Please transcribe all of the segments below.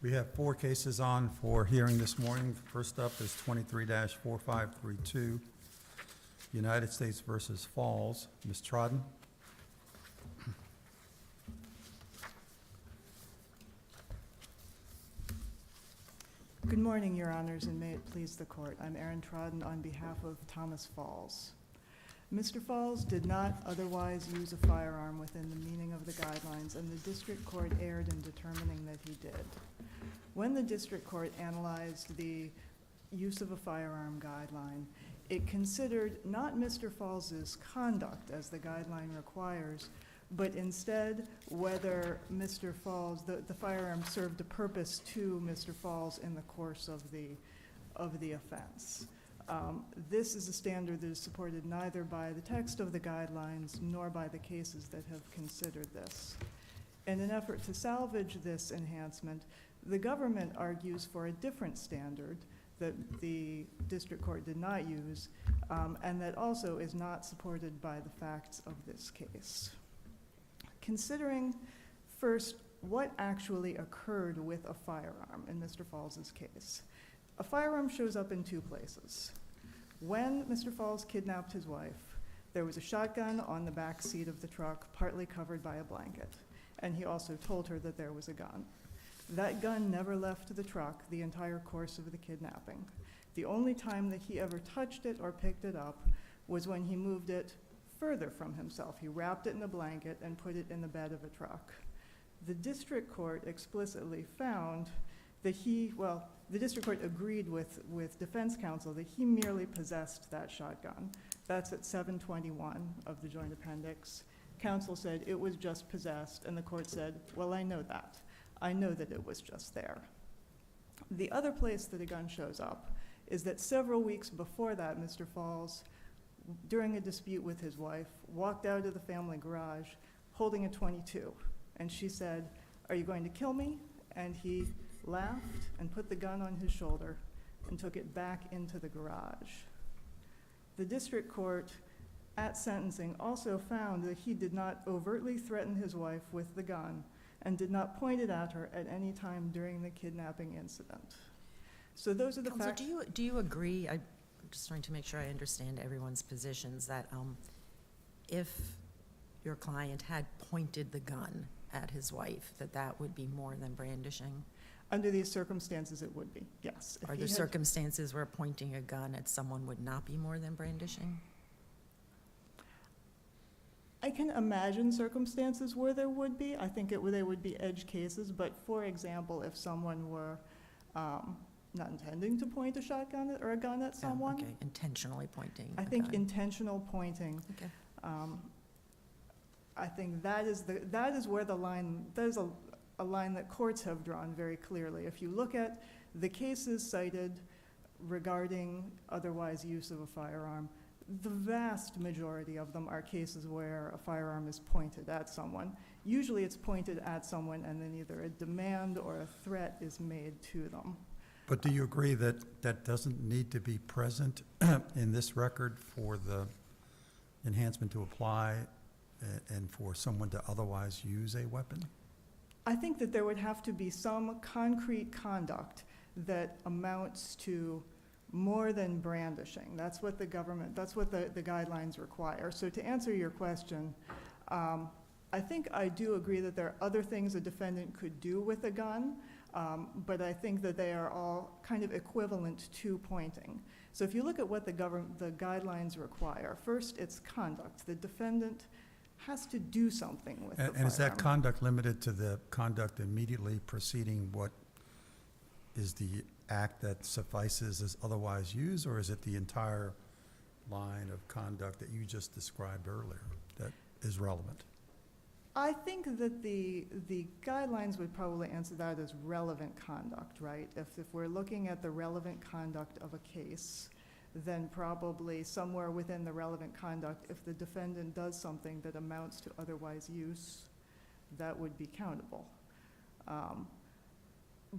We have 4 cases on for hearing this morning. First up is 23-4532, United States versus Faulls. Ms. Trodden. Good morning, Your Honors, and may it please the Court. I'm Erin Trodden on behalf of Thomas Faulls. Mr. Faulls did not otherwise use a firearm within the meaning of the guidelines, and the District Court erred in determining that he did. When the District Court analyzed the use of a firearm guideline, it considered not Mr. Falls's conduct, as the guideline requires, but instead whether Mr. Faulls, the firearm served a purpose to Mr. Faulls in the course of the offense. This is a standard that is supported neither by the text of the guidelines nor by the cases that have considered this. In an effort to salvage this enhancement, the government argues for a different standard that the District Court did not use, and that also is not supported by the facts of this case. Considering first what actually occurred with a firearm in Mr. Falls's case, a firearm shows up in 2 places. When Mr. Falls kidnapped his wife, there was a shotgun on the back seat of the truck, partly covered by a blanket, and he also told her that there was a gun. That gun never left the truck the entire course of the kidnapping. The only time that he ever touched it or picked it up was when he moved it further from himself. He wrapped it in a blanket and put it in the bed of a truck. The District Court explicitly found that the District Court agreed with defense counsel that he merely possessed that shotgun. That's at 721 of the joint appendix. Counsel said it was just possessed, and the court said, well, I know that. I know that it was just there. The other place that a gun shows up is that several weeks before that, Mr. Falls, during a dispute with his wife, walked out of the family garage holding a .22. And she said, are you going to kill me? And he laughed and put the gun on his shoulder and took it back into the garage. The District Court at sentencing also found that he did not overtly threaten his wife with the gun and did not point it at her at any time during the kidnapping incident. So those are the facts. Do you agree, I'm just trying to make sure I understand everyone's positions, that if your client had pointed the gun at his wife, that would be more than brandishing? Under these circumstances, it would be, yes. Are there circumstances where pointing a gun at someone would not be more than brandishing? I can imagine circumstances where there would be. I think they would be edge cases, but for example, if someone were not intending to point a shotgun or a gun at someone. Okay, intentionally pointing. I think intentional pointing. Okay. I think that is where the line, there's a line that courts have drawn very clearly. If you look at the cases cited regarding otherwise use of a firearm, the vast majority of them are cases where a firearm is pointed at someone. Usually it's pointed at someone and then either a demand or a threat is made to them. But do you agree that that doesn't need to be present in this record for the enhancement to apply and for someone to otherwise use a weapon? I think that there would have to be some concrete conduct that amounts to more than brandishing. That's what the guidelines require. So to answer your question, I think I do agree that there are other things a defendant could do with a gun, but I think that they are all kind of equivalent to pointing. So if you look at what the guidelines require, first it's conduct. The defendant has to do something with the firearm. And is that conduct limited to the conduct immediately preceding what is the act that suffices as otherwise used, or is it the entire line of conduct that you just described earlier that is relevant? I think that the guidelines would probably answer that as relevant conduct, right? If we're looking at the relevant conduct of a case, then probably somewhere within the relevant conduct, if the defendant does something that amounts to otherwise use, that would be countable.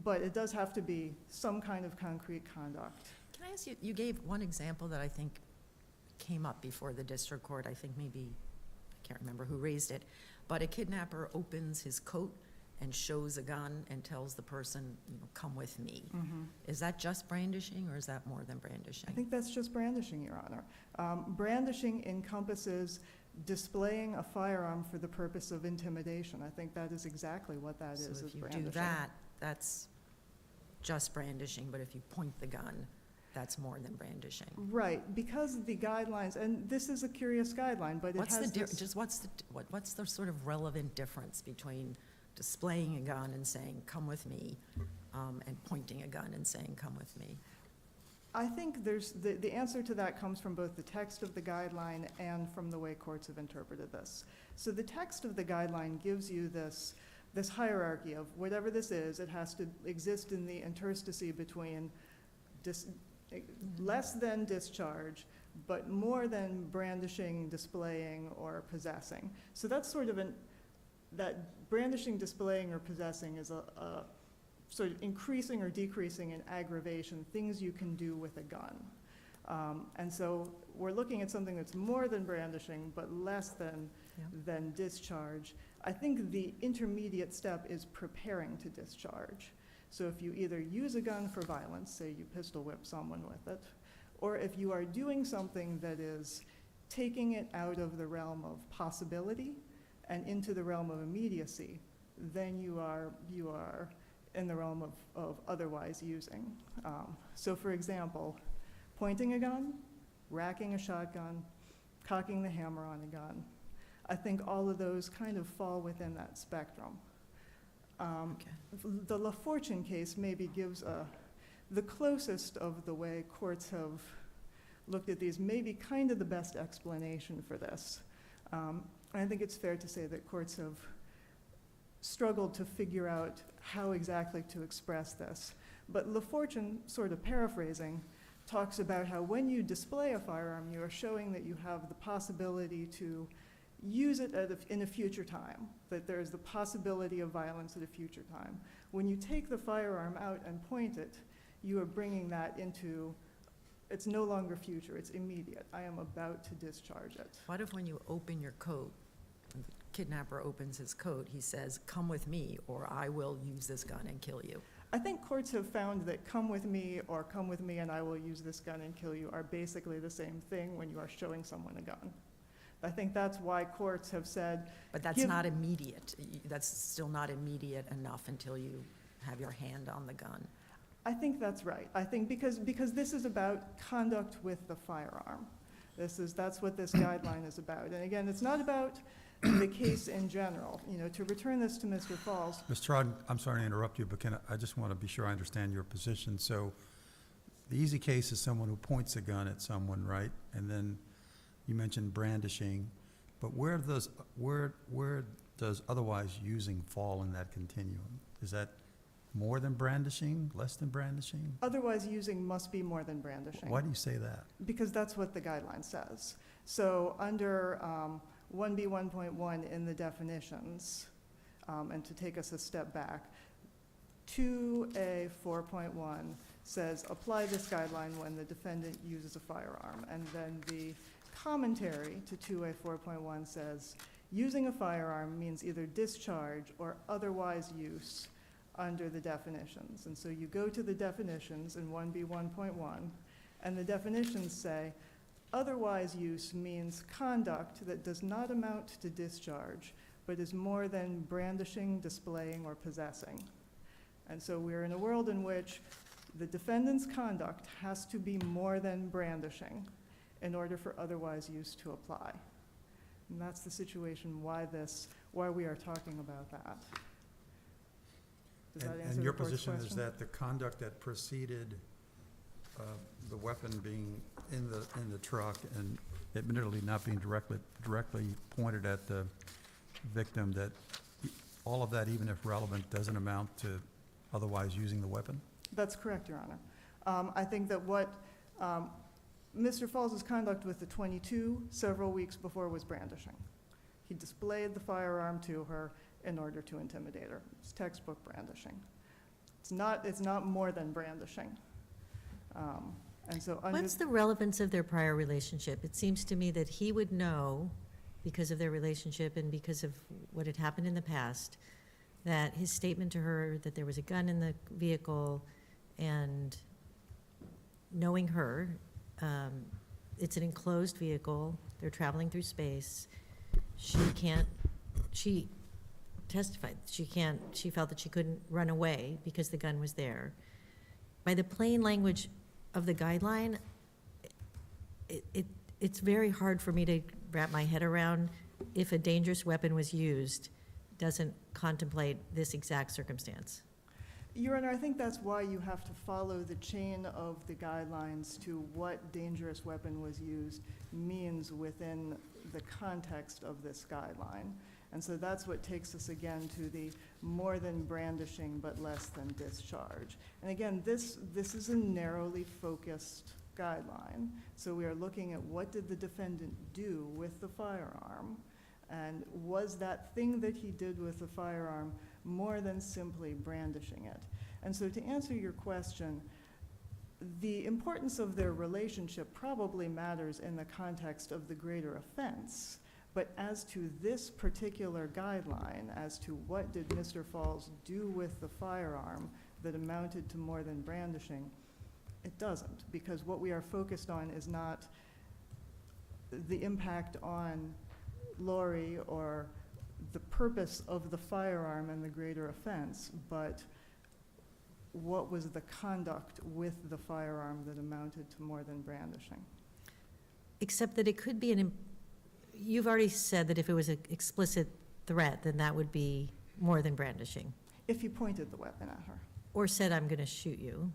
But it does have to be some kind of concrete conduct. Can I ask you, you gave one example that I think came up before the district court. I think maybe, I can't remember who raised it, but a kidnapper opens his coat and shows a gun and tells the person, come with me. Mhm. Is that just brandishing, or is that more than brandishing? I think that's just brandishing, Your Honor. Brandishing encompasses displaying a firearm for the purpose of intimidation. I think that is exactly what that is So if you brandishing. do that, that's just brandishing, but if you point the gun, that's more than brandishing. Right, because the guidelines, and this is a curious guideline, but it What's the, has this. just what's the sort of relevant difference between displaying a gun and saying, come with me, and pointing a gun and saying, come with me? I think the answer to that comes from both the text of the guideline and from the way courts have interpreted this. So the text of the guideline gives you this hierarchy of whatever this is, it has to exist in the interstice between less than discharge, but more than brandishing, displaying, or possessing. So that's sort of that brandishing, displaying, or possessing is a sort of increasing or decreasing in aggravation, things you can do with a gun. And so we're looking at something that's more than brandishing, but less than discharge. I think the intermediate step is preparing to discharge. So if you either use a gun for violence, say you pistol whip someone with it, or if you are doing something that is taking it out of the realm of possibility and into the realm of immediacy, then you are in the realm of otherwise using. So for example, pointing a gun, racking a shotgun, cocking the hammer on a gun, I think all of those kind of fall within that spectrum. The La Fortune case maybe gives the closest of the way courts have looked at these, maybe kind of the best explanation for this. And I think it's fair to say that courts have struggled to figure out how exactly to express this. But La Fortune, sort of paraphrasing, talks about how when you display a firearm, you are showing that you have the possibility to use it in a future time, that there is the possibility of violence at a future time. When you take the firearm out and point it, you are bringing that into, it's no longer future, it's immediate. I am about to discharge it. What if when you open your coat, when the kidnapper opens his coat, he says, come with me, or I will use this gun and kill you? I think courts have found that come with me or come with me and I will use this gun and kill you are basically the same thing when you are showing someone a gun. I think that's why courts have said. But that's not immediate. That's still not immediate enough until you have your hand on the gun. I think that's right. I think because this is about conduct with the firearm. That's what this guideline is about. And again, it's not about the case in general. To return this to Mr. Faulls. Ms. Trodden, I'm sorry to interrupt you, but I just want to be sure I understand your position. So the easy case is someone who points a gun at someone, right? And then you mentioned brandishing, but where does otherwise using fall in that continuum? Is that more than brandishing, less than brandishing? Otherwise using must be more than brandishing. Why do you say that? Because that's what the guideline says. So under 1B1.1 in the definitions, and to take us a step back, 2A4.1 says apply this guideline when the defendant uses a firearm. And then the commentary to 2A4.1 says using a firearm means either discharge or otherwise use under the definitions. And so you go to the definitions in 1B1.1, and the definitions say otherwise use means conduct that does not amount to discharge, but is more than brandishing, displaying, or possessing. And so we're in a world in which the defendant's conduct has to be more than brandishing in order for otherwise use to apply. And that's the situation why we are talking about that. Does that answer And your the court's position is question? that the conduct that preceded the weapon being in the truck and admittedly not being directly pointed at the victim, that all of that, even if relevant, doesn't amount to otherwise using the weapon? That's correct, Your Honor. I think that what Mr. Faulls' conduct with the .22 several weeks before was brandishing. He displayed the firearm to her in order to intimidate her. It's textbook brandishing. It's not more than brandishing. And so under What's the relevance of their prior relationship? It seems to me that he would know, because of their relationship and because of what had happened in the past, that his statement to her that there was a gun in the vehicle, and knowing her, it's an enclosed vehicle, they're traveling through space, she testified, she felt that she couldn't run away because the gun was there. By the plain language of the guideline, it's very hard for me to wrap my head around if a dangerous weapon was used, doesn't contemplate this exact circumstance. Your Honor, I think that's why you have to follow the chain of the guidelines to what dangerous weapon was used means within the context of this guideline. And so that's what takes us again to the more than brandishing but less than discharge. And again, this is a narrowly focused guideline. So we are looking at what did the defendant do with the firearm, and was that thing that he did with the firearm more than simply brandishing it. And so to answer your question, the importance of their relationship probably matters in the context of the greater offense. But as to this particular guideline, as to what did Mr. Faulls do with the firearm that amounted to more than brandishing, it doesn't, because what we are focused on is not the impact on Lori or the purpose of the firearm and the greater offense, but what was the conduct with the firearm that amounted to more than brandishing. Except that it could be you've already said that if it was an explicit threat, then that would be more than brandishing. If he pointed the weapon at her. Or said, I'm going to shoot you.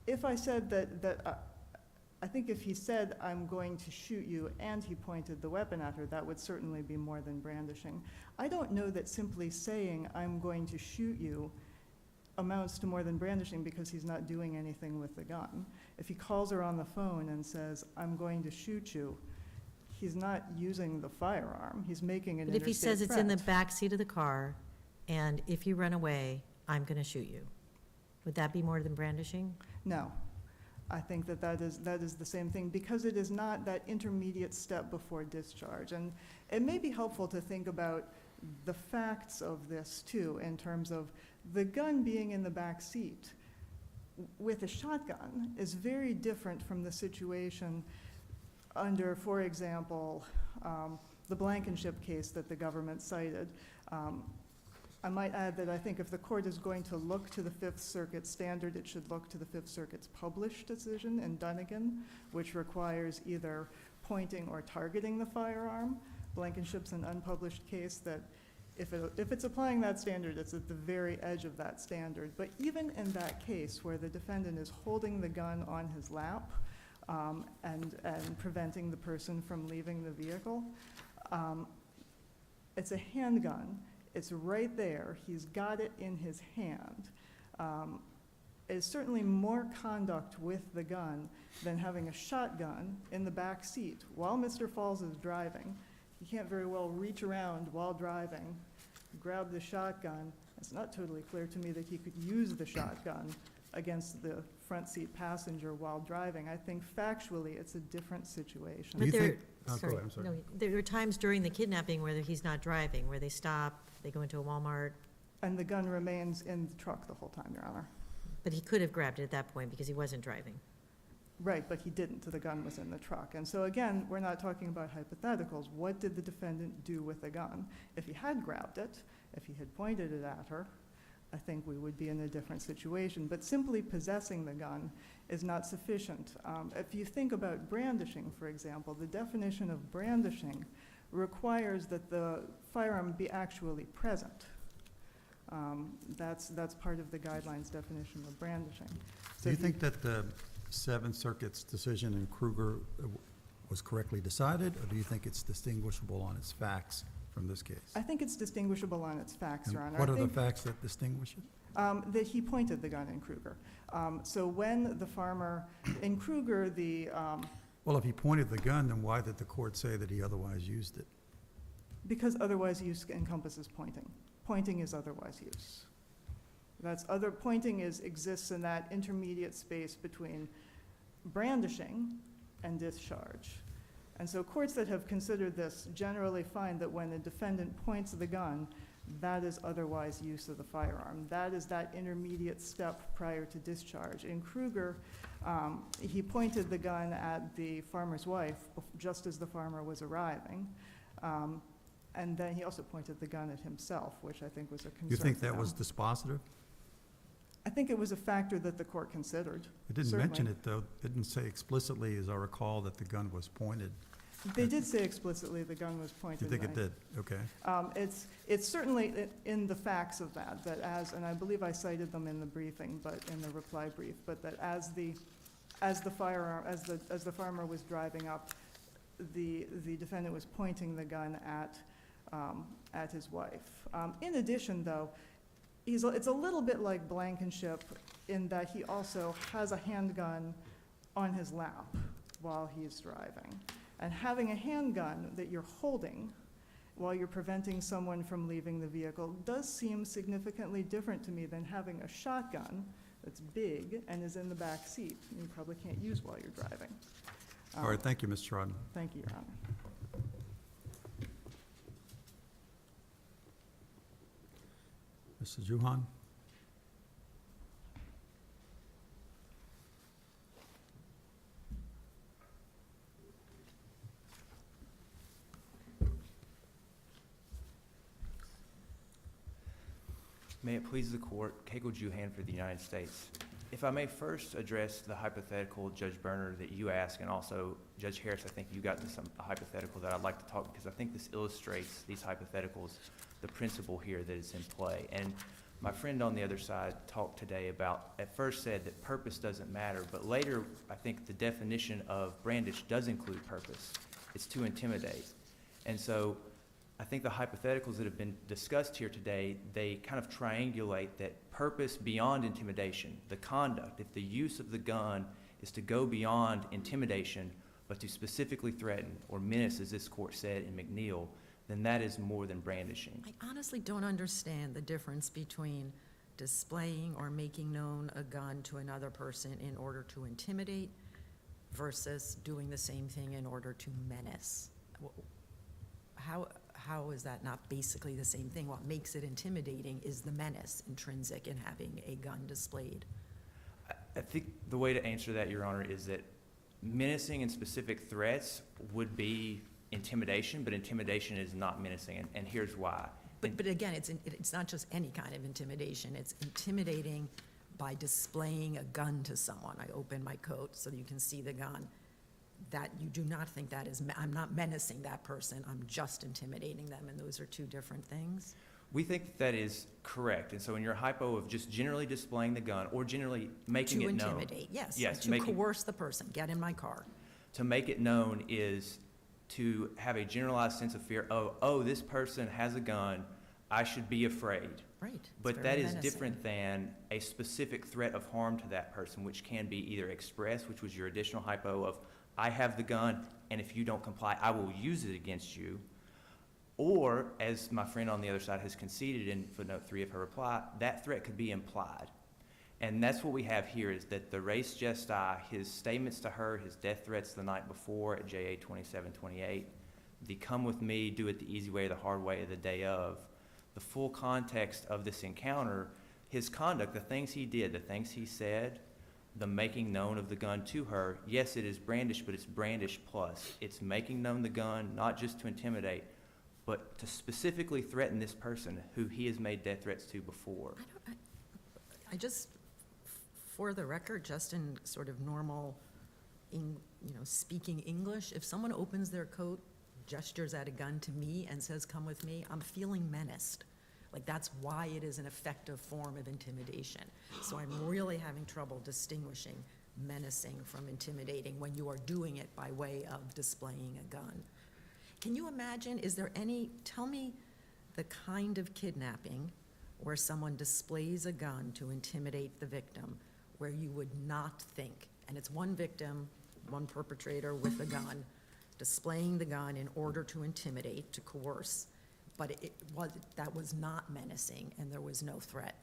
If I said I think if he said, I'm going to shoot you, and he pointed the weapon at her, that would certainly be more than brandishing. I don't know that simply saying, I'm going to shoot you, amounts to more than brandishing because he's not doing anything with the gun. If he calls her on the phone and says, I'm going to shoot you, he's not using the firearm. He's making an interstate But if he says it's in the threat. back seat of the car, and if you run away, I'm going to shoot you, would that be more than brandishing? No. I think that is the same thing, because it is not that intermediate step before discharge. And it may be helpful to think about the facts of this too, in terms of the gun being in the back seat with a shotgun is very different from the situation under, for example, the Blankenship case that the government cited. I might add that I think if the court is going to look to the Fifth Circuit standard, it should look to the Fifth Circuit's published decision in Dunnigan, which requires either pointing or targeting the firearm. Blankenship's an unpublished case that if it's applying that standard, it's at the very edge of that standard. But even in that case where the defendant is holding the gun on his lap and preventing the person from leaving the vehicle, it's a handgun. It's right there. He's got it in his hand. It's certainly more conduct with the gun than having a shotgun in the back seat while Mr. Faulls is driving. He can't very well reach around while driving, grab the shotgun. It's not totally clear to me that he could use the shotgun against the front seat passenger while driving. I think factually it's a different situation. Do you But there, think- go sorry, ahead, I'm sorry. no, there are times during the kidnapping where he's not driving, where they stop, they go into a Walmart, And the gun remains in the truck the whole time, Your Honor. but he could have grabbed it at that point because he wasn't driving. Right, but he didn't. The gun was in the truck. And so again, we're not talking about hypotheticals. What did the defendant do with the gun? If he had grabbed it, if he had pointed it at her, I think we would be in a different situation. But simply possessing the gun is not sufficient. If you think about brandishing, for example, the definition of brandishing requires that the firearm be actually present. That's part of the guidelines definition of brandishing. So Do you if think that the Seventh Circuit's decision in Kruger was correctly decided, or do you think it's distinguishable on its facts from this case? I think it's distinguishable on its facts, And Your Honor. what I are the think, facts that distinguish it? that he pointed the gun in Kruger. So when the farmer, in Kruger, Well, if he pointed the gun, then why did the court say that he otherwise used it? because otherwise use encompasses pointing. Pointing is otherwise use. Pointing exists in that intermediate space between brandishing and discharge. And so courts that have considered this generally find that when a defendant points the gun, that is otherwise use of the firearm. That is that intermediate step prior to discharge. In Kruger, he pointed the gun at the farmer's wife just as the farmer was arriving. And then he also pointed the gun at himself, which I think was a concern. You think for that them. was dispositive? I think it was a factor that the court considered. It didn't mention Certainly. it, though. It didn't say explicitly, as I recall, that the gun was pointed. They did say explicitly the gun was pointed. You think it I- did? Okay. It's certainly in the facts of that as, and I believe I cited them in the briefing, but in the reply brief, but that as the farmer was driving up, the defendant was pointing the gun at his wife. In addition, though, it's a little bit like Blankenship in that he also has a handgun on his lap while he's driving. And having a handgun that you're holding while you're preventing someone from leaving the vehicle does seem significantly different to me than having a shotgun that's big and is in the back seat and you probably can't use while you're driving. All right, thank you, Ms. Trodden. Thank you, Your Honor. Mr. Juhan? May it please the court, Keiko Juhan for the United States. If I may first address the hypothetical, Judge Berner, that you asked, and also Judge Harris, I think you got to a hypothetical that I'd like to talk, because I think this illustrates these hypotheticals, the principle here that is in play. And my friend on the other side talked today about, at first said that purpose doesn't matter, but later I think the definition of brandish does include purpose. It's to intimidate. And so I think the hypotheticals that have been discussed here today, they kind of triangulate that purpose beyond intimidation, the conduct. If the use of the gun is to go beyond intimidation, but to specifically threaten or menace, as this court said in McNeil, then that is more than brandishing. I honestly don't understand the difference between displaying or making known a gun to another person in order to intimidate versus doing the same thing in order to menace. How is that not basically the same thing? What makes it intimidating is the menace intrinsic in having a gun displayed. I think the way to answer that, Your Honor, is that menacing and specific threats would be intimidation, but intimidation is not menacing, and here's why. But again, it's not just any kind of intimidation. It's intimidating by displaying a gun to someone. I open my coat so you can see the gun. That you do not think that is, I'm not menacing that person, I'm just intimidating them, and those are two different things? We think that is correct, and so in your hypo of just generally displaying the gun or generally making it known. To intimidate, yes. Yes, To coerce the person, get in my car. To make it known is to have a generalized sense of fear. Oh, this person has a gun, I should be afraid. Right. It's But very that is menacing. different than a specific threat of harm to that person, which can be either expressed, which was your additional hypo of, I have the gun, and if you don't comply, I will use it against you. Or, as my friend on the other side has conceded in footnote 3 of her reply, that threat could be implied. And that's what we have here, is that the res gestae, his statements to her, his death threats the night before at JA 2728, the come with me, do it the easy way or the hard way, the day of, the full context of this encounter, his conduct, the things he did, the things he said, the making known of the gun to her, yes, it is brandish, but it's brandish plus. It's making known the gun, not just to intimidate, but to threaten this person who he has made death threats to before. I just, for the record, just in sort of normal, speaking English, if someone opens their coat, gestures at a gun to me and says, come with me, I'm feeling menaced. Like, that's why it is an effective form of intimidation. So I'm really having trouble distinguishing menacing from intimidating when you are doing it by way of displaying a gun. Can you imagine, tell me the kind of kidnapping where someone displays a gun to intimidate the victim, where you would not think, and it's one victim, one perpetrator with a gun, displaying the gun in order to intimidate, to coerce, but that was not menacing and there was no threat.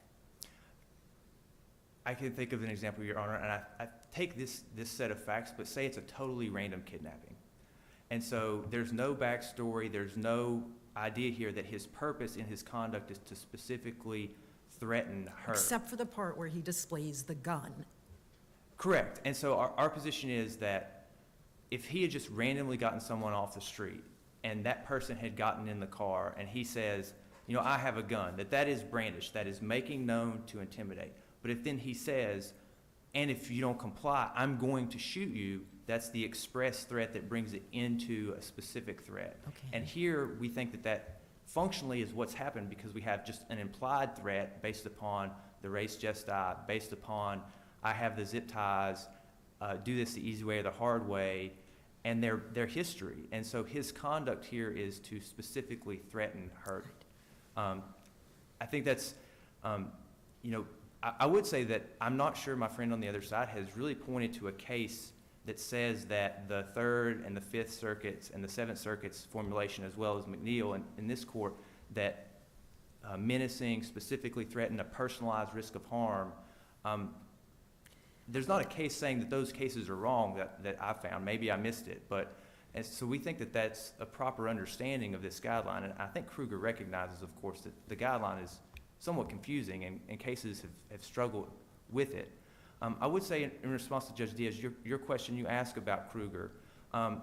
I can think of an example, Your Honor, and I take this set of facts, but say it's a totally random kidnapping. And so there's no backstory, there's no idea here that his purpose in his conduct is to specifically threaten her. Except for the part where he displays the gun. Correct. And so our position is that if he had just randomly gotten someone off the street and that person had gotten in the car and he says, you know, I have a gun, that is brandish, that is making known to intimidate. But if then he says, and if you don't comply, I'm going to shoot you, that's the express threat that brings it into a specific threat. Okay. And here, we think that that functionally is what's happened because we have just an implied threat based upon the res gestae, based upon I have the zip ties, do this the easy way or the hard way, and their history. And so his conduct here is to specifically threaten her. I think that's, you know, I would say that I'm not sure my friend on the other side has really pointed to a case that says that the Third and the Fifth Circuits and the Seventh Circuit's formulation, as well as McNeil in this court, that menacing, specifically threaten a personalized risk of harm. There's not a case saying that those cases are wrong that I found. Maybe I missed it, but and so we think that that's a proper understanding of this guideline. And I think Kruger recognizes, of course, that the guideline is somewhat confusing and cases have struggled with it. I would say in response to Judge Diaz, your question you asked about Kruger.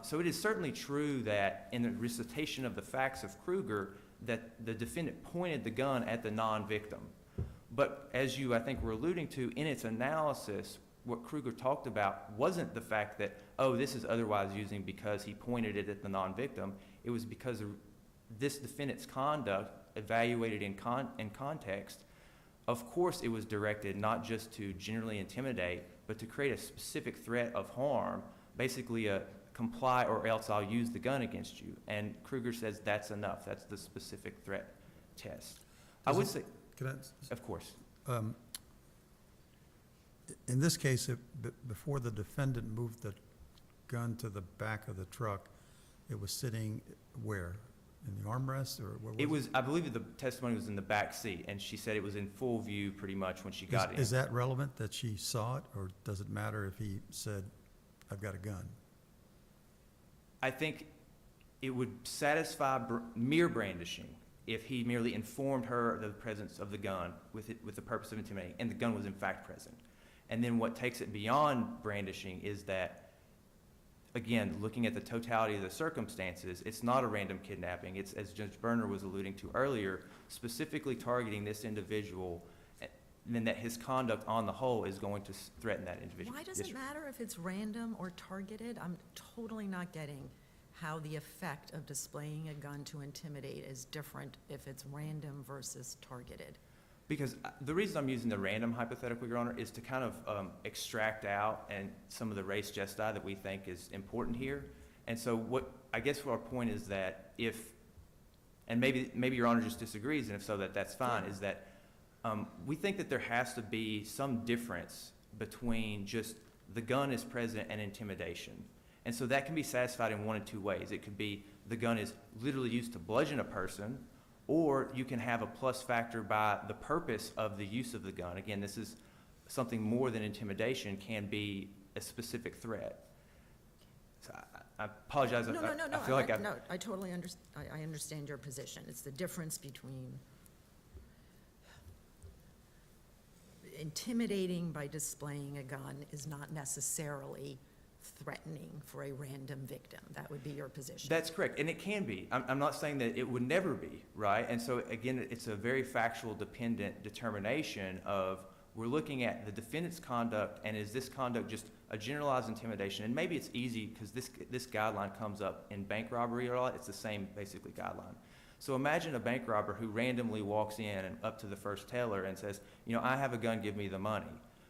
So it is certainly true that in the recitation of the facts of Kruger, that the defendant pointed the gun at the non-victim. But as you, I think, were alluding to, in its analysis, what Kruger talked about wasn't the fact that, oh, this is otherwise using because he pointed it at the non-victim. It was because of this defendant's conduct evaluated in context. Of course, it was directed not just to generally intimidate, but to create a specific threat of harm, basically a comply or else I'll use the gun against you. And Kruger says that's enough. That's the specific threat test. I would say, of course. In this case, before the defendant moved the gun to the back of the truck, it was sitting where? In the armrest, or what was it? It was, I believe the testimony was in the back seat, and she said it was in full view pretty much when she got in. Is that relevant that she saw it, or does it matter if he said, I've got a gun? I think it would satisfy mere brandishing if he merely informed her of the presence of the gun with the purpose of intimidating, and the gun was in fact present. And then what takes it beyond brandishing is that, again, looking at the totality of the circumstances, it's not a random kidnapping. It's, as Judge Berner was alluding to earlier, specifically targeting this individual, and then that his conduct on the whole is going to threaten that individual. Why does Yes, it sir. matter if it's random or targeted? I'm totally not getting how the effect of displaying a gun to intimidate is different if it's random versus targeted. Because the reason I'm using the random hypothetical, Your Honor, is to kind of extract out and some of the res gestae that we think is important here. And so what I guess our point is that if, and maybe Your Honor just disagrees, and if so, that's fine, is that we think that there has to be some difference between just the gun is present and intimidation. And so that can be satisfied in one of two ways. It could be the gun is literally used to bludgeon a person, or you can have a plus factor by the purpose of the use of the gun. Again, this is something more than intimidation, can be a specific threat. So I apologize. No, I feel like I totally I understand your position. It's the difference between intimidating by displaying a gun is not necessarily threatening for a random victim. That would be your position. That's correct, and it can be. I'm not saying that it would never be, right? And so, again, it's a very factual dependent determination of we're looking at the defendant's conduct, and is this conduct just a generalized intimidation? And maybe it's easy because this guideline comes up in bank robbery a lot. It's the same, basically, guideline. So imagine a bank robber who randomly walks in and up to the first teller and says, you know, I have a gun, give me the money.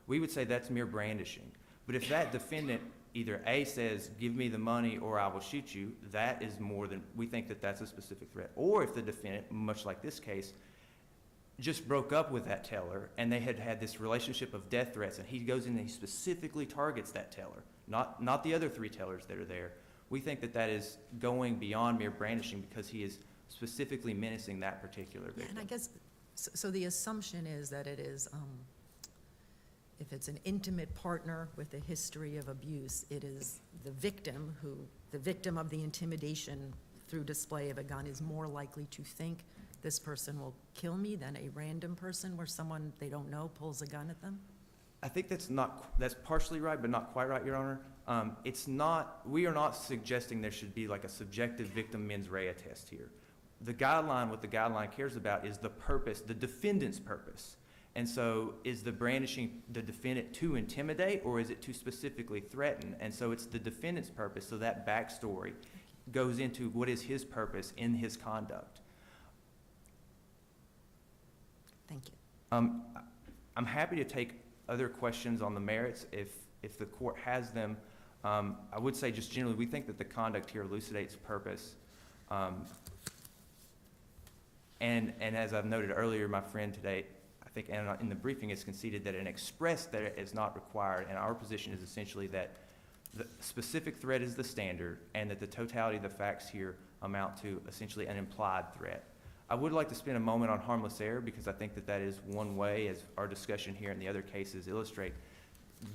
We would say that's mere brandishing. But if that defendant either A says, give me the money or I will shoot you, that is more than, we think that that's a specific threat. Or if the defendant, much like this case, just broke up with that teller and they had had this relationship of death threats, and he goes in and he specifically targets that teller, not the other three tellers that are there. We think that that is going beyond mere brandishing because he is specifically menacing that particular victim. And I guess, so the assumption is that it is if it's an intimate partner with a history of abuse, it is the victim of the intimidation through display of a gun is more likely to think this person will kill me than a random person where someone they don't know pulls a gun at them? I think that's partially right, but not quite right, Your Honor. We are not suggesting there should be like a subjective victim mens rea test here. What the guideline cares about is the purpose, the defendant's purpose. And so is the brandishing the defendant to intimidate, or is it to specifically threaten? And so it's the defendant's purpose, so that backstory goes into what is his purpose in his conduct. Thank you. I'm happy to take other questions on the merits if the court has them. I would say just generally, we think that the conduct here elucidates purpose. And as I've noted earlier, my friend today, I think in the briefing, has conceded that an express threat is not required, and our position is essentially that the specific threat is the standard, and that the totality of the facts here amount to essentially an implied threat. I would like to spend a moment on harmless error, because I think that that is one way, as our discussion here and the other cases illustrate.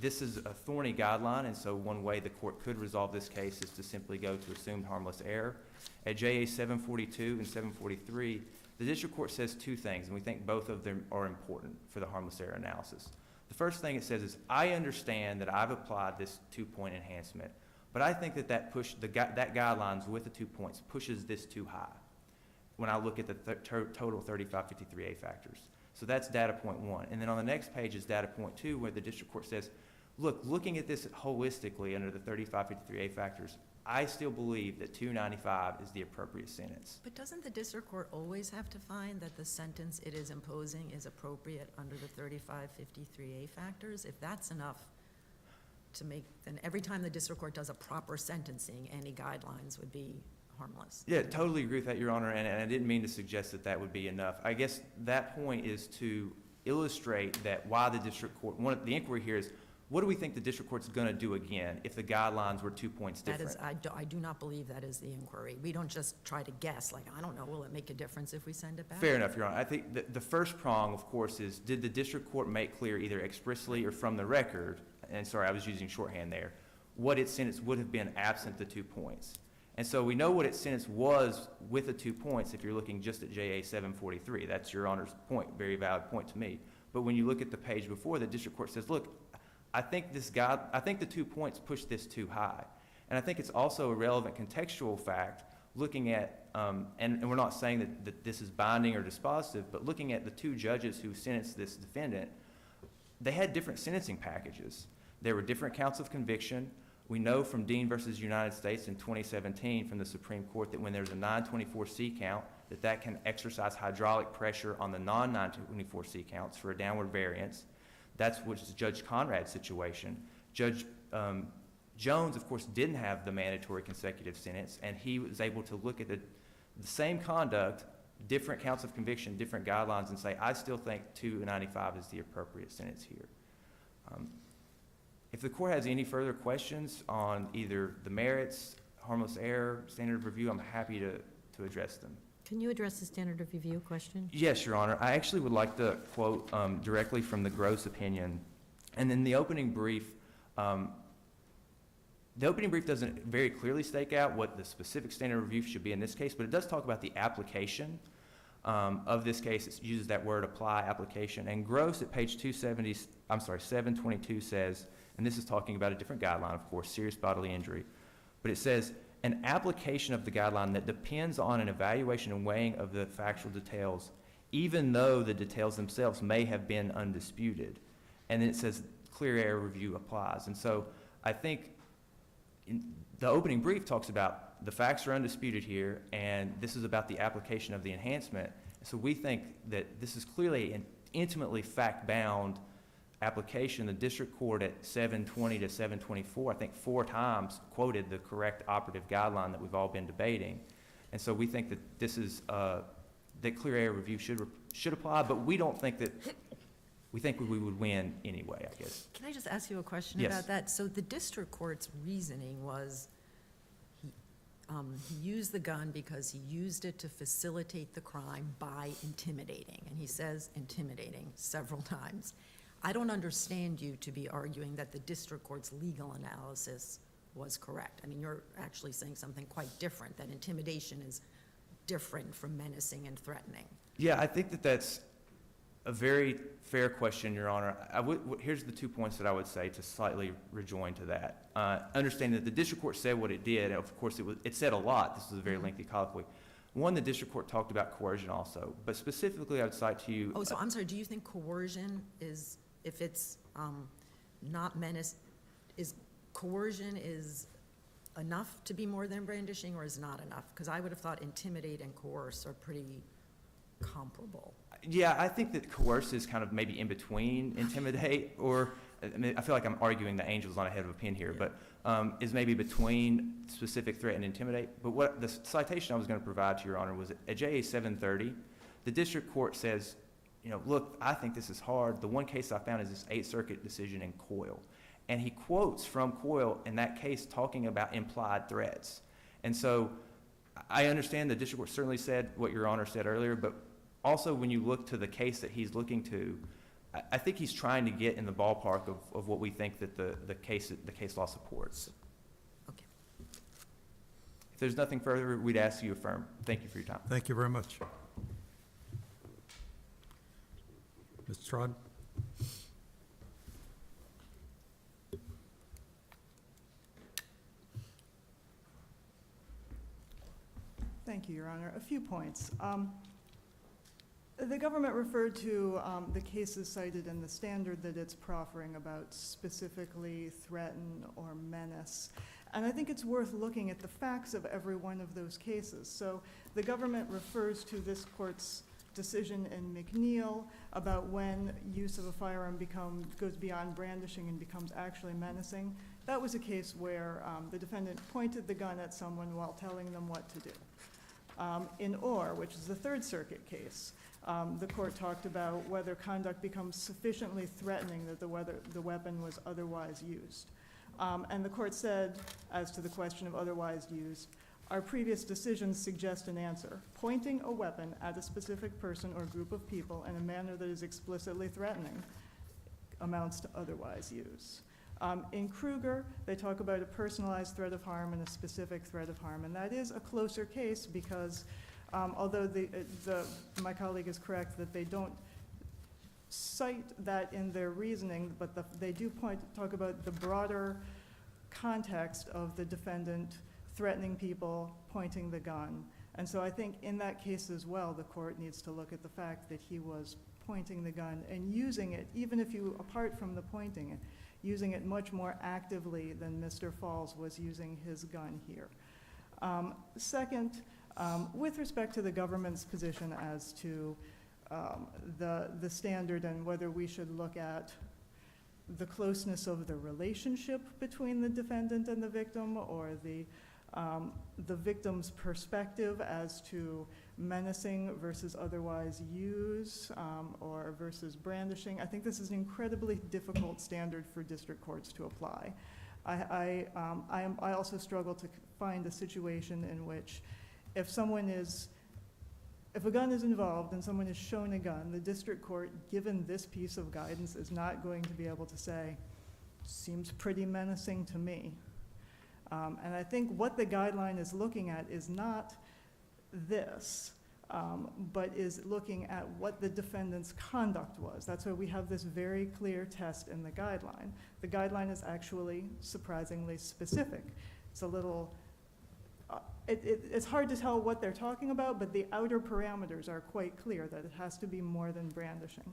This is a thorny guideline, and so one way the court could resolve this case is to simply go to assumed harmless error. At JA 742 and 743, the district court says two things, and we think both of them are important for the harmless error analysis. The first thing it says is, I understand that I've applied this 2-point enhancement, but I think that that guidelines with the 2 points pushes this too high when I look at the total 3553A factors. So that's data point one. And then on the next page is data point two, where the district court says, look, looking at this holistically under the 3553A factors, I still believe that 295 is the appropriate sentence. But doesn't the district court always have to find that the sentence it is imposing is appropriate under the 3553A factors? If that's enough to make, then every time the district court does a proper sentencing, any guidelines would be harmless. Yeah, totally agree with that, Your Honor, and I didn't mean to suggest that that would be enough. I guess that point is to illustrate that why the district court, the inquiry here is, what do we think the district court's going to do again if the guidelines were 2 points different? That is, I do not believe that is the inquiry. We don't just try to guess, like, I don't know, will it make a difference if we send it back? Fair enough, Your Honor. I think the first prong, of course, is did the district court make clear either expressly or from the record, and sorry, I was using shorthand there, what its sentence would have been absent the 2 points. And so we know what its sentence was with the 2 points if you're looking just at JA 743. That's Your Honor's point, very valid point to me. But when you look at the page before, the district court says, look, I think the 2 points push this too high. And I think it's also a relevant contextual fact looking at, and we're not saying that this is binding or dispositive, but looking at the two judges who sentenced this defendant, they had different sentencing packages. There were different counts of conviction. We know from Dean versus United States in 2017 from the Supreme Court that when there's a 924C count, that can exercise hydraulic pressure on the non-924C counts for a downward variance. That's which is Judge Conrad's situation. Judge Jones, of course, didn't have the mandatory consecutive sentence, and he was able to look at the same conduct, different counts of conviction, different guidelines, and say, I still think 295 is the appropriate sentence here. If the court has any further questions on either the merits, harmless error, standard of review, I'm happy to address them. Can you address the standard of review question? Yes, Your Honor. I actually would like to quote directly from the Gross opinion. And in the opening brief doesn't very clearly stake out what the specific standard of review should be in this case, but it does talk about the application of this case. It uses that word apply, application. And Gross at page 722 says, and this is talking about a different guideline, of course, serious bodily injury, but it says, an application of the guideline that depends on an evaluation and weighing of the factual details, even though the details themselves may have been undisputed. And then it says clear error review applies. And so I think the opening brief talks about the facts are undisputed here, and this is about the application of the enhancement. So we think that this is clearly an intimately fact-bound application. The district court at 720 to 724, I think 4 times quoted the correct operative guideline that we've all been debating. And so we think that this is, that clear error review should apply, but we don't think that, we think we would win anyway, I guess. Can I just ask you a question Yes. about that? So the district court's reasoning was he used the gun because he used it to facilitate the crime by intimidating. And he says intimidating several times. I don't understand you to be arguing that the district court's legal analysis was correct. I mean, you're actually saying something quite different, that intimidation is different from menacing and threatening. Yeah, I think that that's a very fair question, Your Honor. Here's the 2 points that I would say to slightly rejoin to that. Understanding that the district court said what it did, and of course it said a lot. This was a very lengthy colloquy. One, the district court talked about coercion also, but specifically I would cite to you. Oh, so I'm sorry, do you think coercion is, if it's not menace, is coercion is enough to be more than brandishing, or is not enough? Because I would have thought intimidate and coerce are pretty comparable. Yeah, I think that coerce is kind of maybe in between intimidate, or, I mean, I feel like I'm arguing the angel's on a head of a pin here, but is maybe between specific threat and intimidate. But what the citation I was going to provide to Your Honor was at JA 730, the district court says, you know, look, I think this is hard. The one case I found is this 8th Circuit decision in Coyle. And he quotes from Coyle in that case talking about implied threats. And so I understand the district court certainly said what Your Honor said earlier, but also when you look to the case that he's looking to, I think he's trying to get in the ballpark of what we think that the case law supports. Okay. If there's nothing further, we'd ask you affirm. Thank you for your time. Thank you very much. Mr. Trod? Thank you, Your Honor. A few points. The government referred to the cases cited in the standard that it's proffering about specifically threaten or menace. And I think it's worth looking at the facts of every one of those cases. So the government refers to this court's decision in McNeil about when use of a firearm goes beyond brandishing and becomes actually menacing. That was a case where the defendant pointed the gun at someone while telling them what to do. In Orr, which is the 3rd Circuit case, the court talked about whether conduct becomes sufficiently threatening that the weapon was otherwise used. And the court said, as to the question of otherwise used, our previous decisions suggest an answer. Pointing a weapon at a specific person or group of people in a manner that is explicitly threatening amounts to otherwise use. In Kruger, they talk about a personalized threat of harm and a specific threat of harm, and that is a closer case because although my colleague is correct that they don't cite that in their reasoning, but they do talk about the broader context of the defendant threatening people, pointing the gun. And so I think in that case as well, the court needs to look at the fact that he was pointing the gun and using it, even if you, apart from the pointing it, using it much more actively than Mr. Faulls was using his gun here. Second, with respect to the government's position as to the standard and whether we should look at the closeness of the relationship between the defendant and the victim, or the victim's perspective as to menacing versus otherwise use, or versus brandishing. I think this is an incredibly difficult standard for district courts to apply. I also struggle to find a situation in which if a gun is involved and someone is shown a gun, the district court, given this piece of guidance, is not going to be able to say, seems pretty menacing to me. And I think what the guideline is looking at is not this, but is looking at what the defendant's conduct was. That's why we have this very clear test in the guideline. The guideline is actually surprisingly specific. It's a little, it's hard to tell what they're talking about, but the outer parameters are quite clear that it has to be more than brandishing.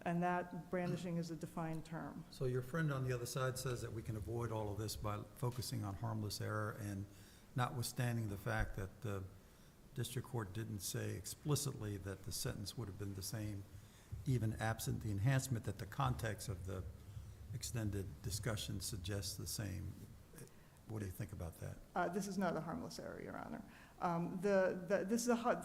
And that brandishing is a defined term. So your friend on the other side says that we can avoid all of this by focusing on harmless error, and notwithstanding the fact that the district court didn't say explicitly that the sentence would have been the same, even absent the enhancement, that the context of the extended discussion suggests the same. What do you think about that? This is not a harmless error, Your Honor.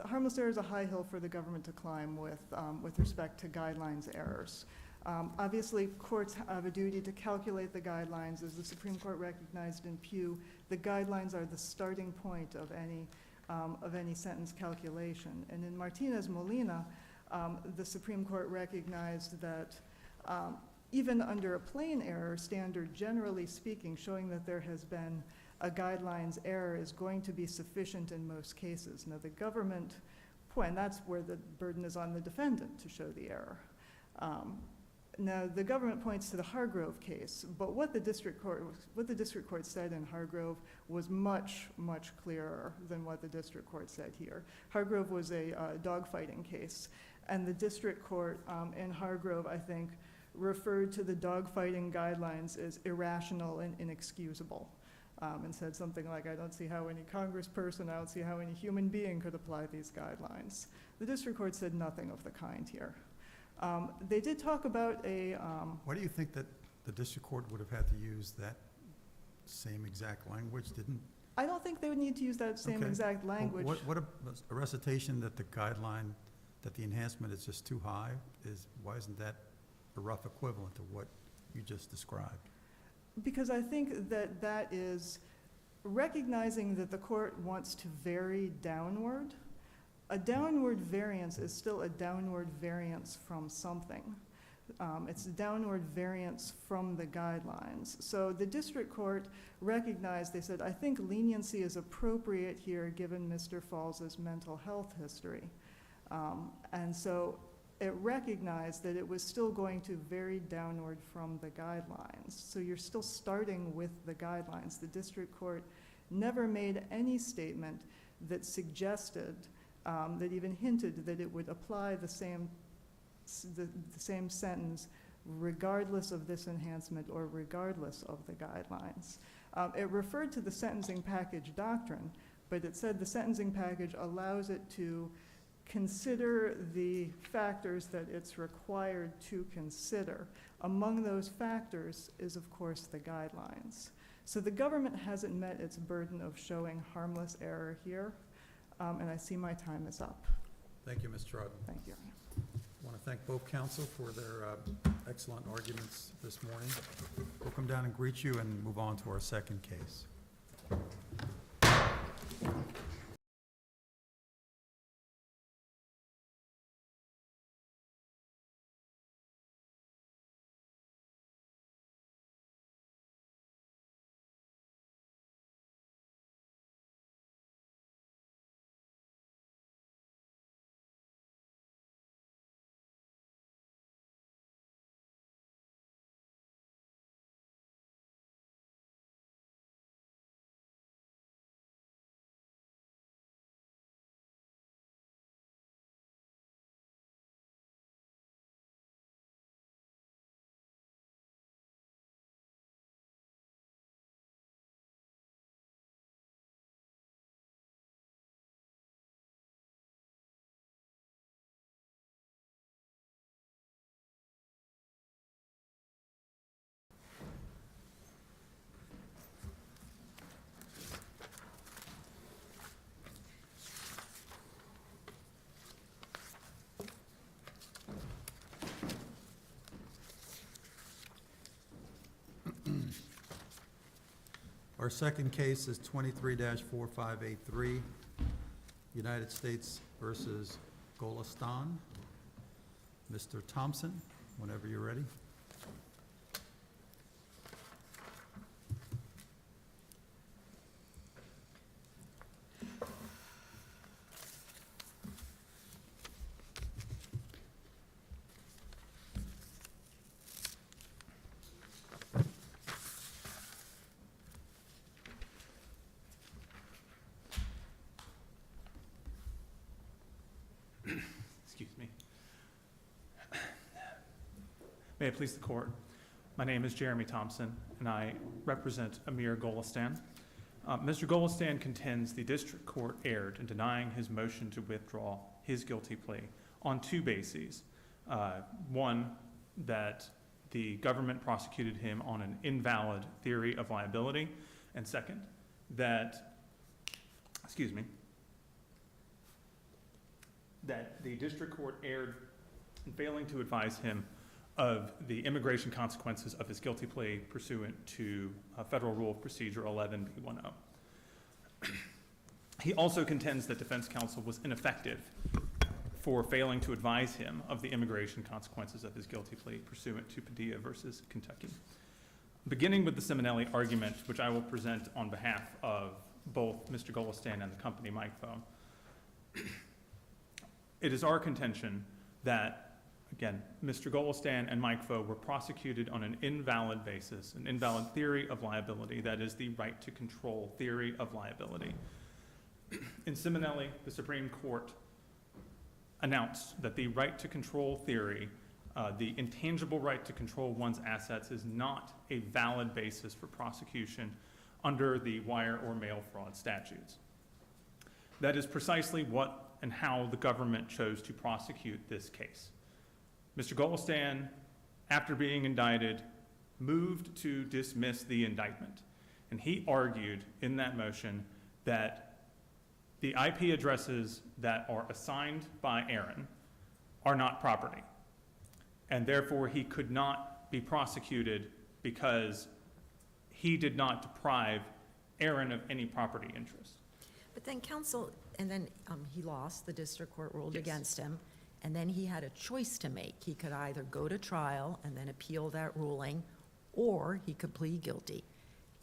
Harmless error is a high hill for the government to climb with respect to guidelines errors. Obviously, courts have a duty to calculate the guidelines. As the Supreme Court recognized in Pew, the guidelines are the starting point of any sentence calculation. And in Martinez-Molina, the Supreme Court recognized that even under a plain error standard, generally speaking, showing that there has been a guidelines error is going to be sufficient in most cases. Now, the government, and that's where the burden is on the defendant to show the error. Now, the government points to the Hargrove case, but what the district court said in Hargrove was much, much clearer than what the district court said here. Hargrove was a dogfighting case, and the district court in Hargrove, I think, referred to the dogfighting guidelines as irrational and inexcusable, and said something like, I don't see how any congressperson, I don't see how any human being could apply these guidelines. The district court said nothing of the kind here. They did talk about a... Why do you think that the district court would have had to use that same exact language? Didn't? I don't think they would need to use that same Okay. exact Well, language. What a recitation that the guideline, that the enhancement is just too high is, why isn't that a rough equivalent to what you just described? Because I think that that is recognizing that the court wants to vary downward. A downward variance is still a downward variance from something. It's a downward variance from the guidelines. So the district court recognized, they said, I think leniency is appropriate here given Mr. Faulls' mental health history. And so it recognized that it was still going to vary downward from the guidelines. So you're still starting with the guidelines. The district court never made any statement that suggested, that even hinted that it would apply the same sentence regardless of this enhancement or regardless of the guidelines. It referred to the sentencing package doctrine, but it said the sentencing package allows it to consider the factors that it's required to consider. Among those factors is, of course, the guidelines. So the government hasn't met its burden of showing harmless error here, and I see my time is up. Thank you, Ms. Troughton. Thank you. I want to thank both counsel for their excellent arguments this morning. We'll come down and greet you and move on to our second case. Our second case is 23-4583, United States versus Golestan. Mr. Thompson, whenever you're ready. May it please the court. My name is Jeremy Thompson, and I represent Amir Golestan. Mr. Golestan contends the district court erred in denying his motion to withdraw his guilty plea on two bases. One, that the government prosecuted him on an invalid theory of liability, and second, that, that the district court erred in failing to advise him of the immigration consequences of his guilty plea pursuant to Federal Rule of Procedure 11B10. He also contends that defense counsel was ineffective for failing to advise him of the immigration consequences of his guilty plea pursuant to Padilla versus Kentucky. Beginning with the Simonelli argument, which I will present on behalf of both Mr. Golestan and the company MikePhone, it is our contention that, again, Mr. Golestan and MikePhone were prosecuted on an invalid basis, an invalid theory of liability, that is the right to control theory of liability. In Simonelli, the Supreme Court announced that the right to control theory, the intangible right to control one's assets, is not a valid basis for prosecution under the wire or mail fraud statutes. That is precisely what and how the government chose to prosecute this case. Mr. Golestan, after being indicted, moved to dismiss the indictment. And he argued in that motion that the IP addresses that are assigned by Aaron are not property. And therefore, he could not be prosecuted because he did not deprive Aaron of any property interest. But then counsel, and then he lost, the district court ruled Yes. against him, and then he had a choice to make. He could either go to trial and then appeal that ruling, or he could plead guilty.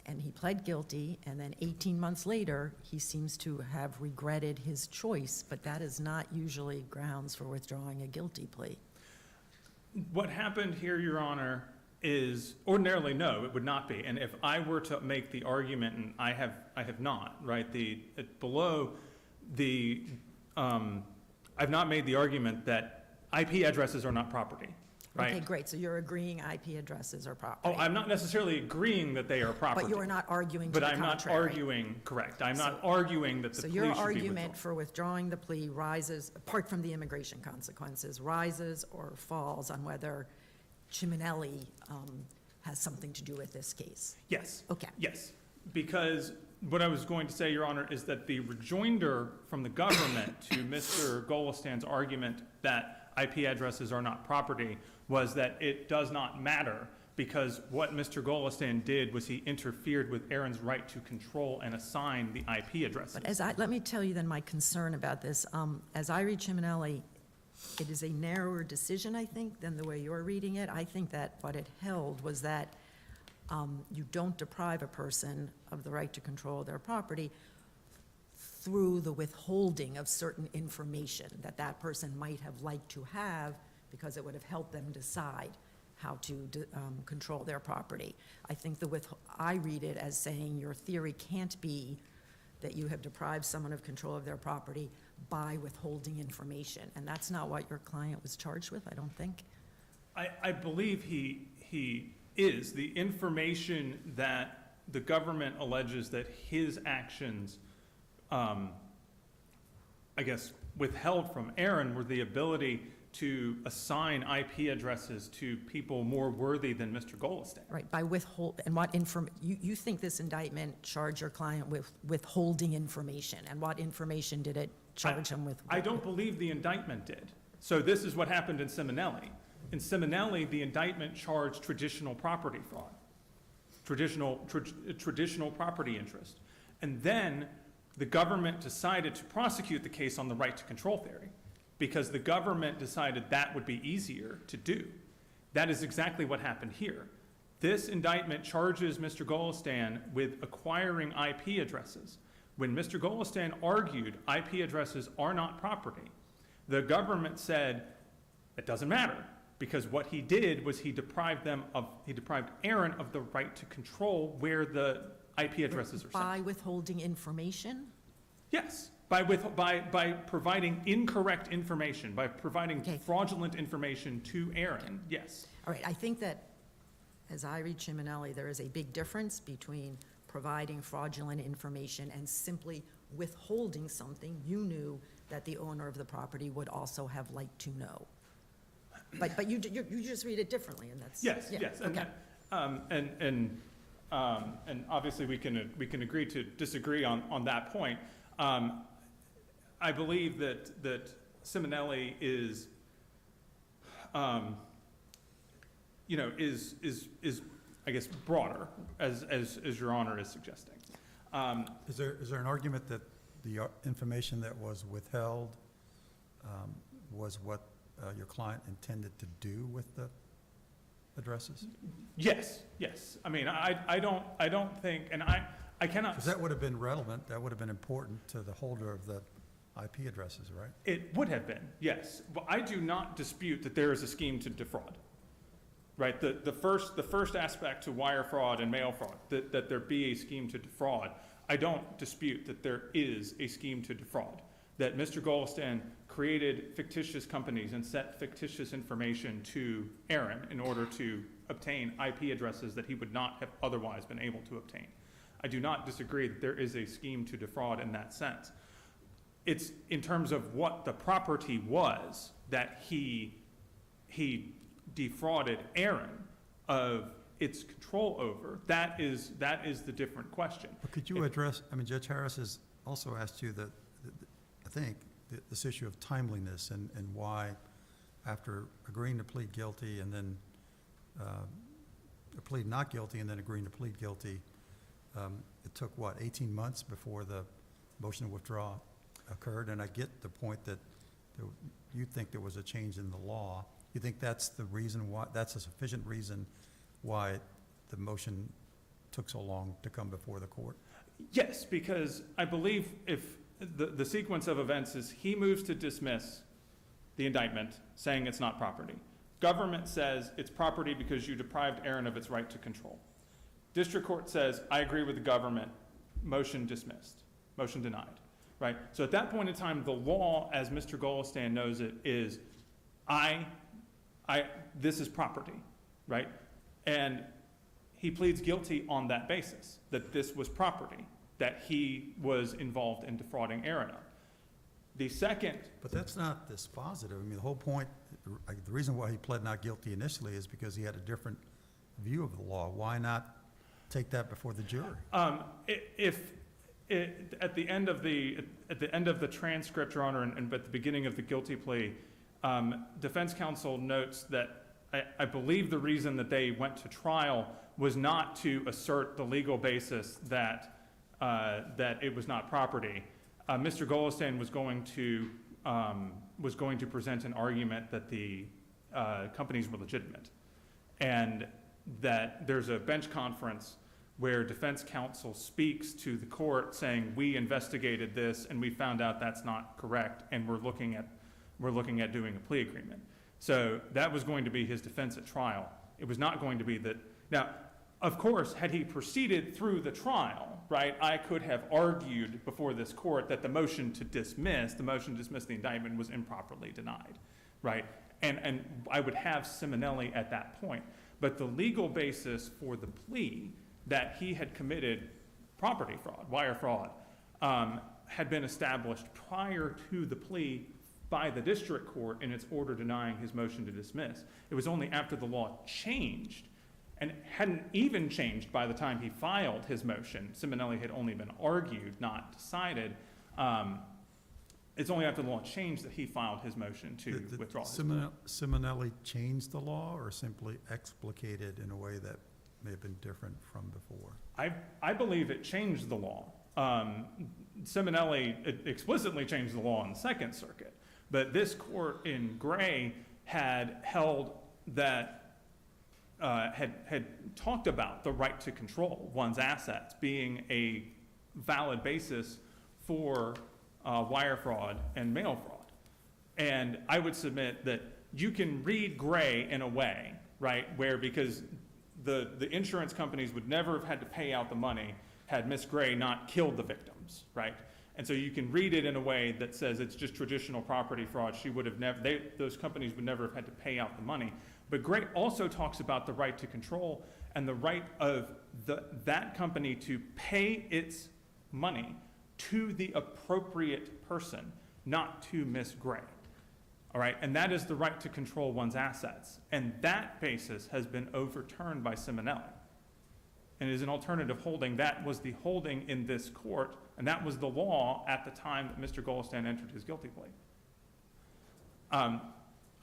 And he pled guilty, and then 18 months later, he seems to have regretted his choice, but that is not usually grounds for withdrawing a guilty plea. What happened here, Your Honor, is ordinarily no, it would not be. And if I were to make the argument, and I have not, right? I've not made the argument that IP addresses are not property, right? Okay, great, so you're agreeing IP addresses are Oh, property. I'm not necessarily agreeing that they are property. But you are not arguing to But the I'm not contrary. arguing, correct. I'm not So- arguing that the So plea your should be argument withdrawn. for withdrawing the plea rises, apart from the immigration consequences, rises or falls on whether Ciminelli has something to do with this case? Yes. Okay. Yes, because what I was going to say, Your Honor, is that the rejoinder from the government to Mr. Golestan's argument that IP addresses are not property was that it does not matter, because what Mr. Golestan did was he interfered with Aaron's right to control and assign the IP addresses. But let me tell you then my concern about this. As I read Ciminelli, it is a narrower decision, I think, than the way you're reading it. I think that what it held was that you don't deprive a person of the right to control their property through the withholding of certain information that that person might have liked to have, because it would have helped them decide how to control their property. I think I read it as saying your theory can't be that you have deprived someone of control of their property by withholding information. And that's not what your client was charged with, I don't think. I believe he is. The information that the government alleges that his actions, I guess, withheld from Aaron were the ability to assign IP addresses to people more worthy than Mr. Golestan. Right, by and what you think this indictment charged your client with withholding information, and what information did it charge him with? I don't believe the indictment did. So this is what happened in Simonelli. In Simonelli, the indictment charged traditional property fraud, traditional property interest. And then the government decided to prosecute the case on the right to control theory, because the government decided that would be easier to do. That is exactly what happened here. This indictment charges Mr. Golestan with acquiring IP addresses. When Mr. Golestan argued IP addresses are not property, the government said it doesn't matter, because what he did was he deprived Aaron of the right to control where the IP addresses are sent. By withholding information? Yes, by providing incorrect information, by providing Okay. fraudulent information to Aaron, yes. All right, I think that, as I read Ciminelli, there is a big difference between providing fraudulent information and simply withholding something you knew that the owner of the property would also have liked to know. But you just read it differently, and that's. Yes, yeah, yes, okay. and obviously we can agree to disagree on that point. I believe that Simonelli is I guess broader, as Your Honor is suggesting. Is Is there an argument that the information that was withheld was what your client intended to do with the addresses? Yes, yes. I mean, I don't think, and I cannot. Because that would have been relevant, that would have been important to the holder of the IP addresses, right? It would have been, yes. But I do not dispute that there is a scheme to defraud, right? The first aspect to wire fraud and mail fraud, that there be a scheme to defraud, I don't dispute that there is a scheme to defraud, that Mr. Golestan created fictitious companies and sent fictitious information to Aaron in order to obtain IP addresses that he would not have otherwise been able to obtain. I do not disagree that there is a scheme to defraud in that sense. It's in terms of what the property was that he defrauded Aaron of its control over. That is the different question. But could you address, I mean, Judge Harris has also asked you that, I think, this issue of timeliness and why, after agreeing to plead guilty and then plead not guilty and then agreeing to plead guilty, it took, what, 18 months before the motion to withdraw occurred? And I get the point that you think there was a change in the law. You think that's the reason why, that's a sufficient reason why the motion took so long to come before the court? Yes, because I believe if the sequence of events is he moves to dismiss the indictment, saying it's not property. Government says it's property because you deprived Aaron of its right to control. District court says, I agree with the government, motion dismissed, motion denied, right? So at that point in time, the law, as Mr. Golestan knows it, is this is property, right? And he pleads guilty on that basis, that this was property, that he was involved in defrauding Aaron of. The second. But that's not dispositive. I mean, the whole point, the reason why he pled not guilty initially is because he had a different view of the law. Why not take that before the jury? At the end of the transcript, Your Honor, and at the beginning of the guilty plea, defense counsel notes that I believe the reason that they went to trial was not to assert the legal basis that it was not property. Mr. Golestan was going to present an argument that the companies were legitimate, and that there's a bench conference where defense counsel speaks to the court saying, we investigated this and we found out that's not correct, and we're looking at doing a plea agreement. So that was going to be his defense at trial. It was not going to be that. Now, of course, had he proceeded through the trial, right, I could have argued before this court that the motion to dismiss the indictment was improperly denied, right? And I would have Simonelli at that point. But the legal basis for the plea that he had committed property fraud, wire fraud, had been established prior to the plea by the district court in its order denying his motion to dismiss. It was only after the law changed, and hadn't even changed by the time he filed his motion. Simonelli had only been argued, not decided. It's only after the law changed that he filed his motion to withdraw his plea. Simonelli changed the law or simply explicated in a way that may have been different from before? I believe it changed the law. Simonelli explicitly changed the law in the Second Circuit, but this court in Gray had held that, had talked about the right to control one's assets being a valid basis for wire fraud and mail fraud. And I would submit that you can read Gray in a way, right, where because the insurance companies would never have had to pay out the money had Miss Gray not killed the victims, right? And so you can read it in a way that says it's just traditional property fraud. She would have never, those companies would never have had to pay out the money. But Gray also talks about the right to control and the right of that company to pay its money to the appropriate person, not to Miss Gray. All right, and that is the right to control one's assets. And that basis has been overturned by Simonelli. And is an alternative holding. That was the holding in this court, and that was the law at the time that Mr. Golestan entered his guilty plea.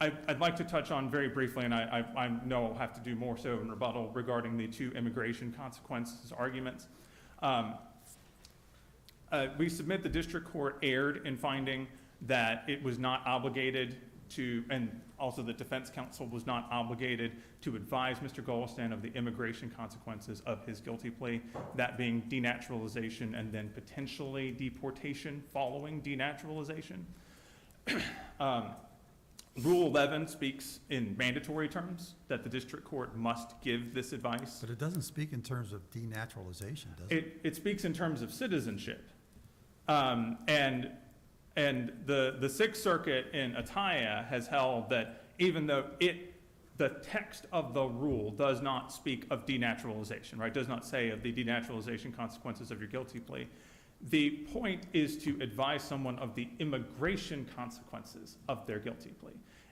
I'd like to touch on very briefly, and I know I'll have to do more so in rebuttal regarding the two immigration consequences arguments. We submit the district court erred in finding that it was not obligated to, and also the defense counsel was not obligated to advise Mr. Golestan of the immigration consequences of his guilty plea, that being denaturalization and then potentially deportation following denaturalization. Rule 11 speaks in mandatory terms that the district court must give this advice. But it doesn't speak in terms of denaturalization, does it? It speaks in terms of citizenship. And the Sixth Circuit in Ataya has held that even though the text of the rule does not speak of denaturalization, right? Does not say of the denaturalization consequences of your guilty plea. The point is to advise someone of the immigration consequences of their guilty plea.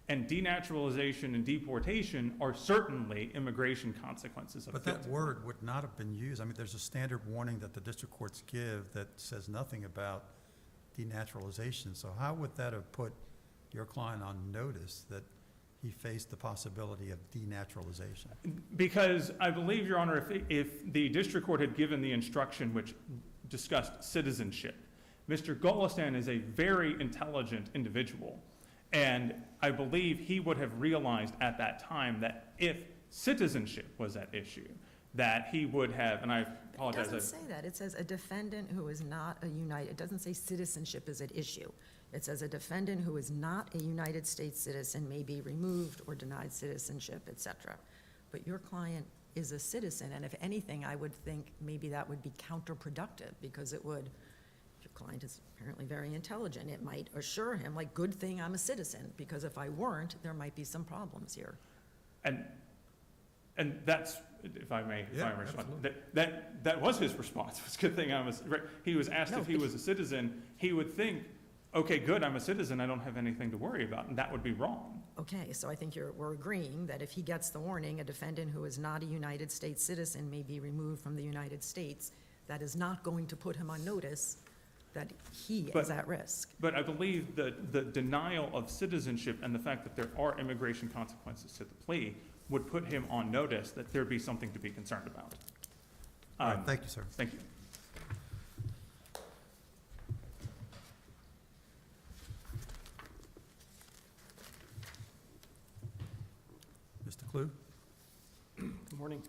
And denaturalization and deportation are certainly immigration consequences of But guilty that plea. word would not have been used. I mean, there's a standard warning that the district courts give that says nothing about denaturalization. So how would that have put your client on notice that he faced the possibility of denaturalization? Because I believe, Your Honor, if the district court had given the instruction which discussed citizenship, Mr. Golestan is a very intelligent individual. And I believe he would have realized at that time that if citizenship was at issue, that he would have, and I It apologize. doesn't say that. It says a defendant who is not a United, it doesn't say citizenship is at issue. It says a defendant who is not a United States citizen may be removed or denied citizenship, et cetera. But your client is a citizen, and if anything, I would think maybe that would be counterproductive, because it would, your client is apparently very intelligent, it might assure him, like, good thing I'm a citizen, because if I weren't, there might be some problems here. And that's, if I may Yeah, respond, absolutely. that was his response. It's a good thing he was asked No, if he was a citizen, he would think, okay, good, I'm a citizen, I don't have anything to worry about, and that would be wrong. Okay, so I think we're agreeing that if he gets the warning, a defendant who is not a United States citizen may be removed from the United States, that is not going to put him on notice that he But- is at risk. But I believe that the denial of citizenship and the fact that there are immigration consequences to the plea would put him on notice that there'd be something to be concerned about. All right, thank you, sir. Thank you. Mr. Klug? Good morning.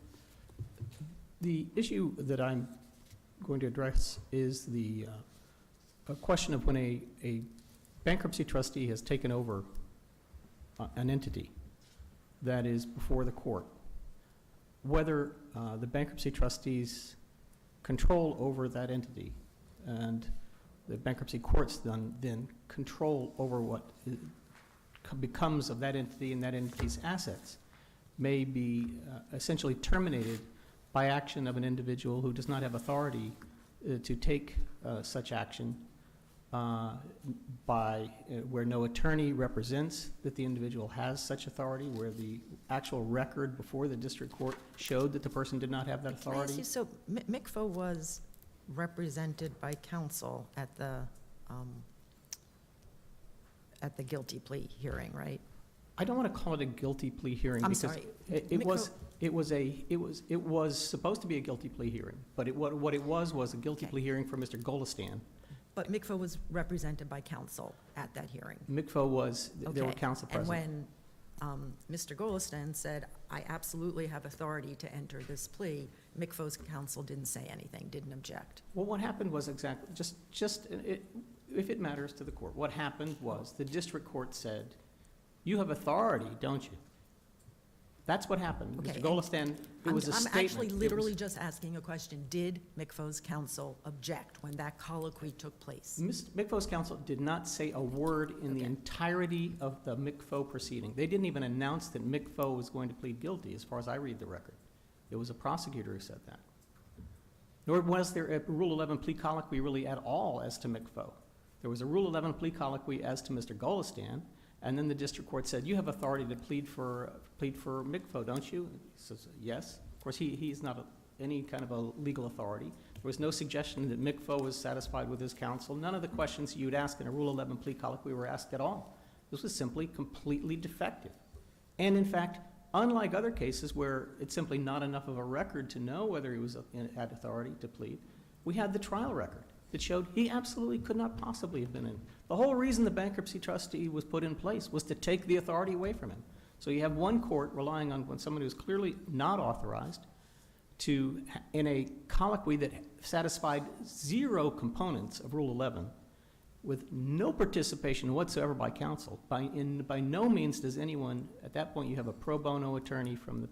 The issue that I'm going to address is the a question of when a bankruptcy trustee has taken over an entity that is before the court, whether the bankruptcy trustees control over that entity and the bankruptcy courts then control over what becomes of that entity and that entity's assets may be essentially terminated by action of an individual who does not have authority to take such action where no attorney represents that the individual has such authority, where the actual record before the district court showed that the person did not have that Can I ask you, authority. so MCFO was represented by counsel at the guilty plea hearing, right? I don't want to call it a guilty plea hearing I'm because sorry. it was supposed to be a guilty plea hearing, but what it was a guilty Okay. plea hearing for Mr. Golestan. But MCFO was represented by counsel at that hearing. MCFO was, there were Okay. counsel present. And when Mr. Golestan said, I absolutely have authority to enter this plea, MCFO's counsel didn't say anything, didn't object. Well, what happened was exactly, if it matters to the court, what happened was the district court said, you have authority, don't you? That's what happened. Okay, Mr. and Golestan, it was a statement. I'm actually It was- literally just asking a question. Did MCFO's counsel object when that colloquy took place? MCFO's counsel did not say a word in the Okay. entirety of the MCFO proceeding. They didn't even announce that MCFO was going to plead guilty, as far as I read the record. It was a prosecutor who said that. Nor was there a Rule 11 plea colloquy really at all as to MCFO. There was a Rule 11 plea colloquy as to Mr. Golestan, and then the district court said, you have authority to plead for MCFO, don't you? He says, yes. Of course, he's not any kind of a legal authority. There was no suggestion that MCFO was satisfied with his counsel. None of the questions you'd ask in a Rule 11 plea colloquy were asked at all. This was simply completely defective. And in fact, unlike other cases where it's simply not enough of a record to know whether he was had authority to plead, we had the trial record. that showed he absolutely could not possibly have been in. The whole reason the bankruptcy trustee was put in place was to take the authority away from him. So you have one court relying on someone who's clearly not authorized to, in a colloquy that satisfied zero components of Rule 11, with no participation whatsoever by counsel. By no means does anyone, at that point you have a pro bono attorney who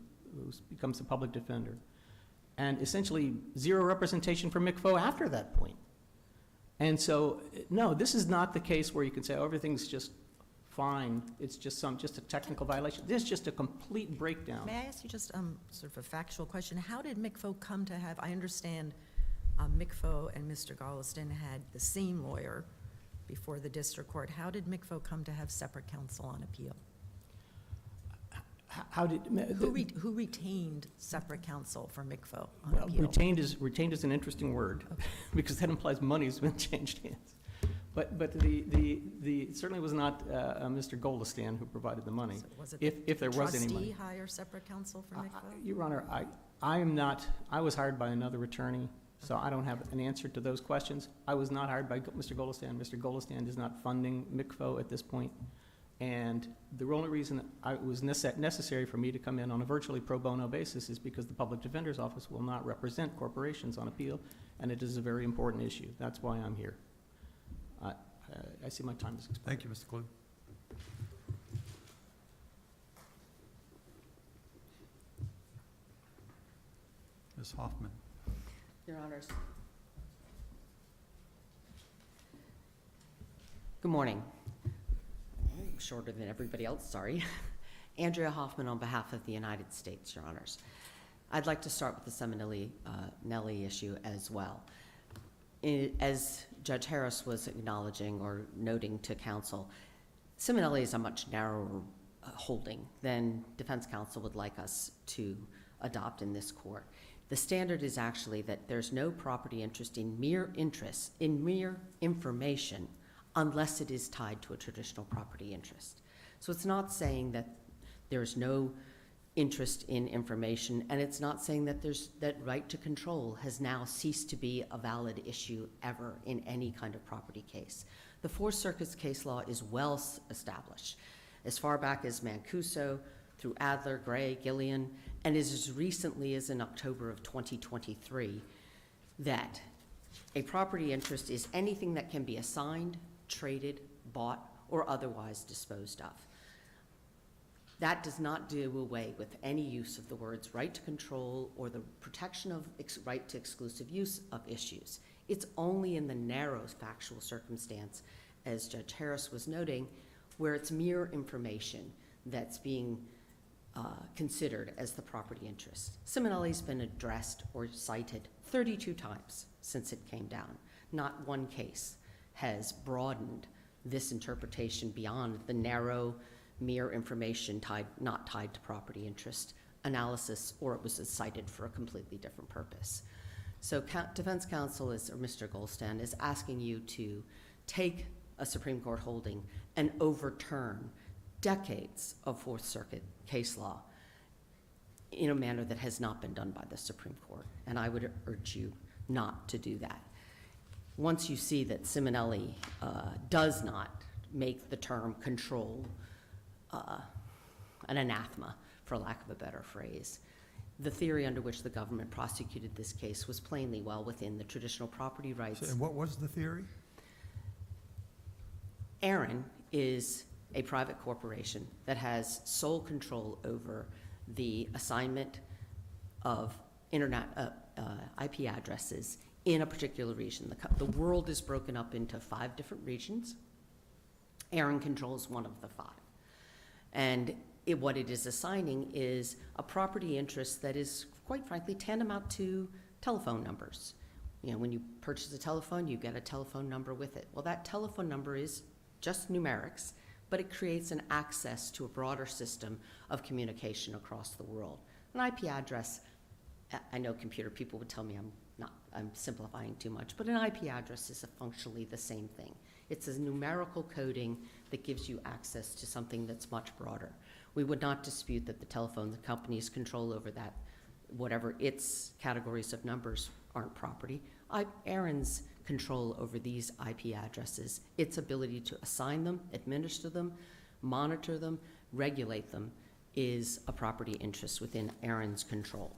becomes a public defender, and essentially zero representation for McFo after that point. And so, no, this is not the case where you can say, oh, everything's just fine, it's just a technical violation. This is just a complete breakdown. May I ask you just sort of a factual question? How did McFo come to have, I understand McFo and Mr. Golestan had the same lawyer before the district court. How did McFo come to have separate counsel on appeal? How did Who retained separate counsel for McFo on well, appeal? retained is an interesting word, Okay. because that implies money's been changed hands. But it certainly was not Mr. Golestan who provided the money. So was it If there was any trustee money. hire separate counsel for McFo? Your Honor, I was hired by another attorney, so I don't have an answer to those questions. I was not hired by Mr. Golestan. Mr. Golestan is not funding McFo at this point. And the only reason it was necessary for me to come in on a virtually pro bono basis is because the Public Defender's Office will not represent corporations on appeal, and it is a very important issue. That's why I'm here. I see my time is expired. Thank you, Mr. Klug. Ms. Hoffman. Your Honors. Good morning. Shorter than everybody else, sorry. Andrea Hoffman on behalf of the United States, Your Honors. I'd like to start with the Simonelli issue as well. As Judge Harris was acknowledging or noting to counsel, Simonelli is a much narrower holding than defense counsel would like us to adopt in this court. The standard is actually that there's no property interest in mere information unless it is tied to a traditional property interest. So it's not saying that there's no interest in information, and it's not saying that that right to control has now ceased to be a valid issue ever in any kind of property case. The Fourth Circuit's case law is well established, as far back as Mancuso, through Adler, Gray, Gillian, and as recently as in October of 2023, that a property interest is anything that can be assigned, traded, bought, or otherwise disposed of. That does not do away with any use of the words right to control or the protection of right to exclusive use of issues. It's only in the narrow factual circumstance, as Judge Harris was noting, where it's mere information that's being considered as the property interest. Simonelli's been addressed or cited 32 times since it came down. Not one case has broadened this interpretation beyond the narrow mere information not tied to property interest analysis, or it was cited for a completely different purpose. So defense counsel or Mr. Golestan is asking you to take a Supreme Court holding and overturn decades of Fourth Circuit case law in a manner that has not been done by the Supreme Court. And I would urge you not to do that. Once you see that Simonelli does not make the term control an anathema, for lack of a better phrase, the theory under which the government prosecuted this case was plainly well within the traditional property rights. So, and what was the theory? Aaron is a private corporation that has sole control over the assignment of internet IP addresses in a particular region. The world is broken up into 5 different regions. Aaron controls one of the 5. And what it is assigning is a property interest that is, quite frankly, tantamount to telephone numbers. You know, when you purchase a telephone, you get a telephone number with it. Well, that telephone number is just numerics, but it creates an access to a broader system of communication across the world. An IP address, I know computer people would tell me I'm simplifying too much, but an IP address is functionally the same thing. It's a numerical coding that gives you access to something that's much broader. We would not dispute that the telephone company's control over that, whatever its categories of numbers, aren't property. Aaron's control over these IP addresses. Its ability to assign them, administer them, monitor them, regulate them is a property interest within Aaron's control.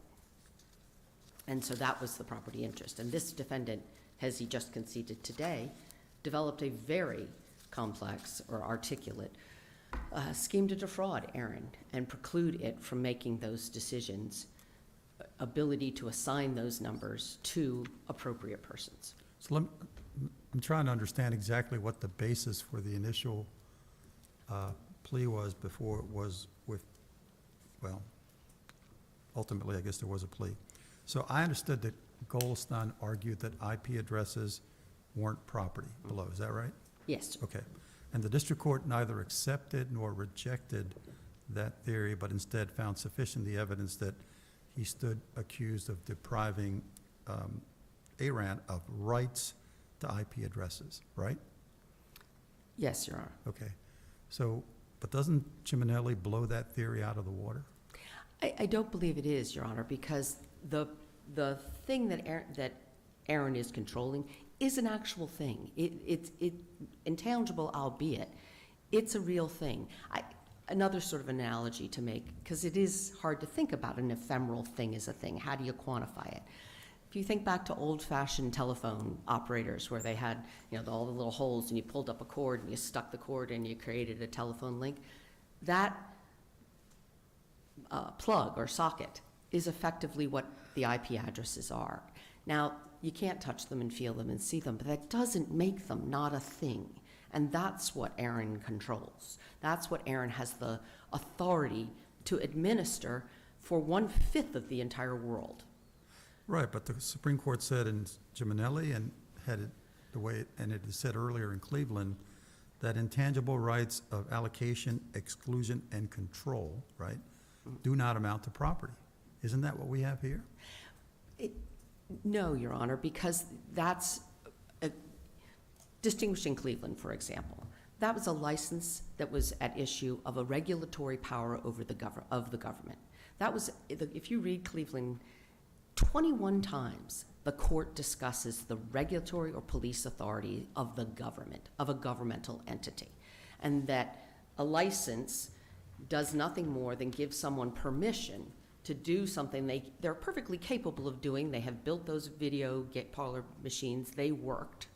And so that was the property interest. And this defendant, as he just conceded today, developed a very complex or articulate scheme to defraud Aaron and preclude it from making those decisions, ability to assign those numbers to appropriate persons. So I'm trying to understand exactly what the basis for the initial plea was before it was with, well, ultimately, I guess there was a plea. So I understood that Golestan argued that IP addresses weren't property below. Is that right? Yes, sir. Okay. And the district court neither accepted nor rejected that theory, but instead found sufficient the evidence that he stood accused of depriving ARAN of rights to IP addresses, right? Yes, Your Honor. Okay. So, but doesn't Ciminelli blow that theory out of the water? I don't believe it is, Your Honor, because the thing that Aaron is controlling is an actual thing. It's intangible, albeit. It's a real thing. Another sort of analogy to make, because it is hard to think about an ephemeral thing as a thing. How do you quantify it? If you think back to old-fashioned telephone operators where they had, all the little holes and you pulled up a cord and you stuck the cord and you created a telephone link, that plug or socket is effectively what the IP addresses are. Now, you can't touch them and feel them and see them, but that doesn't make them not a thing. And that's what Aaron controls. That's what Aaron has the authority to administer for 1/5 of the entire world. Right, but the Supreme Court said in Ciminelli and had it the way, and it is said earlier in Cleveland, that intangible rights of allocation, exclusion, and control, right, do not amount to property. Isn't that what we have here? No, Your Honor, because that's distinguishing Cleveland, for example. That was a license that was at issue of a regulatory power over the government. That was, if you read Cleveland, 21 times the court discusses the regulatory or police authority of the government, of a governmental entity, and that a license does nothing more than give someone permission to do something they're perfectly capable of doing. They have built those video parlor machines, they worked,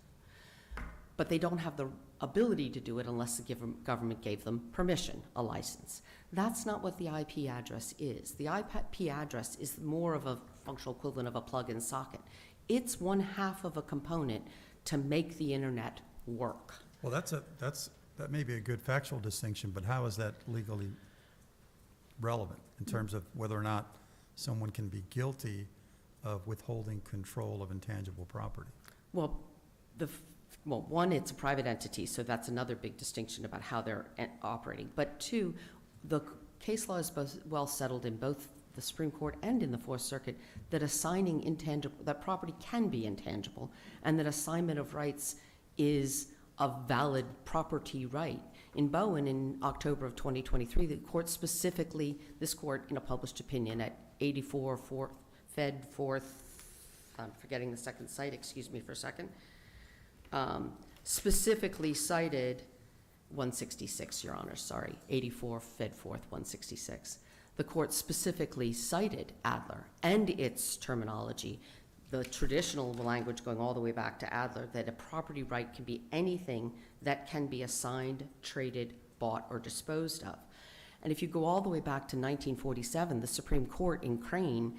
but they don't have the ability to do it unless the government gave them permission, a license. That's not what the IP address is. The IP address is more of a functional equivalent of a plug-in socket. It's 1/2 of a component to make the internet work. Well, that may be a good factual distinction, but how is that legally relevant in terms of whether or not someone can be guilty of withholding control of intangible property? Well, one, it's a private entity, so that's another big distinction about how they're operating. But two, the case law is both well settled in both the Supreme Court and in the Fourth Circuit that that property can be intangible, and that assignment of rights is a valid property right. In Bowen, in October of 2023, the court specifically, this court in a published opinion at 84 Fed 4th, I'm forgetting the second site, excuse me for a second, specifically cited 166, Your Honor, sorry, 84 Fed 4th 166. The court specifically cited Adler and its terminology, the traditional language going all the way back to Adler, that a property right can be anything that can be assigned, traded, bought, or disposed of. And if you go all the way back to 1947, the Supreme Court in Crane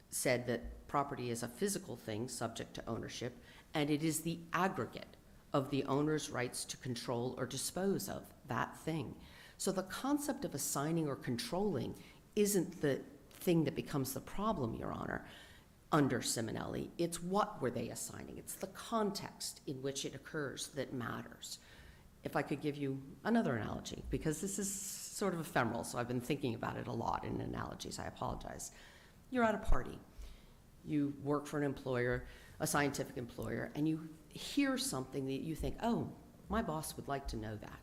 said that property is a physical thing subject to ownership, and it is the aggregate of the owner's rights to control or dispose of that thing. So the concept of assigning or controlling isn't the thing that becomes the problem, Your Honor, under Ciminelli. It's what were they assigning. It's the context in which it occurs that matters. If I could give you another analogy, because this is sort of ephemeral, so I've been thinking about it a lot in analogies, I apologize. You're at a party. You work for an employer, a scientific employer, and you hear something that you think, oh, my boss would like to know that.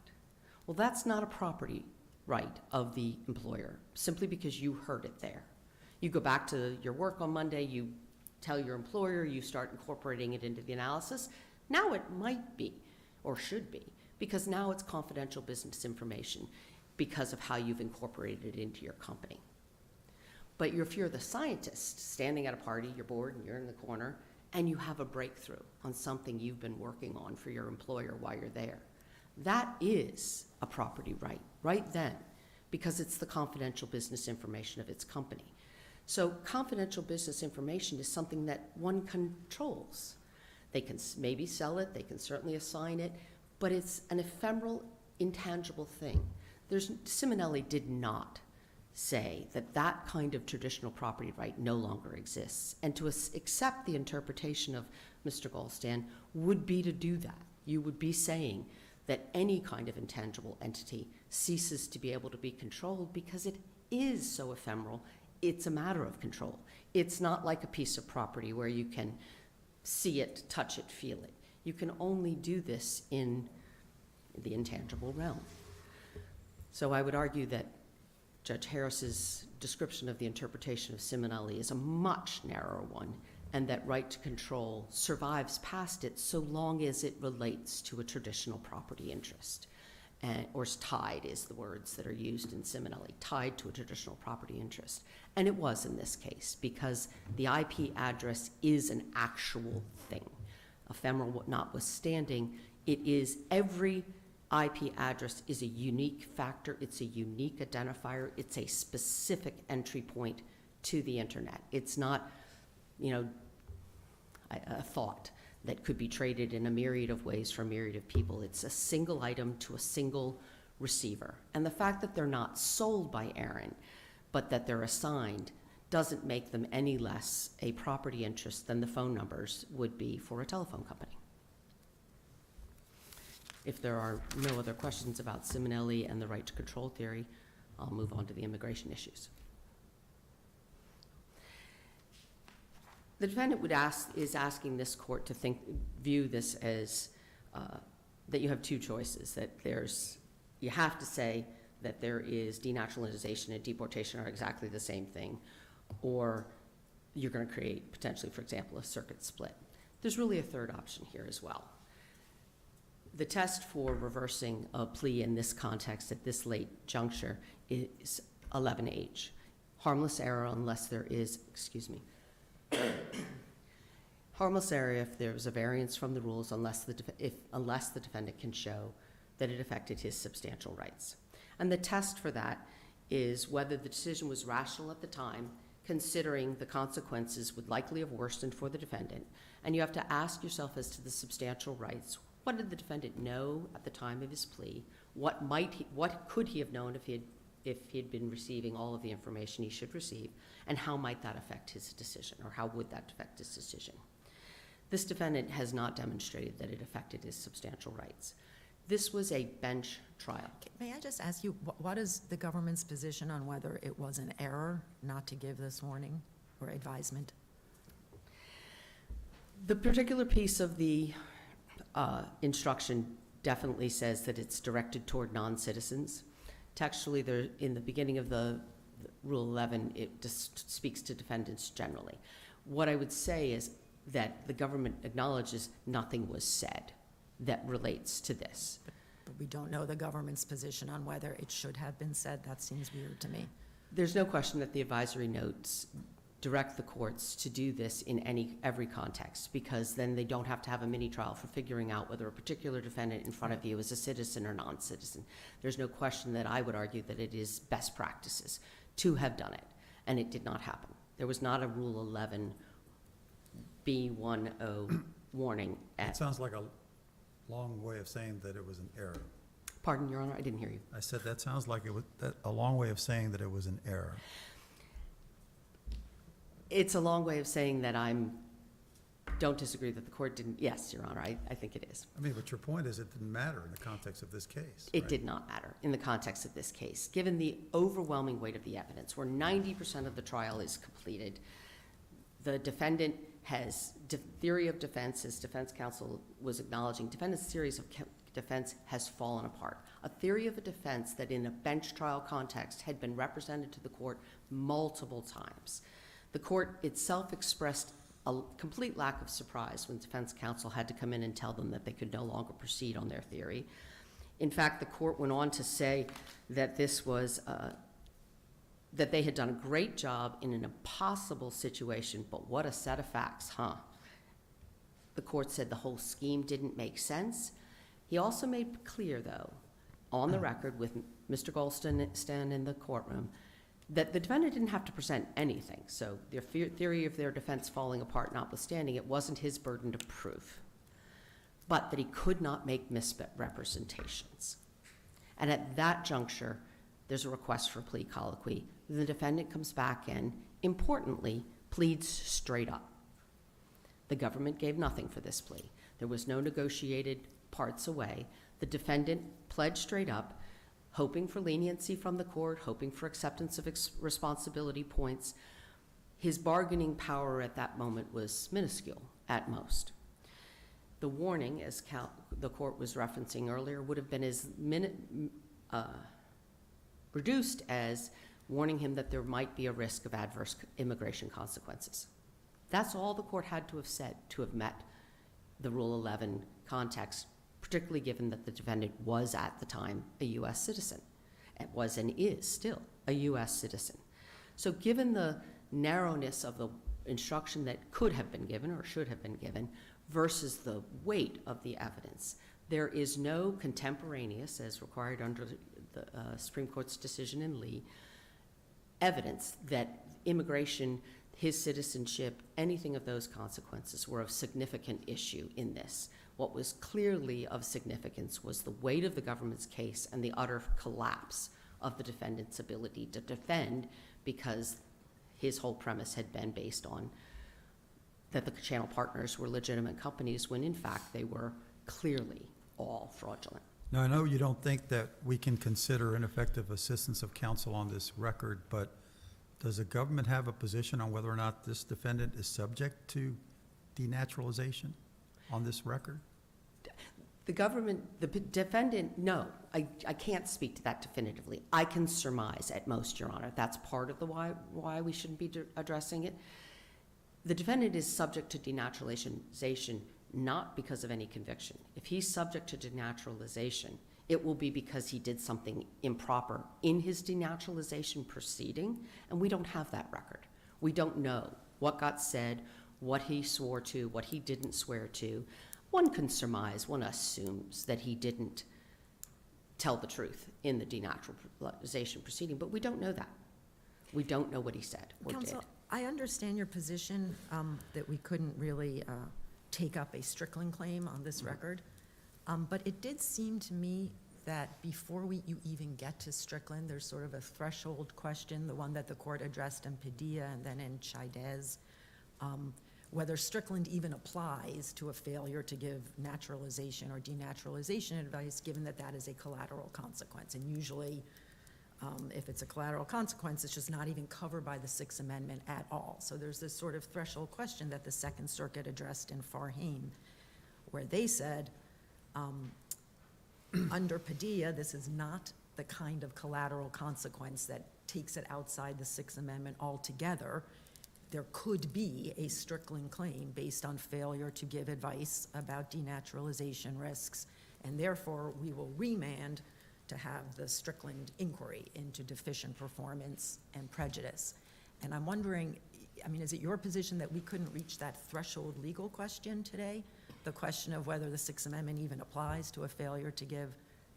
Well, that's not a property right of the employer, simply because you heard it there. You go back to your work on Monday, you tell your employer, you start incorporating it into the analysis. Now it might be, or should be, because now it's confidential business information because of how you've incorporated it into your company. But if you're the scientist standing at a party, you're bored and you're in the corner, and you have a breakthrough on something you've been working on for your employer while you're there, that is a property right then, because it's the confidential business information of its company. So confidential business information is something that one controls. They can maybe sell it, they can certainly assign it, but it's an ephemeral, intangible thing. Simonelli did not say that that kind of traditional property right no longer exists. And to accept the interpretation of Mr. Golestan would be to do that. You would be saying that any kind of intangible entity ceases to be able to be controlled because it is so ephemeral. It's a matter of control. It's not like a piece of property where you can see it, touch it, feel it. You can only do this in the intangible realm. So I would argue that Judge Harris's description of the interpretation of Simonelli is a much narrower one, and that right to control survives past it so long as it relates to a traditional property interest, or tied is the words that are used in Simonelli, tied to a traditional property interest. And it was in this case, because the IP address is an actual thing. Ephemeral notwithstanding, it is every IP address is a unique factor, it's a unique identifier, it's a specific entry point to the internet. It's not, a thought that could be traded in a myriad of ways for a myriad of people. It's a single item to a single receiver. And the fact that they're not sold by Aaron, but that they're assigned, doesn't make them any less a property interest than the phone numbers would be for a telephone company. If there are no other questions about Simonelli and the right to control theory, I'll move on to the immigration issues. The defendant is asking this court to view this as that you have two choices, that you have to say that there is denaturalization and deportation are exactly the same thing, or you're going to create potentially, for example, a circuit split. There's really a third option here as well. The test for reversing a plea in this context at this late juncture is 11H. Harmless error unless there is, harmless error if there is a variance from the rules unless the defendant can show that it affected his substantial rights. And the test for that is whether the decision was rational at the time, considering the consequences would likely have worsened for the defendant. And you have to ask yourself as to the substantial rights, what did the defendant know at the time of his plea? What could he have known if he had been receiving all of the information he should receive? And how might that affect his decision, or how would that affect his decision? This defendant has not demonstrated that it affected his substantial rights. This was a bench trial. May I just ask you, what is the government's position on whether it was an error not to give this warning or advisement? The particular piece of the instruction definitely says that it's directed toward non-citizens. Textually, there, in the beginning of the Rule 11, it just speaks to defendants generally. What I would say is that the government acknowledges nothing was said that relates to this. But we don't know the government's position on whether it should have been said. That seems weird to me. There's no question that the advisory notes direct the courts to do this in every context, because then they don't have to have a mini trial for figuring out whether a particular defendant in front of you is a citizen or non-citizen. There's no question that I would argue that it is best practices to have done it, and it did not happen. There was not a Rule 11 B10 warning. It sounds like a long way of saying that it was an error. Pardon, Your Honor, I didn't hear you. I said that sounds like a long way of saying that it was an error. It's a long way of saying that don't disagree that the court didn't. Yes, Your Honor, I think it is. I mean, but your point is it didn't matter in the context of this case. It right? did not matter in the context of this case. Given the overwhelming weight of the evidence, where 90% of the trial is completed, the defendant has theory of defense, as defense counsel was acknowledging, defendant's theories of defense has fallen apart. A theory of a defense that in a bench trial context had been represented to the court multiple times. The court itself expressed a complete lack of surprise when defense counsel had to come in and tell them that they could no longer proceed on their theory. In fact, the court went on to say that this was, that they had done a great job in an impossible situation, but what a set of facts, huh? The court said the whole scheme didn't make sense. He also made clear, though, on the record with Mr. Golestan in the courtroom, that the defendant didn't have to present anything. So their theory of their defense falling apart notwithstanding, it wasn't his burden to prove, but that he could not make misrepresentations. And at that juncture, there's a request for a plea colloquy. The defendant comes back in, importantly, pleads straight up. The government gave nothing for this plea. There was no negotiated parts away. The defendant pledged straight up, hoping for leniency from the court, hoping for acceptance of responsibility points. His bargaining power at that moment was minuscule at most. The warning, as the court was referencing earlier, would have been as reduced as warning him that there might be a risk of adverse immigration consequences. That's all the court had to have said to have met the Rule 11 context, particularly given that the defendant was at the time a U.S. citizen. It was and is still a U.S. citizen. So given the narrowness of the instruction that could have been given or should have been given versus the weight of the evidence, there is no contemporaneous, as required under the Supreme Court's decision in Lee, evidence that immigration, his citizenship, anything of those consequences were of significant issue in this. What was clearly of significance was the weight of the government's case and the utter collapse of the defendant's ability to defend, because his whole premise had been based on that the channel partners were legitimate companies when in fact they were clearly all fraudulent. Now, I know you don't think that we can consider ineffective assistance of counsel on this record, but does the government have a position on whether or not this defendant is subject to denaturalization on this record? The government, the defendant, no, I can't speak to that definitively. I can surmise at most, Your Honor. That's part of the why we shouldn't be addressing it. The defendant is subject to denaturalization not because of any conviction. If he's subject to denaturalization, it will be because he did something improper in his denaturalization proceeding, and we don't have that record. We don't know what got said, what he swore to, what he didn't swear to. One can surmise, one assumes that he didn't tell the truth in the denaturalization proceeding, but we don't know that. We don't know what he said or Counsel, did. I understand your position that we couldn't really take up a Strickland claim on this record, but it did seem to me that before you even get to Strickland, there's sort of a threshold question, the one that the court addressed in Padilla and then in Chaidez, whether Strickland even applies to a failure to give naturalization or denaturalization advice, given that that is a collateral consequence. And usually, if it's a collateral consequence, it's just not even covered by the Sixth Amendment at all. So there's this sort of threshold question that the Second Circuit addressed in Farhane, where they said, under Padilla, this is not the kind of collateral consequence that takes it outside the Sixth Amendment altogether. There could be a Strickland claim based on failure to give advice about denaturalization risks, and therefore we will remand to have the Strickland inquiry into deficient performance and prejudice. And I'm wondering, I mean, is it your position that we couldn't reach that threshold legal question today? The question of whether the Sixth Amendment even applies to a failure to give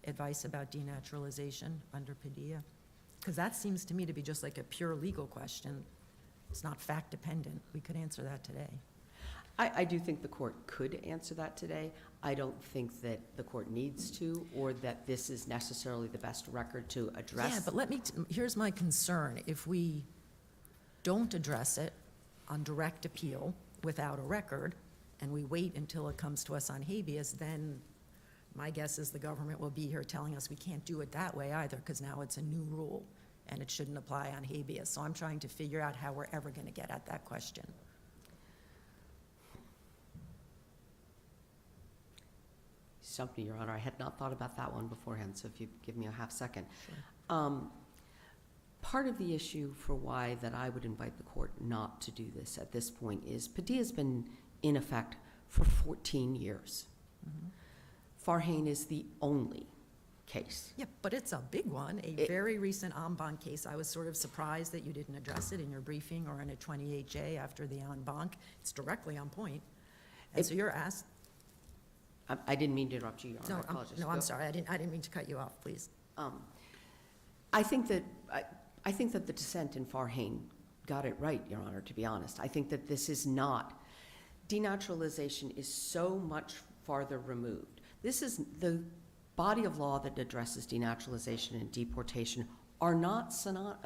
advice about denaturalization under Padilla? Because that seems to me to be just like a pure legal question. It's not fact-dependent. We could answer that today. I do think the court could answer that today. I don't think that the court needs to, or that this is necessarily the best record to address. Yeah, but here's my concern. If we don't address it on direct appeal without a record, and we wait until it comes to us on habeas, then my guess is the government will be here telling us we can't do it that way either, because now it's a new rule, and it shouldn't apply on habeas. So I'm trying to figure out how we're ever going to get at that question. Stumped me, Your Honor. I had not thought about that one beforehand, so if you give me a half second. Sure. Part of the issue for why that I would invite the court not to do this at this point is Padilla's been in effect for 14 years. Farhane is the only case. Yeah, but it's a big one, a very recent en banc case. I was sort of surprised that you didn't address it in your briefing or in a 28J after the en banc. It's directly on point. And so you're asked, I didn't mean to interrupt you, Your Honor. no, I apologize. no, I'm Go. sorry, I didn't mean to cut you off, please. I think that the dissent in Farhane got it right, Your Honor, to be honest. I think that this is not, denaturalization is so much farther removed. This is, the body of law that addresses denaturalization and deportation are not synonymous.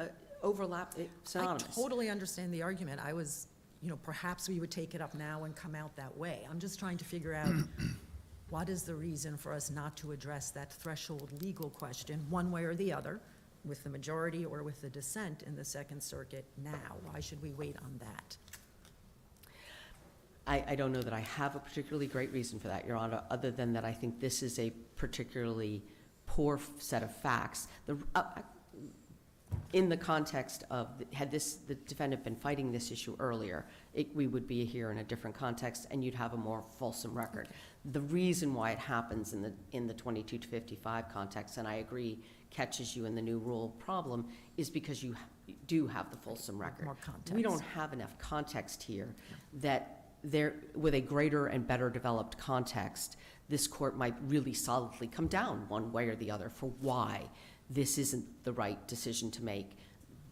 I totally understand the argument. I was, perhaps we would take it up now and come out that way. I'm just trying to figure out what is the reason for us not to address that threshold legal question, one way or the other, with the majority or with the dissent in the Second Circuit now? Why should we wait on that? I don't know that I have a particularly great reason for that, Your Honor, other than that I think this is a particularly poor set of facts. In the context of, had the defendant been fighting this issue earlier, we would be here in a different context and you'd have a more fulsome record. The reason why it happens in the 22 to 55 context, and I agree, catches you in the new rule problem, is because you do have the fulsome record. More context. We don't have enough context here that there, with a greater and better developed context, this court might really solidly come down one way or the other for why this isn't the right decision to make,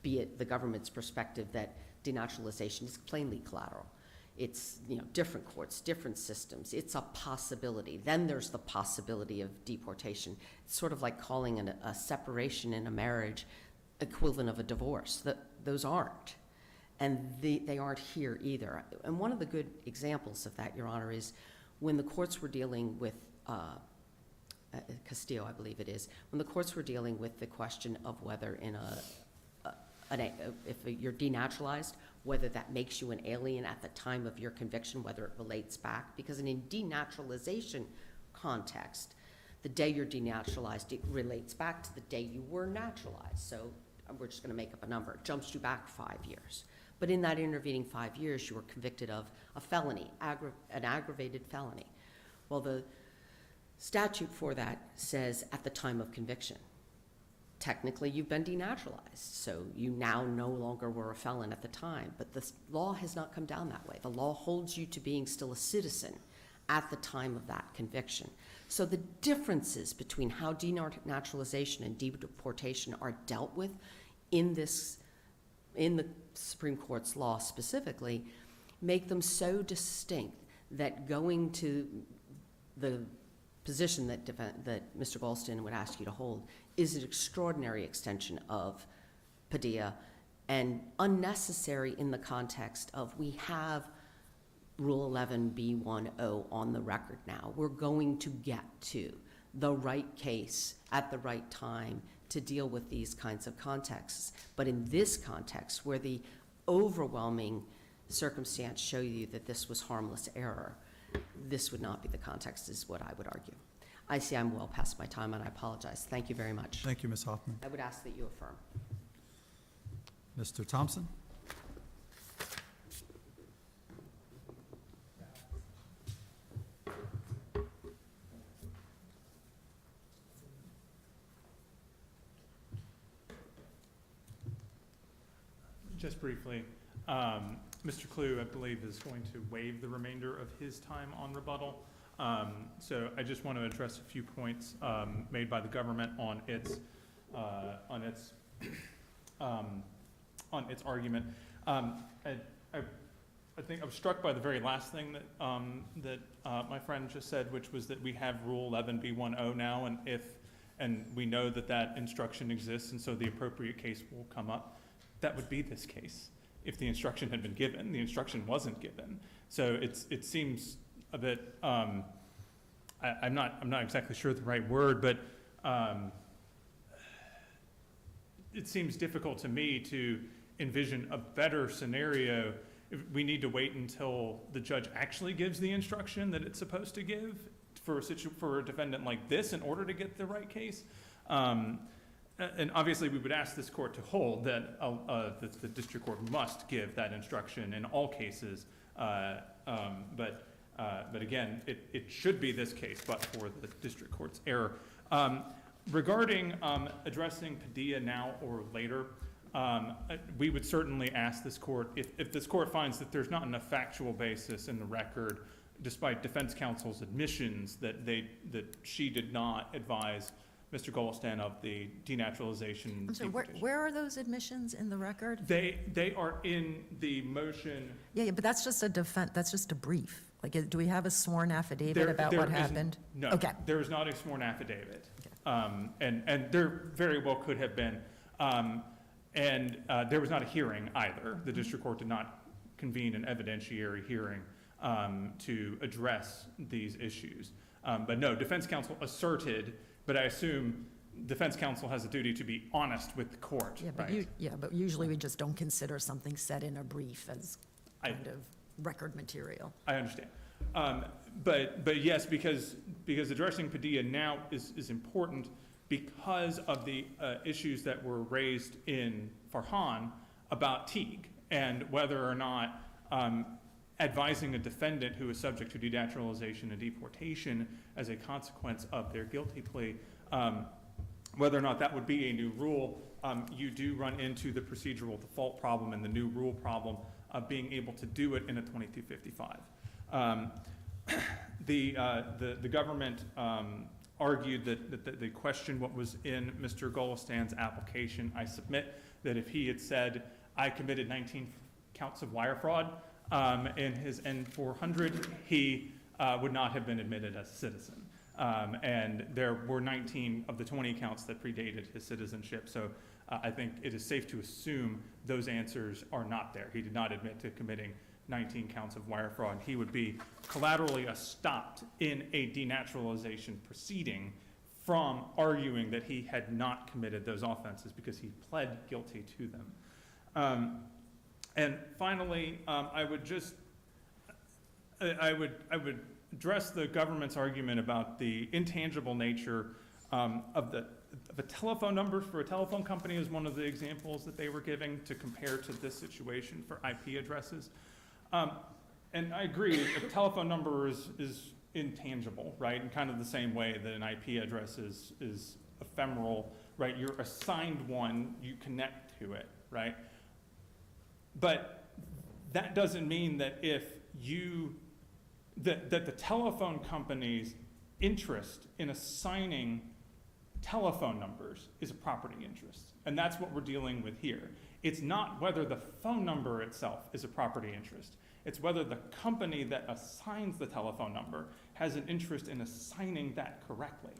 be it the government's perspective that denaturalization is plainly collateral. It's, different courts, different systems. It's a possibility. Then there's the possibility of deportation. It's sort of like calling a separation in a marriage equivalent of a divorce. Those aren't. And they aren't here either. And one of the good examples of that, Your Honor, is when the courts were dealing with Castillo, I believe it is, when the courts were dealing with the question of whether if you're denaturalized, whether that makes you an alien at the time of your conviction, whether it relates back, because in a denaturalization context, the day you're denaturalized, it relates back to the day you were naturalized. So we're just gonna make up a number. It jumps you back 5 years. But in that intervening 5 years, you were convicted of a felony, an aggravated felony. Well, the statute for that says at the time of conviction. Technically, you've been denaturalized, so you now no longer were a felon at the time. But the law has not come down that way. The law holds you to being still a citizen at the time of that conviction. So the differences between how denaturalization and deportation are dealt with in the Supreme Court's law specifically make them so distinct that going to the position that Mr. Golestan would ask you to hold is an extraordinary extension of Padilla and unnecessary in the context of we have Rule 11B10 on the record now. We're going to get to the right case at the right time to deal with these kinds of contexts. But in this context, where the overwhelming circumstance show you that this was harmless error, this would not be the context, is what I would argue. I see I'm well past my time, and I apologize. Thank you very much. Thank you, Ms. Hoffman. I would ask that you affirm. Mr. Thompson? Just briefly, Mr. Clue, I believe, is going to waive the remainder of his time on rebuttal. So I just want to address a few points made by the government on its argument. I think I was struck by the very last thing that my friend just said, which was that we have Rule 11B10 now, and we know that instruction exists, and so the appropriate case will come up. That would be this case if the instruction had been given. The instruction wasn't given, so it seems a bit. I'm not exactly sure the right word, but it seems difficult to me to envision a better scenario. If we need to wait until the judge actually gives the instruction that it's supposed to give for a defendant like this in order to get the right case. And obviously, we would ask this court to hold that the district court must give that instruction in all cases. But again, it should be this case, but for the district court's error. Regarding addressing Padilla now or later, we would certainly ask this court, if this court finds that there's not enough factual basis in the record, despite defense counsel's admissions that she did not advise Mr. Golestan of the denaturalization. I'm sorry, where are those admissions in the record? They are in the motion. Yeah, but that's just that's just a brief. Like, do we have a sworn affidavit about There what isn't- happened? No, Okay. there is not a sworn affidavit. And there very well could have been. And there was not a hearing either. The district court did not convene an evidentiary hearing to address these issues. But no, defense counsel asserted, but I assume defense counsel has a duty to be honest with the court, Yeah, but right? but usually we just don't consider something said in a brief as kind of record material. I understand. But yes, because addressing Padilla now is important because of the issues that were raised in Farhan about Teague and whether or not advising a defendant who is subject to denaturalization and deportation as a consequence of their guilty plea, whether or not that would be a new rule, you do run into the procedural default problem and the new rule problem of being able to do it in a 2255. The government argued that they questioned what was in Mr. Golestan's application. I submit that if he had said, I committed 19 counts of wire fraud in his N-400, he would not have been admitted as a citizen. And there were 19 of the 20 counts that predated his citizenship. So I think it is safe to assume those answers are not there. He did not admit to committing 19 counts of wire fraud. He would be collaterally stopped in a denaturalization proceeding from arguing that he had not committed those offenses because he pled guilty to them. And finally, I would address the government's argument about the intangible nature of a telephone number for a telephone company is one of the examples that they were giving to compare to this situation for IP addresses. And I agree, a telephone number is intangible, right? In kind of the same way that an IP address is ephemeral, right? You're assigned one, you connect to it, right? But that doesn't mean that that the telephone company's interest in assigning telephone numbers is a property interest. And that's what we're dealing with here. It's not whether the phone number itself is a property interest. It's whether the company that assigns the telephone number has an interest in assigning that correctly.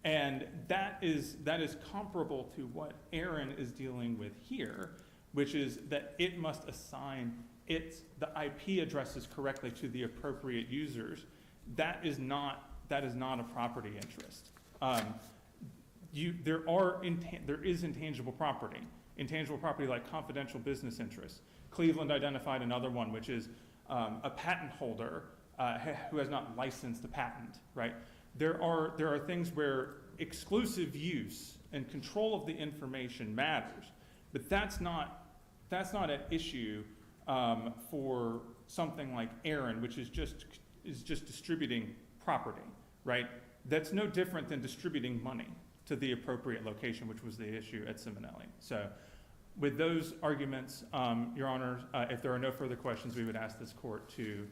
And that is comparable to what Aaron is dealing with here, which is that it must assign the IP addresses correctly to the appropriate users. That is not a property interest. There is intangible property. Intangible property like confidential business interests. Cleveland identified another one, which is a patent holder who has not licensed the patent, right? There are things where exclusive use and control of the information matters, but that's not an issue for something like Aaron, which is just distributing property, right? That's no different than distributing money to the appropriate location, which was the issue at Simonelli. So with those arguments, Your Honor, if there are no further questions, we would ask this court to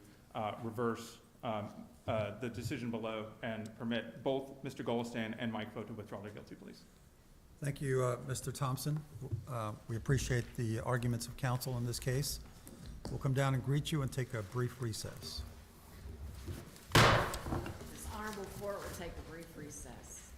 reverse the decision below and permit both Mr. Golestan and Mike Vogt to withdraw their guilty pleas. Thank you, Mr. Thompson. We appreciate the arguments of counsel in this case. We'll come down and greet you and take a brief recess. This honorable court will take a brief recess.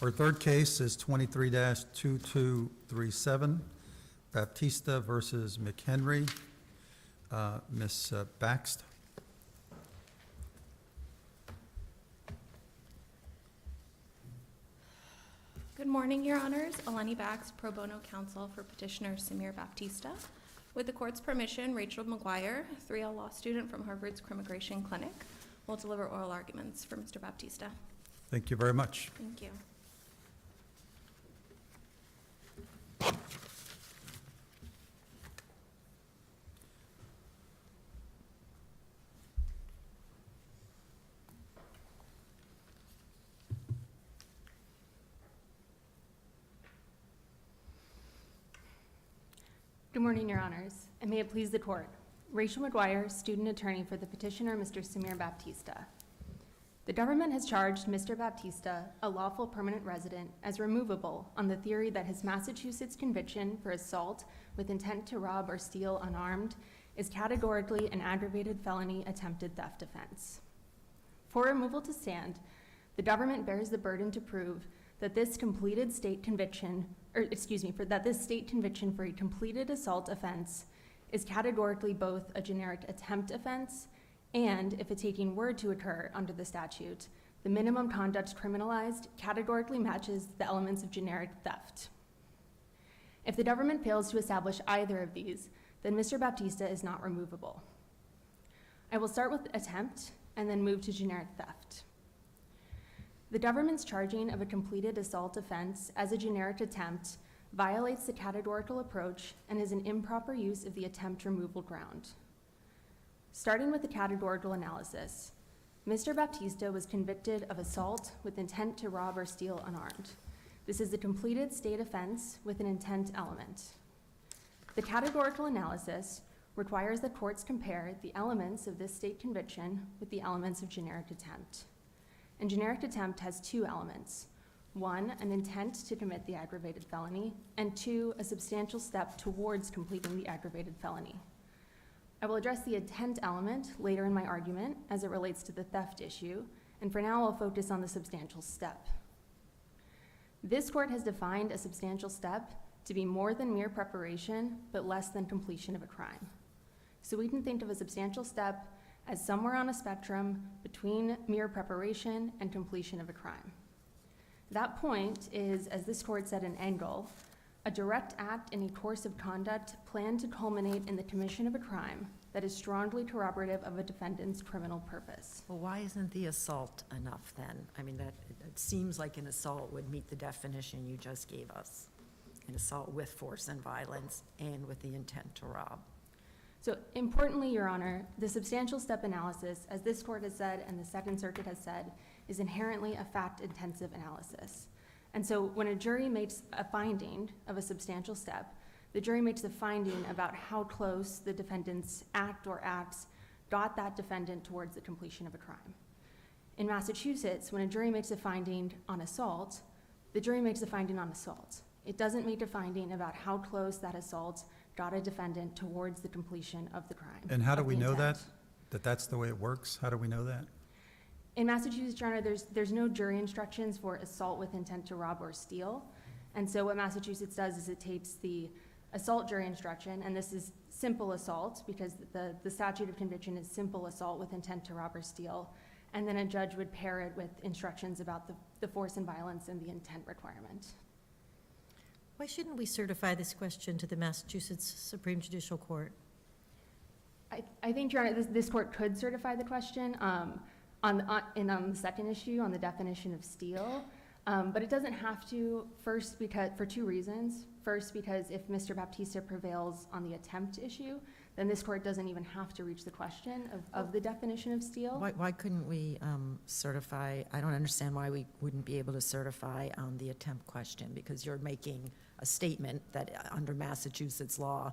Our third case is 23-2237, Baptista versus McKenry. Ms. Baxt. Good morning, Your Honors. Eleni Bax, pro bono counsel for petitioner Samir Baptista. With the court's permission, Rachel McGuire, 3L law student from Harvard's Crimmigration Clinic, will deliver oral arguments for Mr. Baptista. Thank you very much. Thank you. Good morning, Your Honors, and may it please the court. Rachel McGuire, student attorney for the petitioner, Mr. Samir Baptista. The government has charged Mr. Baptista, a lawful permanent resident, as removable on the theory that his Massachusetts conviction for assault with intent to rob or steal unarmed is categorically an aggravated felony attempted theft offense. For removal to stand, the government bears the burden to prove that this completed state conviction, that this state conviction for a completed assault offense is categorically both a generic attempt offense and, if a taking were to occur under the statute, the minimum conduct criminalized categorically matches the elements of generic theft. If the government fails to establish either of these, then Mr. Baptista is not removable. I will start with attempt and then move to generic theft. The government's charging of a completed assault offense as a generic attempt violates the categorical approach and is an improper use of the attempt removal ground. Starting with the categorical analysis, Mr. Baptista was convicted of assault with intent to rob or steal unarmed. This is a completed state offense with an intent element. The categorical analysis requires that courts compare the elements of this state conviction with the elements of generic attempt. And generic attempt has two elements. One, an intent to commit the aggravated felony, and two, a substantial step towards completing the aggravated felony. I will address the intent element later in my argument as it relates to the theft issue, and for now I'll focus on the substantial step. This court has defined a substantial step to be more than mere preparation, but less than completion of a crime. So we can think of a substantial step as somewhere on a spectrum between mere preparation and completion of a crime. That point is, as this court said in Engel, a direct act in a course of conduct planned to culminate in the commission of a crime that is strongly corroborative of a defendant's criminal purpose. Well, why isn't the assault enough then? I mean, it seems like an assault would meet the definition you just gave us. An assault with force and violence and with the intent to rob. So importantly, Your Honor, the substantial step analysis, as this court has said and the Second Circuit has said, is inherently a fact-intensive analysis. And so when a jury makes a finding of a substantial step, the jury makes a finding about how close the defendant's act or acts got that defendant towards the completion of a crime. In Massachusetts, when a jury makes a finding on assault, the jury makes a finding on assault. It doesn't make a finding about how close that assault got a defendant towards the completion of the crime. And how do of we the know intent. that that's the way it works? How do we know that? In Massachusetts, Your Honor, there's no jury instructions for assault with intent to rob or steal. And so what Massachusetts does is it takes the assault jury instruction, and this is simple assault because the statute of conviction is simple assault with intent to rob or steal, and then a judge would pair it with instructions about the force and violence and the intent requirement. Why shouldn't we certify this question to the Massachusetts Supreme Judicial Court? I think, Your Honor, this court could certify the question on the second issue, on the definition of steal, but it doesn't have to, first because, for two reasons. First, because if Mr. Baptista prevails on the attempt issue, then this court doesn't even have to reach the question of the definition of steal. Why couldn't we certify? I don't understand why we wouldn't be able to certify on the attempt question, because you're making a statement that under Massachusetts law,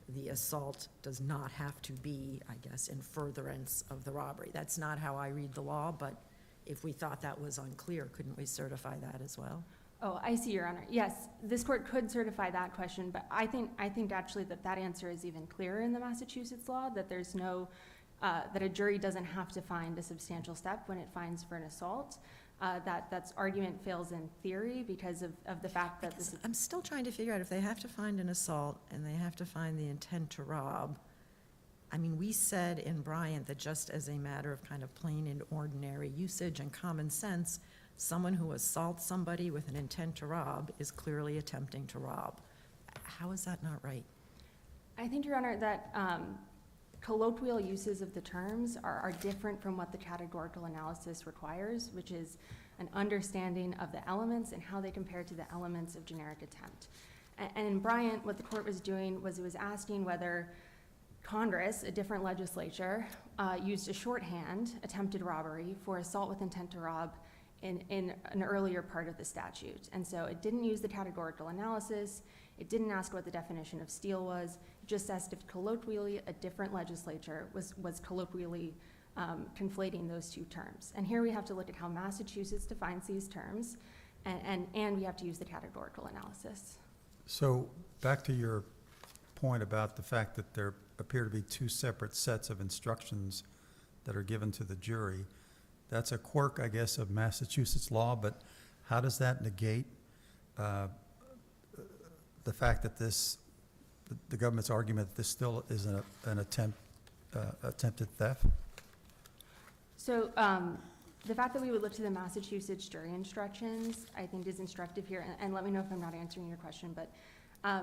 the assault does not have to be, I guess, in furtherance of the robbery. That's not how I read the law, but if we thought that was unclear, couldn't we certify that as well? Oh, I see, Your Honor. Yes, this court could certify that question, but I think actually that answer is even clearer in the Massachusetts law, that there's no, that a jury doesn't have to find a substantial step when it finds for an assault. That's argument fails in theory because of the fact that this is. I'm still trying to figure out if they have to find an assault and they have to find the intent to rob. I mean, we said in Bryant that just as a matter of kind of plain and ordinary usage and common sense, someone who assaults somebody with an intent to rob is clearly attempting to rob. How is that not right? I think, Your Honor, that colloquial uses of the terms are different from what the categorical analysis requires, which is an understanding of the elements and how they compare to the elements of generic attempt. And in Bryant, what the court was doing was it was asking whether Congress, a different legislature, used a shorthand, attempted robbery, for assault with intent to rob in an earlier part of the statute. And so it didn't use the categorical analysis. It didn't ask what the definition of steal was. It just asked if colloquially a different legislature was colloquially conflating those two terms. And here we have to look at how Massachusetts defines these terms, and we have to use the categorical analysis. So back to your point about the fact that there appear to be two separate sets of instructions that are given to the jury. That's a quirk, I guess, of Massachusetts law, but how does that negate the fact that the government's argument that this still is an attempted theft? So the fact that we would look to the Massachusetts jury instructions, I think, is instructive here. And let me know if I'm not answering your question, but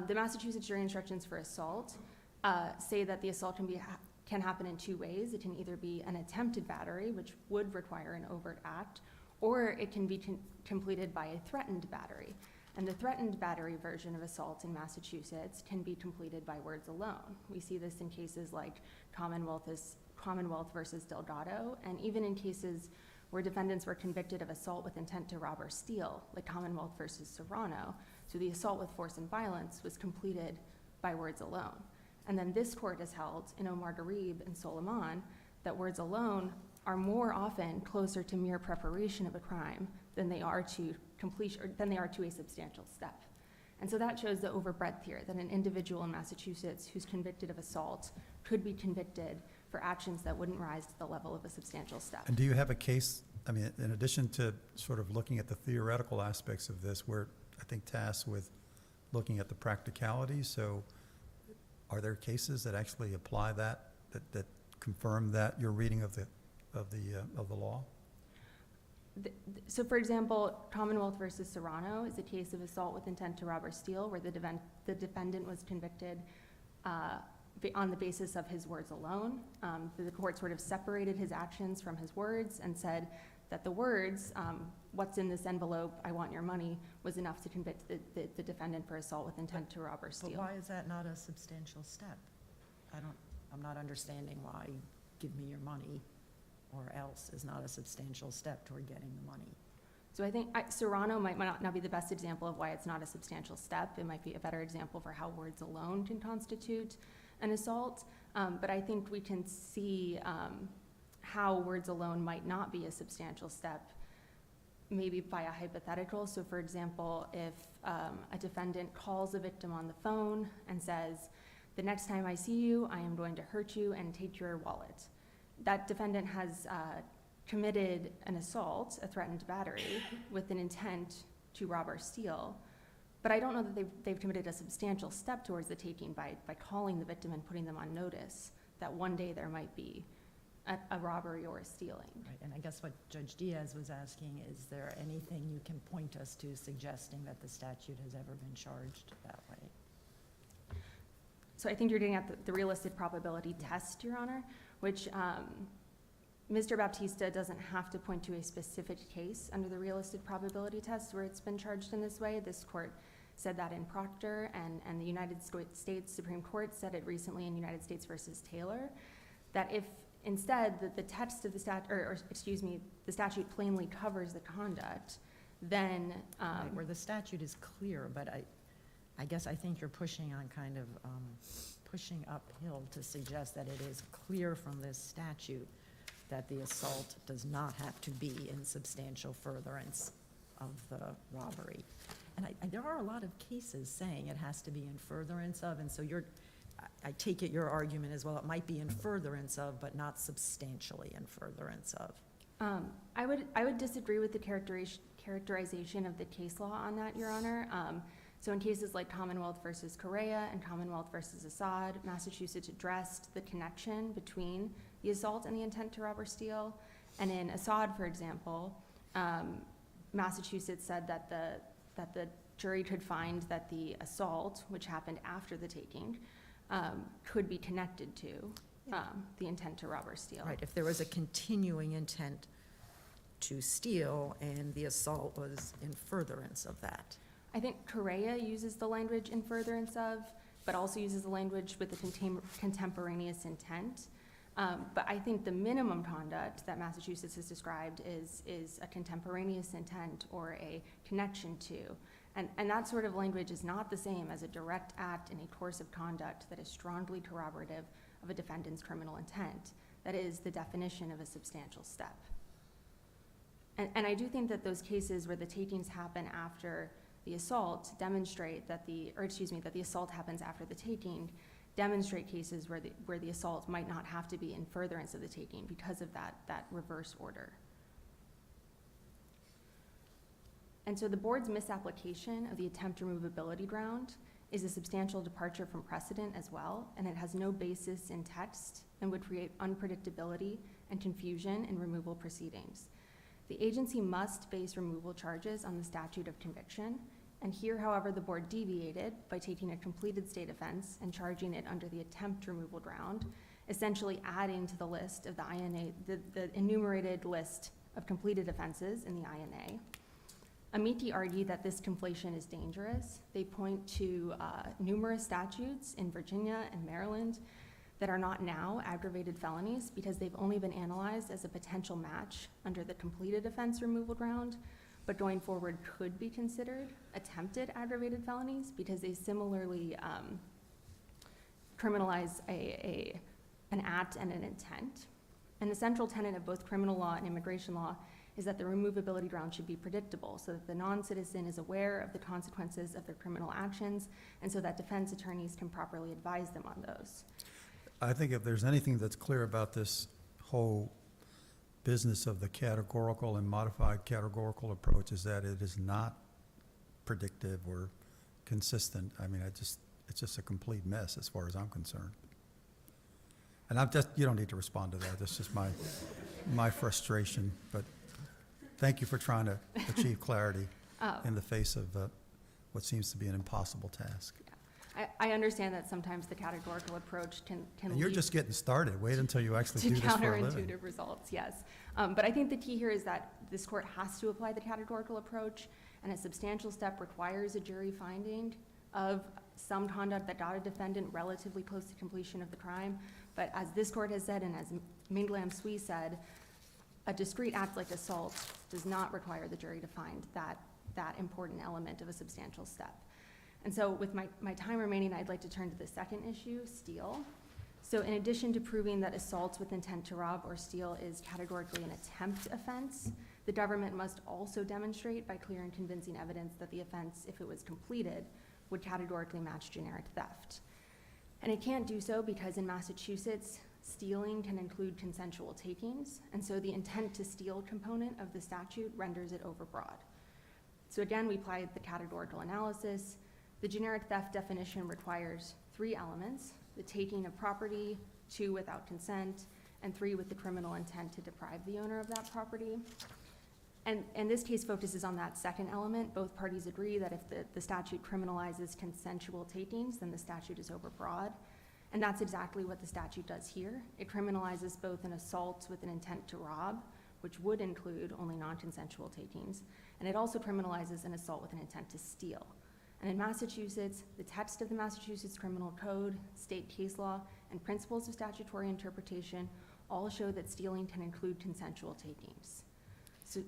the Massachusetts jury instructions for assault say that the assault can happen in two ways. It can either be an attempted battery, which would require an overt act, or it can be completed by a threatened battery. And the threatened battery version of assault in Massachusetts can be completed by words alone. We see this in cases like Commonwealth versus Delgado, and even in cases where defendants were convicted of assault with intent to rob or steal, like Commonwealth versus Serrano. So the assault with force and violence was completed by words alone. And then this court has held in Omar Garib and Soliman that words alone are more often closer to mere preparation of a crime than they are to completion, or than they are to a substantial step. And so that shows the overbreadth here, that an individual in Massachusetts who's convicted of assault could be convicted for actions that wouldn't rise to the level of a substantial step. And do you have a case, I mean, in addition to sort of looking at the theoretical aspects of this, we're, I think, tasked with looking at the practicalities. So are there cases that actually apply that confirm that your reading of the law? So, for example, Commonwealth versus Serrano is a case of assault with intent to rob or steal, where the defendant was convicted on the basis of his words alone. The court sort of separated his actions from his words and said that the words, what's in this envelope, I want your money, was enough to convict the defendant for assault with intent to rob or steal. But why is that not a substantial step? I'm not understanding why give me your money or else is not a substantial step toward getting the money. So I think Serrano might not be the best example of why it's not a substantial step. It might be a better example for how words alone can constitute an assault. But I think we can see how words alone might not be a substantial step, maybe by a hypothetical. So for example, if a defendant calls a victim on the phone and says, the next time I see you, I am going to hurt you and take your wallet. That defendant has committed an assault, a threatened battery, with an intent to rob or steal. But I don't know that they've committed a substantial step towards the taking by calling the victim and putting them on notice that one day there might be a robbery or a stealing. Right, and I guess what Judge Diaz was asking, is there anything you can point us to suggesting that the statute has ever been charged that way? So I think you're getting at the realistic probability test, Your Honor, which Mr. Baptista doesn't have to point to a specific case under the realistic probability test where it's been charged in this way. This court said that in Proctor, and the United States Supreme Court said it recently in United States versus Taylor, that if instead the text of the the statute plainly covers the conduct, then Right, where the statute is clear, but I guess I think you're pushing on kind of pushing uphill to suggest that it is clear from this statute that the assault does not have to be in substantial furtherance of the robbery. And there are a lot of cases saying it has to be in furtherance of, and so I take it your argument as well, it might be in furtherance of, but not substantially in furtherance of. I would disagree with the characterization of the case law on that, Your Honor. So in cases like Commonwealth versus Correa and Commonwealth versus Assad, Massachusetts addressed the connection between the assault and the intent to rob or steal. And in Assad, for example, Massachusetts said that the jury could find that the assault, which happened after the taking, could be connected to the intent to rob or steal. Right, if there was a continuing intent to steal and the assault was in furtherance of that. I think Correa uses the language in furtherance of, but also uses the language with the contemporaneous intent. But I think the minimum conduct that Massachusetts has described is a contemporaneous intent or a connection to. And that sort of language is not the same as a direct act in a course of conduct that is strongly corroborative of a defendant's criminal intent. That is the definition of a substantial step. And I do think that those cases where the takings happen after the assault demonstrate that that the assault happens after the taking, demonstrate cases where the assault might not have to be in furtherance of the taking because of that reverse order. And so the board's misapplication of the attempt removability ground is a substantial departure from precedent as well, and it has no basis in text and would create unpredictability and confusion in removal proceedings. The agency must base removal charges on the statute of conviction, and here, however, the board deviated by taking a completed state offense and charging it under the attempt removal ground, essentially adding to the list of the INA, the enumerated list of completed offenses in the INA. Amici argue that this conflation is dangerous. They point to numerous statutes in Virginia and Maryland that are not now aggravated felonies because they've only been analyzed as a potential match under the completed offense removal ground, but going forward could be considered attempted aggravated felonies because they similarly criminalize an act and an intent. And the central tenet of both criminal law and immigration law is that the removability ground should be predictable so that the non-citizen is aware of the consequences of their criminal actions and so that defense attorneys can properly advise them on those. I think if there's anything that's clear about this whole business of the categorical and modified categorical approach is that it is not predictive or consistent. I mean, it's just a complete mess as far as I'm concerned. And you don't need to respond to that. That's just my frustration. But thank you for trying to achieve clarity in the face of what seems to be an impossible task. I understand that sometimes the categorical approach can And you're lead just getting started. Wait until you actually to do this for a living. counterintuitive results, yes. But I think the key here is that this court has to apply the categorical approach, and a substantial step requires a jury finding of some conduct that got a defendant relatively close to completion of the crime. But as this court has said, and as Minglam Sui said, a discrete act like assault does not require the jury to find that important element of a substantial step. And so with my time remaining, I'd like to turn to the second issue, steal. So in addition to proving that assault with intent to rob or steal is categorically an attempt offense, the government must also demonstrate by clear and convincing evidence that the offense, if it was completed, would categorically match generic theft. And it can't do so because in Massachusetts, stealing can include consensual takings, and so the intent to steal component of the statute renders it overbroad. So again, we applied the categorical analysis. The generic theft definition requires 3 elements: the taking of property, 2 without consent, and 3 with the criminal intent to deprive the owner of that property. And this case focuses on that second element. Both parties agree that if the statute criminalizes consensual takings, then the statute is overbroad. And that's exactly what the statute does here. It criminalizes both an assault with an intent to rob, which would include only non-consensual takings, and it also criminalizes an assault with an intent to steal. And in Massachusetts, the text of the Massachusetts Criminal Code, state case law, and principles of statutory interpretation all show that stealing can include consensual takings.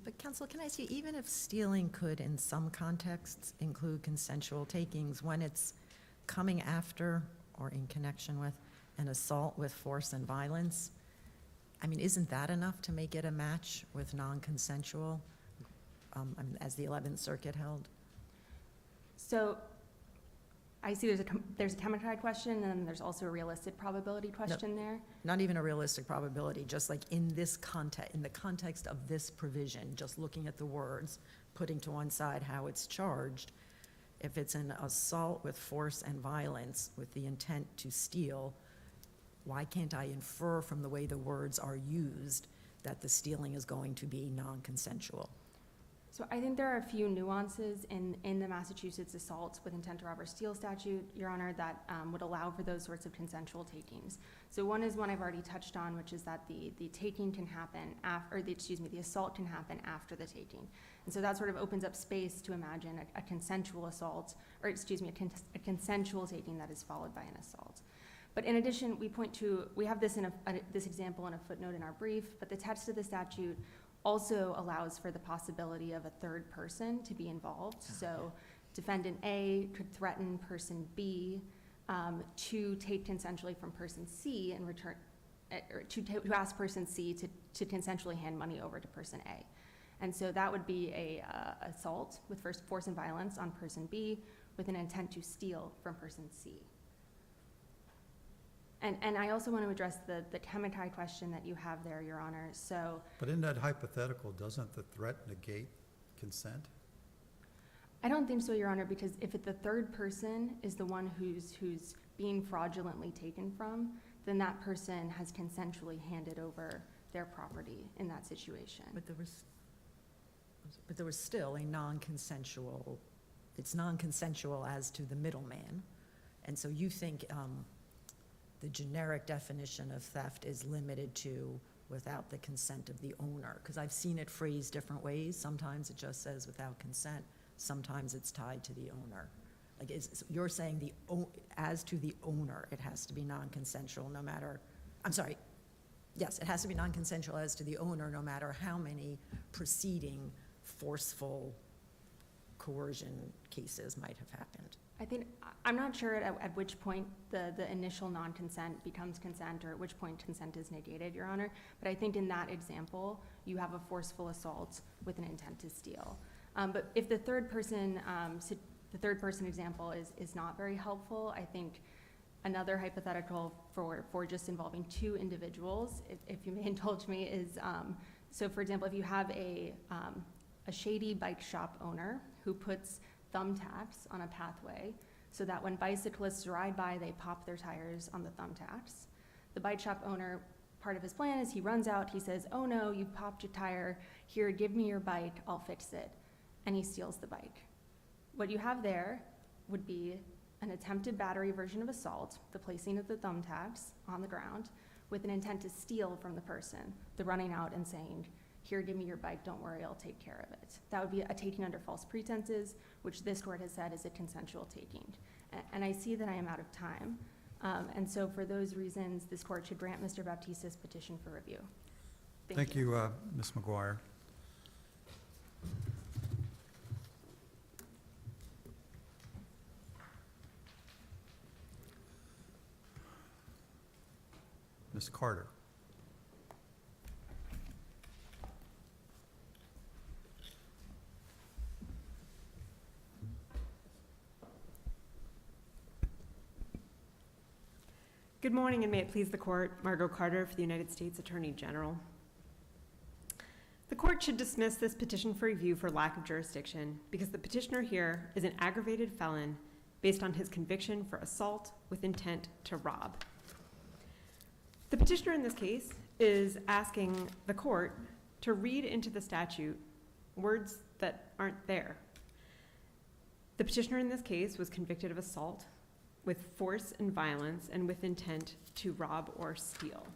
But counsel, can I ask you, even if stealing could in some contexts include consensual takings, when it's coming after or in connection with an assault with force and violence, I mean, isn't that enough to make it a match with non-consensual, as the 11th Circuit held? So I see there's a chemical question, and then there's also a realistic probability question there. Not even a realistic probability, just like in this context, in the context of this provision, just looking at the words, putting to one side how it's charged, if it's an assault with force and violence with the intent to steal, why can't I infer from the way the words are used that the stealing is going to be non-consensual? So I think there are a few nuances in the Massachusetts assault with intent to rob or steal statute, Your Honor, that would allow for those sorts of consensual takings. So one is one I've already touched on, which is that the taking can happen the assault can happen after the taking. And so that sort of opens up space to imagine a consensual assault, or a consensual taking that is followed by an assault. But in addition, we have this this example in a footnote in our brief, but the text of the statute also allows for the possibility of a third person to be involved. So defendant A could threaten person B to take consensually from person C in return, or to ask person C to consensually hand money over to person A. And so that would be a assault with force and violence on person B with an intent to steal from person C. And I also want to address the chemical question that you have there, Your Honor. So, But in that hypothetical, doesn't the threat negate consent? I don't think so, Your Honor, because if the third person is the one who's being fraudulently taken from, then that person has consensually handed over their property in that situation. But there was still a it's non-consensual as to the middleman. And so you think the generic definition of theft is limited to without the consent of the owner? Because I've seen it phrased different ways. Sometimes it just says without consent. Sometimes it's tied to the owner. Like, you're saying as to the owner, it has to be non-consensual no matter, yes, it has to be non-consensual as to the owner no matter how many preceding forceful coercion cases might have happened. I'm not sure at which point the initial non-consent becomes consent, or at which point consent is negated, Your Honor. But I think in that example, you have a forceful assault with an intent to steal. But if the third person example is not very helpful, I think another hypothetical for just involving two individuals, if you may indulge me, is so for example, if you have a shady bike shop owner who puts thumbtacks on a pathway so that when bicyclists ride by, they pop their tires on the thumbtacks. The bike shop owner, part of his plan is he runs out, he says, "Oh no, you popped your tire. Here, give me your bike, I'll fix it." And he steals the bike. What you have there would be an attempted battery version of assault, the placing of the thumbtacks on the ground, with an intent to steal from the person, the running out and saying, "Here, give me your bike, don't worry, I'll take care of it." That would be a taking under false pretenses, which this court has said is a consensual taking. And I see that I am out of time. And so for those reasons, this court should grant Mr. Baptista's petition for review. Thank you. Ms. McGuire. Ms. Carter. Good morning, and may it please the court. Margot Carter for the United States Attorney General. The court should dismiss this petition for review for lack of jurisdiction because the petitioner here is an aggravated felon based on his conviction for assault with intent to rob. The petitioner in this case is asking the court to read into the statute words that aren't there. The petitioner in this case was convicted of assault with force and violence and with intent to rob or steal.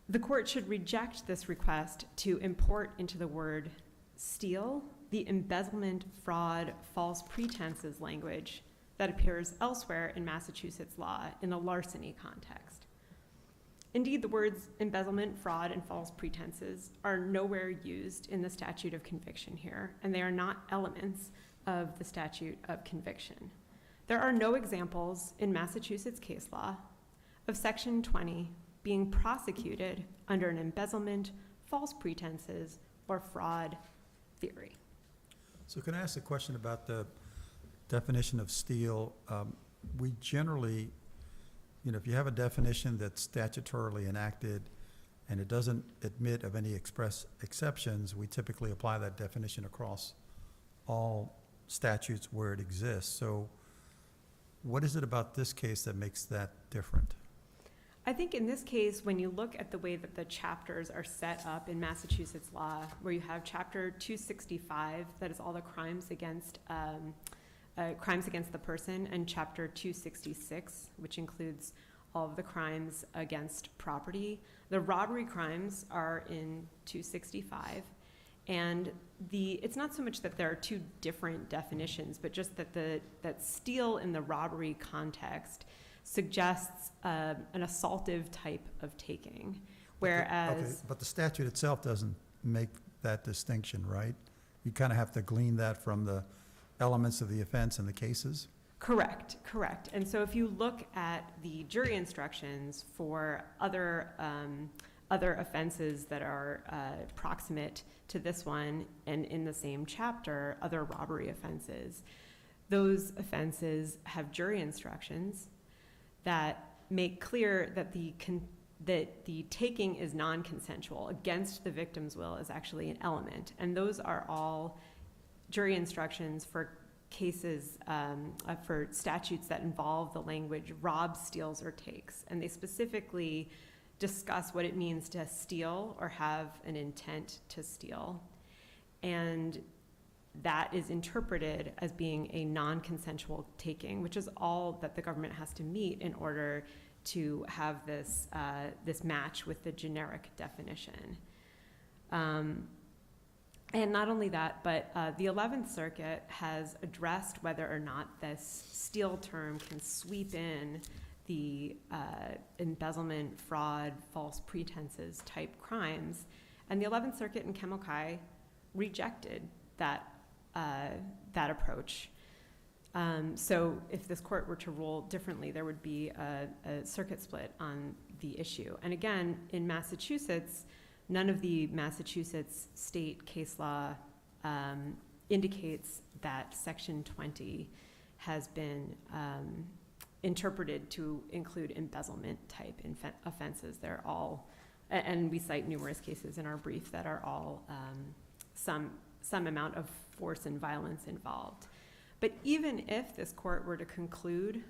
The court should reject this request to import into the word steal the embezzlement, fraud, false pretenses language that appears elsewhere in Massachusetts law in the larceny context. Indeed, the words embezzlement, fraud, and false pretenses are nowhere used in the statute of conviction here, and they are not elements of the statute of conviction. There are no examples in Massachusetts case law of Section 20 being prosecuted under an embezzlement, false pretenses, or fraud theory. So can I ask a question about the definition of steal, we generally, if you have a definition that's statutorily enacted and it doesn't admit of any express exceptions, we typically apply that definition across all statutes where it exists. So what is it about this case that makes that different? I think in this case, when you look at the way that the chapters are set up in Massachusetts law, where you have Chapter 265, that is all the crimes against the person, and Chapter 266, which includes all of the crimes against property. The robbery crimes are in 265, and it's not so much that there are two different definitions, but just that steal in the robbery context suggests an assaultive type of taking, whereas... Okay, but the statute itself doesn't make that distinction, right? You kind of have to glean that from the elements of the offense and the cases? Correct. And so if you look at the jury instructions for other offenses that are proximate to this one, and in the same chapter, other robbery offenses, those offenses have jury instructions that make clear that the taking is non-consensual. Against the victim's will is actually an element. And those are all jury instructions for cases, for statutes that involve the language robs, steals, or takes. And they specifically discuss what it means to steal or have an intent to steal. And that is interpreted as being a non-consensual taking, which is all that the government has to meet in order to have this match with the generic definition. And not only that, but the 11th Circuit has addressed whether or not this steal term can sweep in the embezzlement, fraud, false pretenses type crimes. And the 11th Circuit in Chemokai rejected that approach. So if this court were to rule differently, there would be a circuit split on the issue. And again, in Massachusetts, none of the Massachusetts state case law indicates that Section 20 has been interpreted to include embezzlement type offenses. They're all, and we cite numerous cases in our brief that are all some amount of force and violence involved. But even if this court were to conclude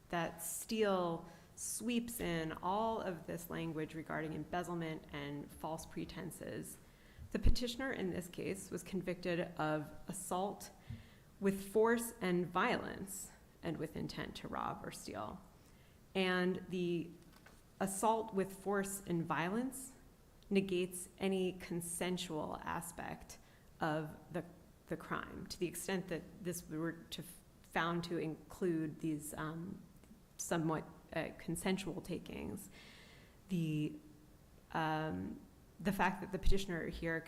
that steal sweeps in all of this language regarding embezzlement and false pretenses, the petitioner in this case was convicted of assault with force and violence and with intent to rob or steal. And the assault with force and violence negates any consensual aspect of the crime, to the extent that this were found to include these somewhat consensual takings. The fact that the petitioner here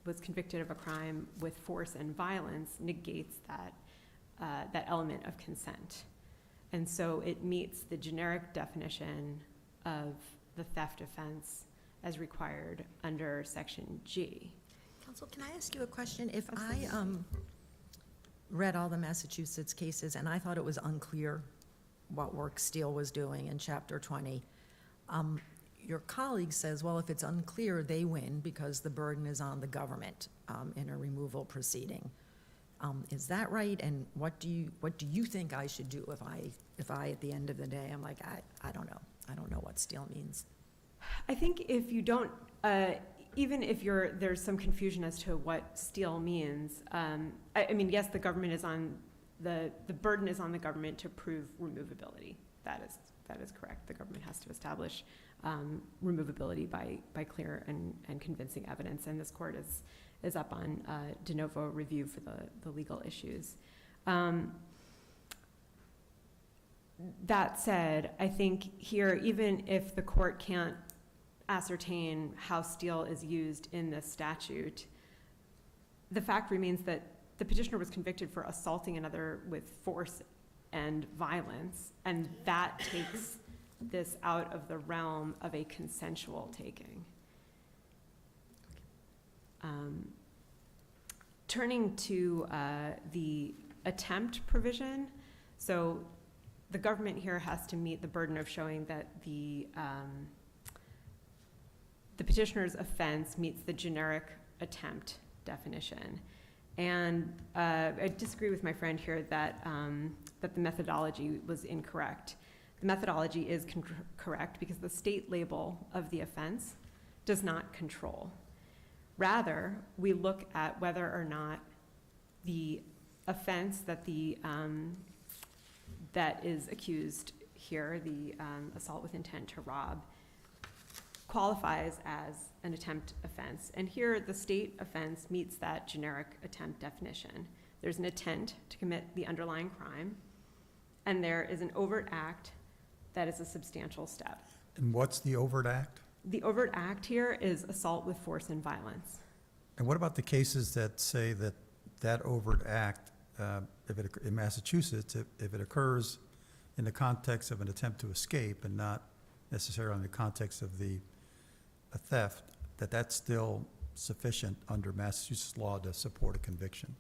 was convicted of a crime with force and violence negates that element of consent. And so it meets the generic definition of the theft offense as required under Section G. Counsel, can I ask you a question? If I read all the Massachusetts cases and I thought it was unclear what work steal was doing in Chapter 20, your colleague says, well, if it's unclear, they win because the burden is on the government in a removal proceeding. Is that right? And what do you think I should do if I at the end of the day I'm like, I don't know. I don't know what steal means. I think if you don't, even if there's some confusion as to what steal means, I mean, yes, the government is on the burden is on the government to prove removability. That is correct. The government has to establish removability by clear and convincing evidence, and this court is up on de novo review for the legal issues. That said, I think here, even if the court can't ascertain how steal is used in this statute, the fact remains that the petitioner was convicted for assaulting another with force and violence, and that takes this out of the realm of a consensual taking. Turning to the attempt provision. So the government here has to meet the burden of showing that the petitioner's offense meets the generic attempt definition. And I disagree with my friend here that, that the methodology was incorrect. The methodology is correct because the state label of the offense does not control. Rather, we look at whether or not the offense that that is accused here, the assault with intent to rob, qualifies as an attempt offense. And here, the state offense meets that generic attempt definition. There's an intent to commit the underlying crime, and there is an overt act that is a substantial step. And what's the overt act? The overt act here is assault with force and violence. And what about the cases that say that that overt act, in Massachusetts, if it occurs in the context of an attempt to escape and not necessarily in the context of a theft, that's still sufficient under Massachusetts law to support a conviction?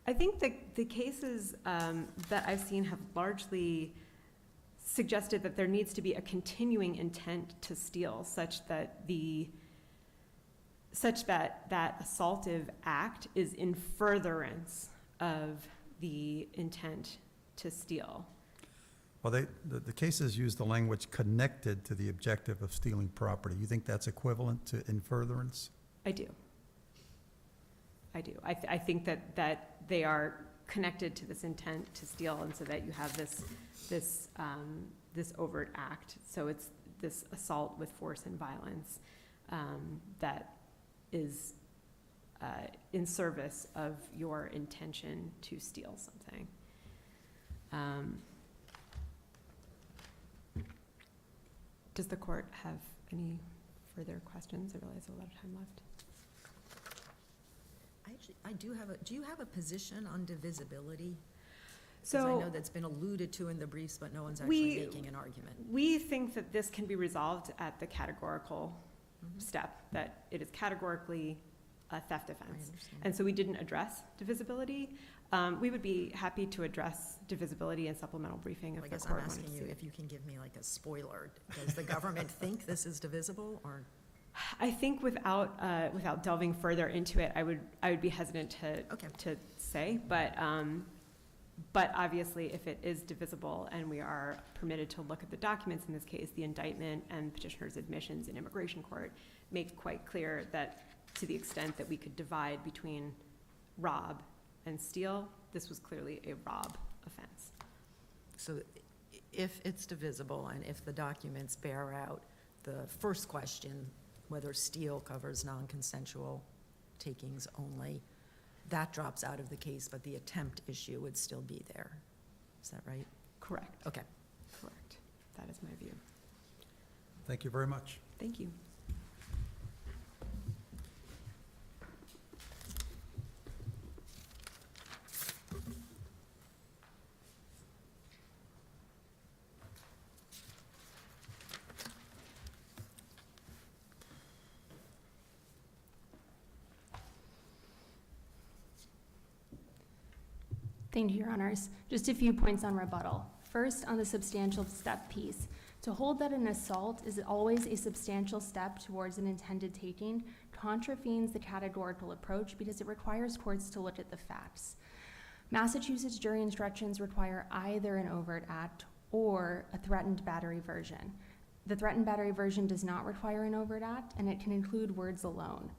I think the cases that I've seen have largely suggested that there needs to be a continuing intent to steal, such that that assaultive act is in furtherance of the intent to steal. Well, the cases use the language connected to the objective of stealing property. You think that's equivalent to in furtherance? I do. I think that they are connected to this intent to steal, and so that you have this overt act. So it's this assault with force and violence that is in service of your intention to steal something. Does the court have any further questions? I realize there's a lot of time left. I do you have a position on divisibility? So Because I know that's been alluded to in the briefs, but no one's actually making an argument. we think that this can be resolved at the categorical step, that it is categorically a theft I offense. understand. And so we didn't address divisibility. We would be happy to address divisibility in supplemental briefing Well, I if the guess court I'm wanted to asking see you it. if you can give me like a spoiler. Does the government think this is divisible, or? I think without delving further into it, I would be hesitant to say, but obviously if it is divisible and we are permitted to look at the documents in this case, the indictment and petitioner's admissions in immigration court make quite clear that to the extent that we could divide between rob and steal, this was clearly a rob offense. So if it's divisible and if the documents bear out the first question, whether steal covers non-consensual takings only, that drops out of the case, but the attempt issue would still be there. Is that right? Correct. Okay. Correct. That is my view. Thank you very much. Thank you. Thank you, Your Honors. Just a few points on rebuttal. First, on the substantial step piece. To hold that an assault is always a substantial step towards an intended taking contravenes the categorical approach because it requires courts to look at the facts. Massachusetts jury instructions require either an overt act or a threatened battery version. The threatened battery version does not require an overt act, and it can include words alone.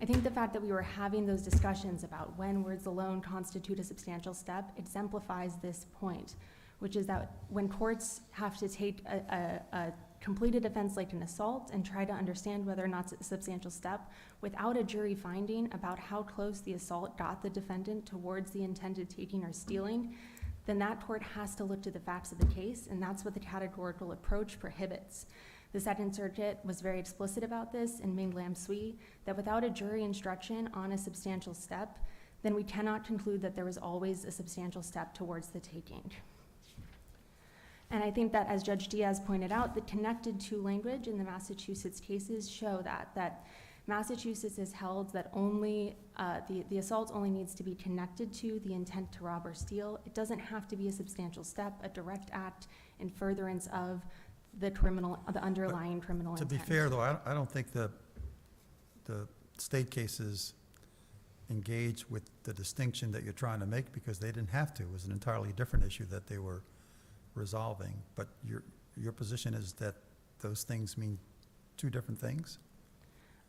I think the fact that we were having those discussions about when words alone constitute a substantial step exemplifies this point, which is that when courts have to take a completed offense like an assault and try to understand whether or not it's a substantial step without a jury finding about how close the assault got the defendant towards the intended taking or stealing, then that court has to look to the facts of the case, and that's what the categorical approach prohibits. The Second Circuit was very explicit about this in Ming Lam Sui, that without a jury instruction on a substantial step, then we cannot conclude that there was always a substantial step towards the taking. And I think that, as Judge Diaz pointed out, the connected to language in the Massachusetts cases show that Massachusetts has held that only, the assault only needs to be connected to the intent to rob or steal. It doesn't have to be a substantial step, a direct act in furtherance of the underlying criminal To intent. be fair, though, I don't think the state cases engage with the distinction that you're trying to make, because they didn't have to. It was an entirely different issue that they were resolving. But your position is that those things mean two different things?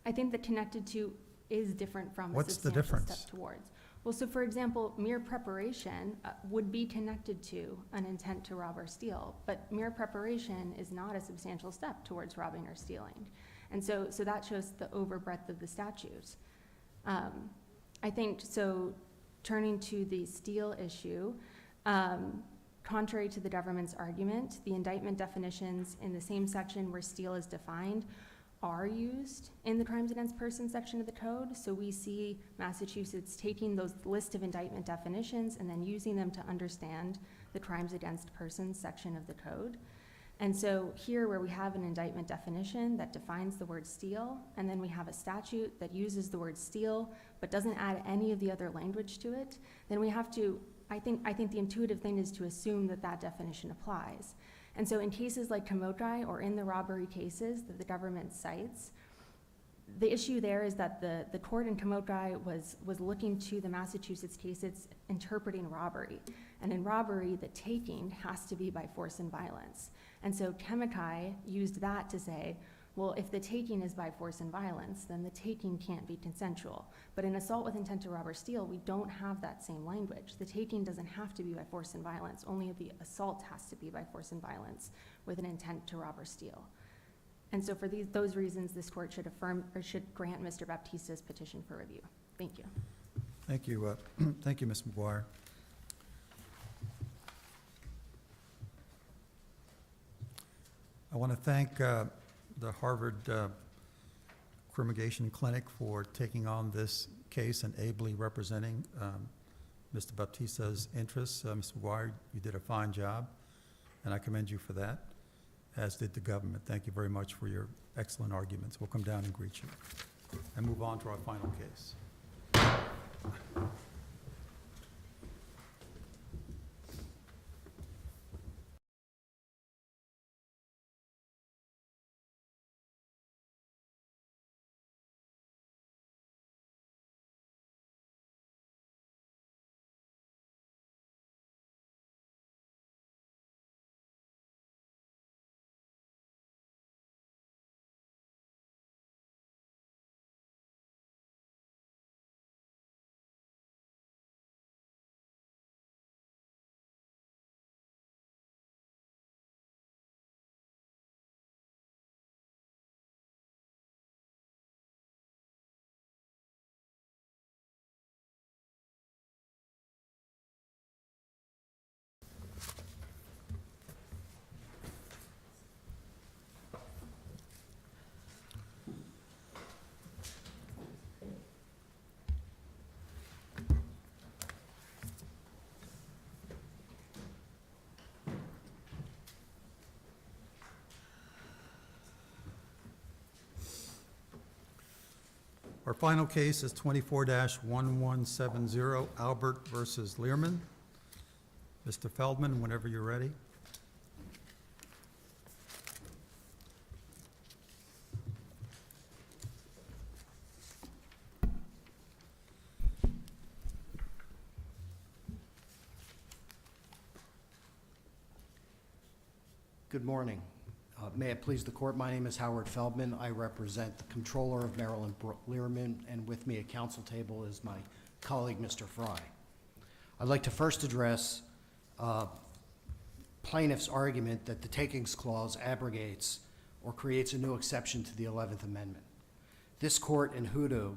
I think that connected to is different from a What's the substantial difference? step towards. Well, so for example, mere preparation would be connected to an intent to rob or steal, but mere preparation is not a substantial step towards robbing or stealing. And so that shows the overbreadth of the statutes. I think, so turning to the steal issue, contrary to the government's argument, the indictment definitions in the same section where steal is defined are used in the crimes against persons section of the code. So we see Massachusetts taking those list of indictment definitions and then using them to understand the crimes against persons section of the code. And so here, where we have an indictment definition that defines the word steal, and then we have a statute that uses the word steal but doesn't add any of the other language to it, then we have to, I think the intuitive thing is to assume that that definition applies. And so in cases like Kamokai, or in the robbery cases that the government cites, the issue there is that the court in Kamokai was looking to the Massachusetts cases interpreting robbery. And in robbery, the taking has to be by force and violence. And so Kamokai used that to say, well, if the taking is by force and violence, then the taking can't be consensual. But in assault with intent to rob or steal, we don't have that same language. The taking doesn't have to be by force and violence. Only the assault has to be by force and violence with an intent to rob or steal. And so for those reasons, this court should affirm, or should grant Mr. Baptista's petition for review. Thank you. Thank you. Thank you, Ms. McGuire. I want to thank the Harvard Cremigation Clinic for taking on this case and ably representing Mr. Baptista's interests. Ms. McGuire, you did a fine job, and I commend you for that, as did the government. Thank you very much for your excellent arguments. We'll come down and greet you and move on to our final case. Our final case is 24-1170, Albert versus Learman. Mr. Feldman, whenever you're ready. Good morning. May it please the court, my name is Howard Feldman. I represent the Comptroller of Maryland, Learman, and with me at council table is my colleague, Mr. Fry. I'd like to first address plaintiff's argument that the Takings Clause abrogates or creates a new exception to the 11th Amendment. This court in Hoodoo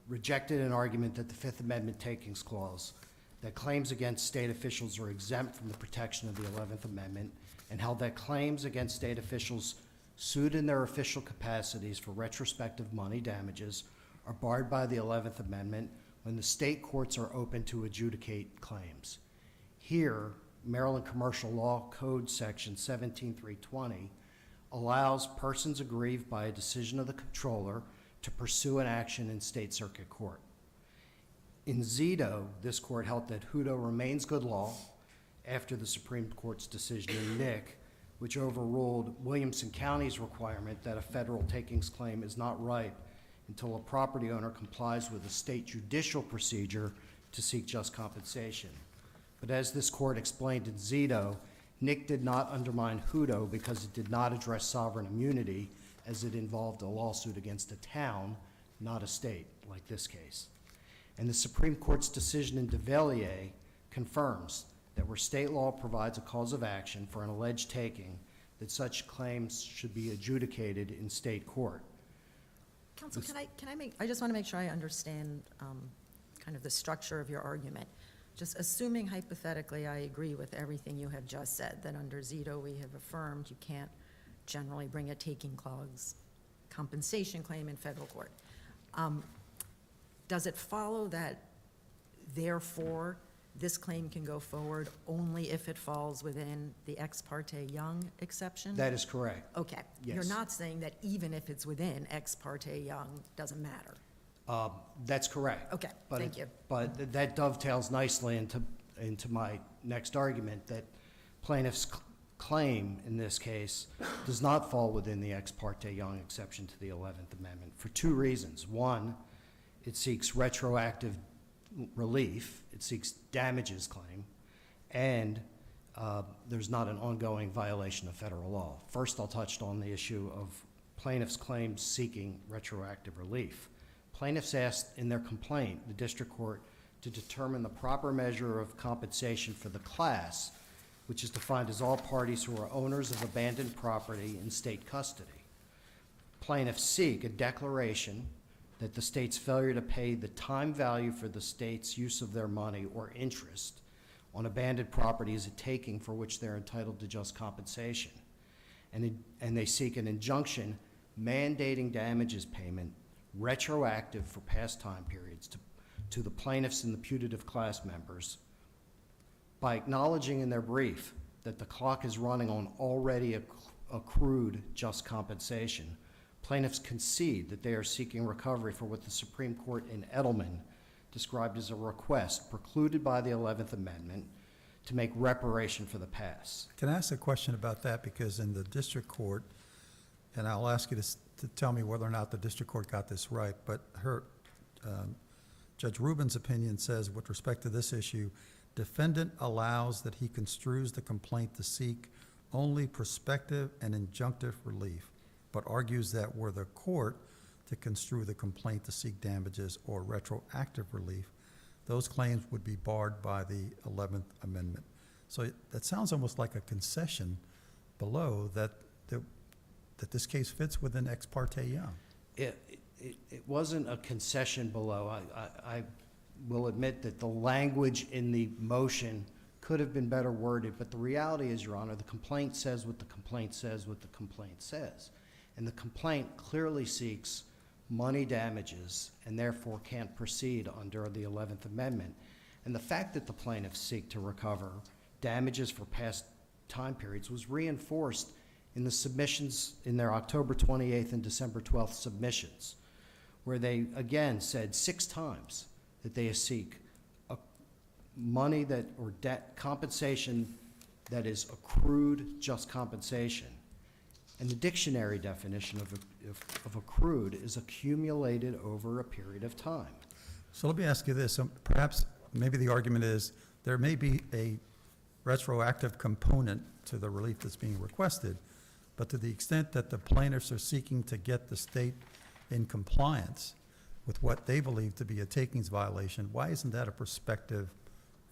rejected an argument that the Fifth Amendment Takings Clause, that claims against state officials are exempt from the protection of the 11th Amendment, and held that claims against state officials sued in their official capacities for retrospective money damages are barred by the 11th Amendment when the state courts are open to adjudicate claims. Here, Maryland Commercial Law Code Section 17320 allows persons aggrieved by a decision of the comptroller to pursue an action in state circuit court. In Zito, this court held that Hutto remains good law after the Supreme Court's decision in Nick, which overruled Williamson County's requirement that a federal takings claim is not ripe until a property owner complies with a state judicial procedure to seek just compensation. But as this court explained in Zito, Nick did not undermine Hutto because it did not address sovereign immunity, as it involved a lawsuit against a town, not a state, like this case. And the Supreme Court's decision in DeValier confirms that where state law provides a cause of action for an alleged taking, that such claims should be adjudicated in state court. Counsel, I just want to make sure I understand kind of the structure of your argument. Just assuming hypothetically I agree with everything you have just said, that under Zito we have affirmed you can't generally bring a taking clause compensation claim in federal court. Does it follow that, therefore, this claim can go forward only if it falls within the ex parte Young exception? That is correct. Okay. Yes. You're not saying that even if it's within ex parte Young, doesn't matter? That's correct. Okay, But thank you. But that dovetails nicely into my next argument, that plaintiff's claim in this case does not fall within the ex parte Young exception to the 11th Amendment for two reasons. One, it seeks retroactive relief, it seeks damages claim, and there's not an ongoing violation of federal law. First, I'll touch on the issue of plaintiff's claims seeking retroactive relief. Plaintiffs asked in their complaint the district court to determine the proper measure of compensation for the class, which is defined as all parties who are owners of abandoned property in state custody. Plaintiffs seek a declaration that the state's failure to pay the time value for the state's use of their money or interest on abandoned property is a taking for which they're entitled to just compensation. And they seek an injunction mandating damages payment retroactive for past time periods to the plaintiffs and the putative class members by acknowledging in their brief that the clock is running on already accrued just compensation. Plaintiffs concede that they are seeking recovery for what the Supreme Court in Edelman described as a request precluded by the 11th Amendment to make reparation for the past. Can I ask a question about that? Because in the district court, and I'll ask you to tell me whether or not the district court got this right, but Judge Rubin's opinion says, with respect to this issue, defendant allows that he construes the complaint to seek only prospective and injunctive relief, but argues that were the court to construe the complaint to seek damages or retroactive relief, those claims would be barred by the 11th Amendment. So that sounds almost like a concession below that this case fits within ex parte Young. It wasn't a concession below. I will admit that the language in the motion could have been better worded, but the reality is, Your Honor, the complaint says what the complaint says what the complaint says. And the complaint clearly seeks money damages and therefore can't proceed under the 11th Amendment. And the fact that the plaintiffs seek to recover damages for past time periods was reinforced in the submissions in their October 28th and December 12th submissions, where they again said 6 times that they seek money that or debt compensation that is accrued just compensation. And the dictionary definition of accrued is accumulated over a period of time. So let me ask you this. Perhaps maybe the argument is there may be a retroactive component to the relief that's being requested, but to the extent that the plaintiffs are seeking to get the state in compliance with what they believe to be a takings violation, why isn't that a prospective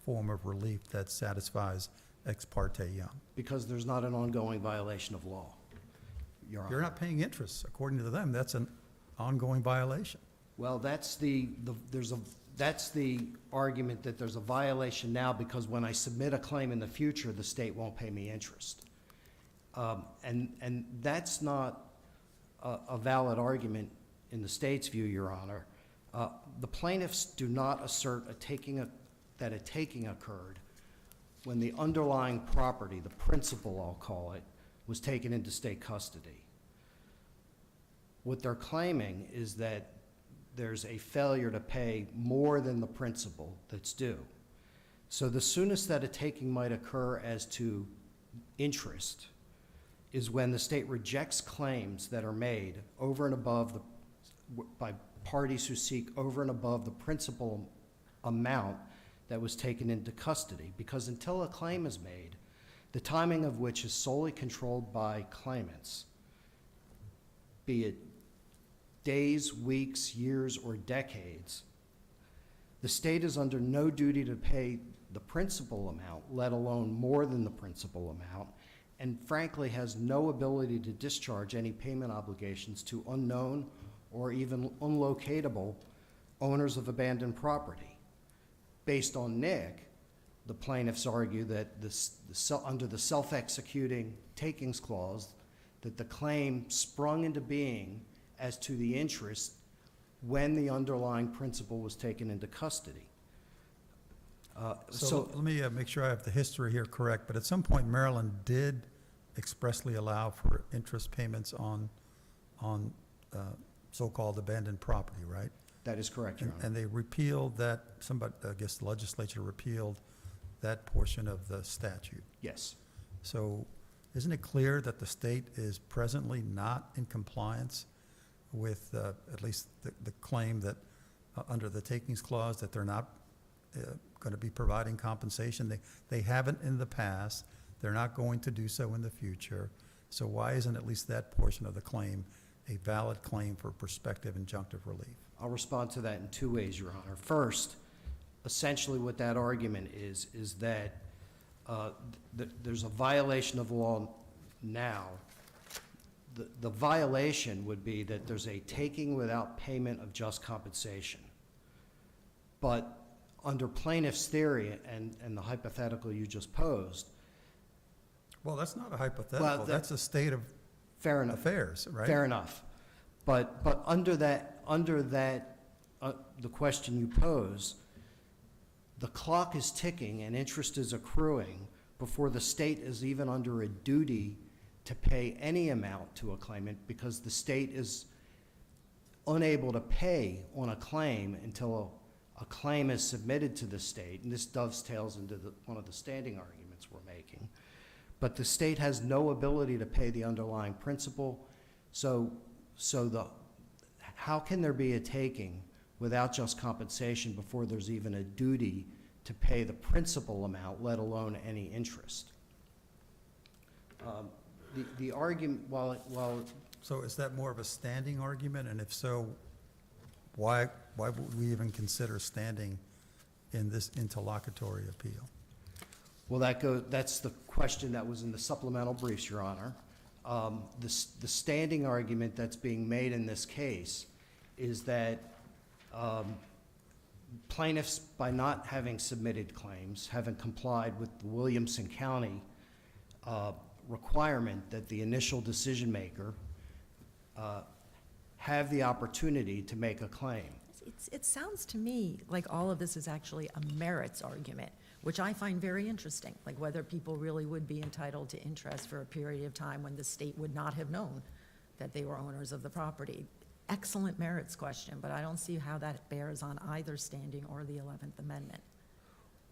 form of relief that satisfies ex parte Young? Because there's not an ongoing violation of law, Your Honor. You're not paying interest. According to them, that's an ongoing violation. Well, that's the argument that there's a violation now because when I submit a claim in the future, the state won't pay me interest. And that's not a valid argument in the state's view, Your Honor. The plaintiffs do not assert that a taking occurred when the underlying property, the principal I'll call it, was taken into state custody. What they're claiming is that there's a failure to pay more than the principal that's due. So the soonest that a taking might occur as to interest is when the state rejects claims that are made over and above by parties who seek over and above the principal amount that was taken into custody. Because until a claim is made, the timing of which is solely controlled by claimants, be it days, weeks, years, or decades, the state is under no duty to pay the principal amount, let alone more than the principal amount, and frankly has no ability to discharge any payment obligations to unknown or even unlocatable owners of abandoned property. Based on Nick, the plaintiffs argue that under the self-executing takings clause, that the claim sprung into being as to the interest when the underlying principal was taken into custody. So let me make sure I have the history here correct, but at some point Maryland did expressly allow for interest payments on so-called abandoned property, right? That is correct, Your Honor. And they repealed that, I guess the legislature repealed that portion of the statute. Yes. So isn't it clear that the state is presently not in compliance with at least the claim that under the takings clause that they're not going to be providing compensation? They haven't in the past. They're not going to do so in the future. So why isn't at least that portion of the claim a valid claim for prospective injunctive relief? I'll respond to that in two ways, Your Honor. First, essentially what that argument is that there's a violation of law now. The violation would be that there's a taking without payment of just compensation. But under plaintiff's theory and the hypothetical you just posed. Well, that's not a hypothetical. That's a state of fair enough. affairs, right? Fair enough. But under the question you pose, the clock is ticking and interest is accruing before the state is even under a duty to pay any amount to a claimant, because the state is unable to pay on a claim until a claim is submitted to the state, and this dovetails into one of the standing arguments we're making. But the state has no ability to pay the underlying principal, so how can there be a taking without just compensation before there's even a duty to pay the principal amount, let alone any interest? The argument, while So is that more of a standing argument? And if so, why would we even consider standing in this interlocutory appeal? well, that's the question that was in the supplemental briefs, Your Honor. The standing argument that's being made in this case is that plaintiffs, by not having submitted claims, haven't complied with the Williamson County requirement that the initial decision maker have the opportunity to make a claim. It sounds to me like all of this is actually a merits argument, which I find very interesting, like whether people really would be entitled to interest for a period of time when the state would not have known that they were owners of the property. Excellent merits question, but I don't see how that bears on either standing or the 11th Amendment.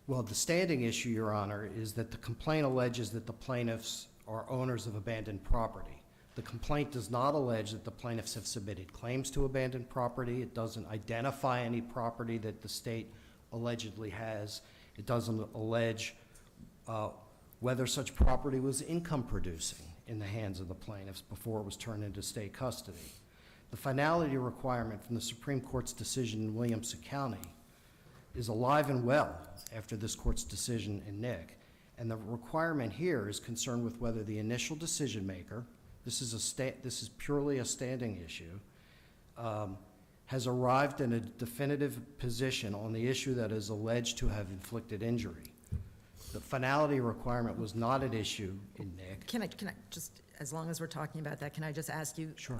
Well, the standing issue, Your Honor, is that the complaint alleges that the plaintiffs are owners of abandoned property. The complaint does not allege that the plaintiffs have submitted claims to abandoned property. It doesn't identify any property that the state allegedly has. It doesn't allege whether such property was income producing in the hands of the plaintiffs before it was turned into state custody. The finality requirement from the Supreme Court's decision in Williamson County is alive and well after this court's decision in Nick. And the requirement here is concerned with whether the initial decision maker, this is purely a standing issue, has arrived in a definitive position on the issue that is alleged to have inflicted injury. The finality requirement was not an issue in Nick. Can I just, as long as we're talking about that, can I just ask you? Sure.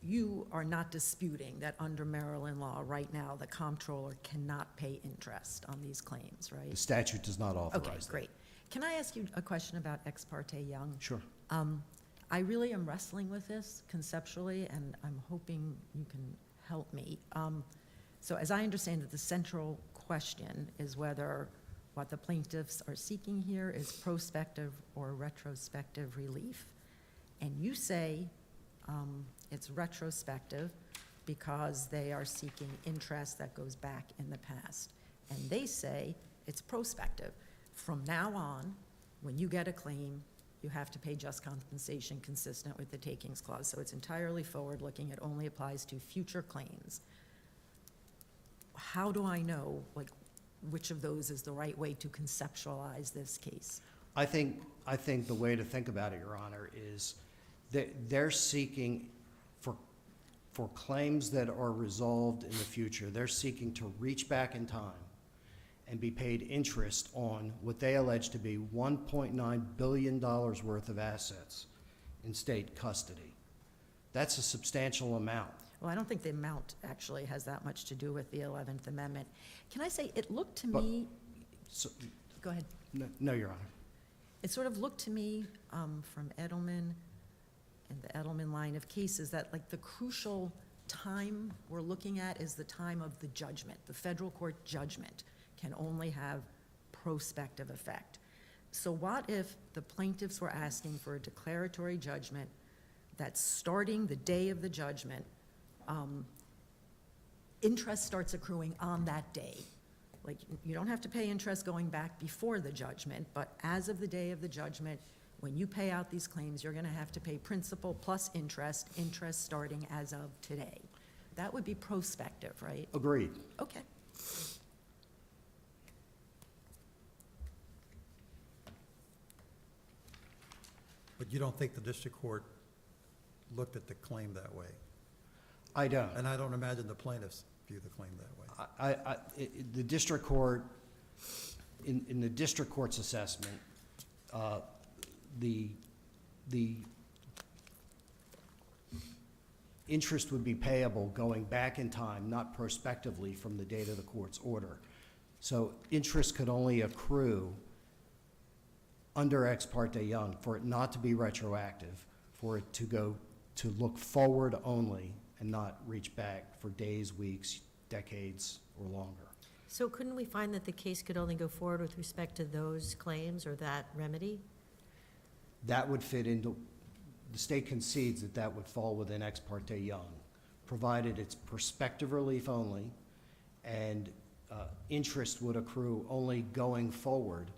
You are not disputing that under Maryland law right now, the comptroller cannot pay interest on these claims, right? The statute does not authorize Okay, that. great. Can I ask you a question about Ex parte Young? Sure. I really am wrestling with this conceptually, and I'm hoping you can help me. So as I understand it, the central question is whether what the plaintiffs are seeking here is prospective or retrospective relief. And you say it's retrospective because they are seeking interest that goes back in the past. And they say it's prospective. From now on, when you get a claim, you have to pay just compensation consistent with the takings clause. So it's entirely forward-looking. It only applies to future claims. How do I know, like, which of those is the right way to conceptualize this case? I think the way to think about it, Your Honor, is that they're seeking for claims that are resolved in the future, they're seeking to reach back in time and be paid interest on what they allege to be $1.9 billion worth of assets in state custody. That's a substantial amount. Well, I don't think the amount actually has that much to do with the 11th Amendment. Can I say, it looked to But- me, So, go ahead. no, Your Honor. It sort of looked to me from Edelman and the Edelman line of cases that, like, the crucial time we're looking at is the time of the judgment. The federal court judgment can only have prospective effect. So what if the plaintiffs were asking for a declaratory judgment that starting the day of the judgment, interest starts accruing on that day? Like, you don't have to pay interest going back before the judgment, but as of the day of the judgment, when you pay out these claims, you're gonna have to pay principal plus interest starting as of today. That would be prospective, right? Agreed. Okay. But you don't think the district court looked at the claim that way? I don't. And I don't imagine the plaintiffs view the claim that way. The district court, in the district court's assessment, the interest would be payable going back in time, not prospectively from the date of the court's order. So interest could only accrue under Ex parte Young for it not to be retroactive, for it to look forward only and not reach back for days, weeks, decades, or longer. So couldn't we find that the case could only go forward with respect to those claims or that remedy? That would fit into, the state concedes that that would fall within Ex parte Young, provided it's prospective relief only, and interest would accrue only going forward,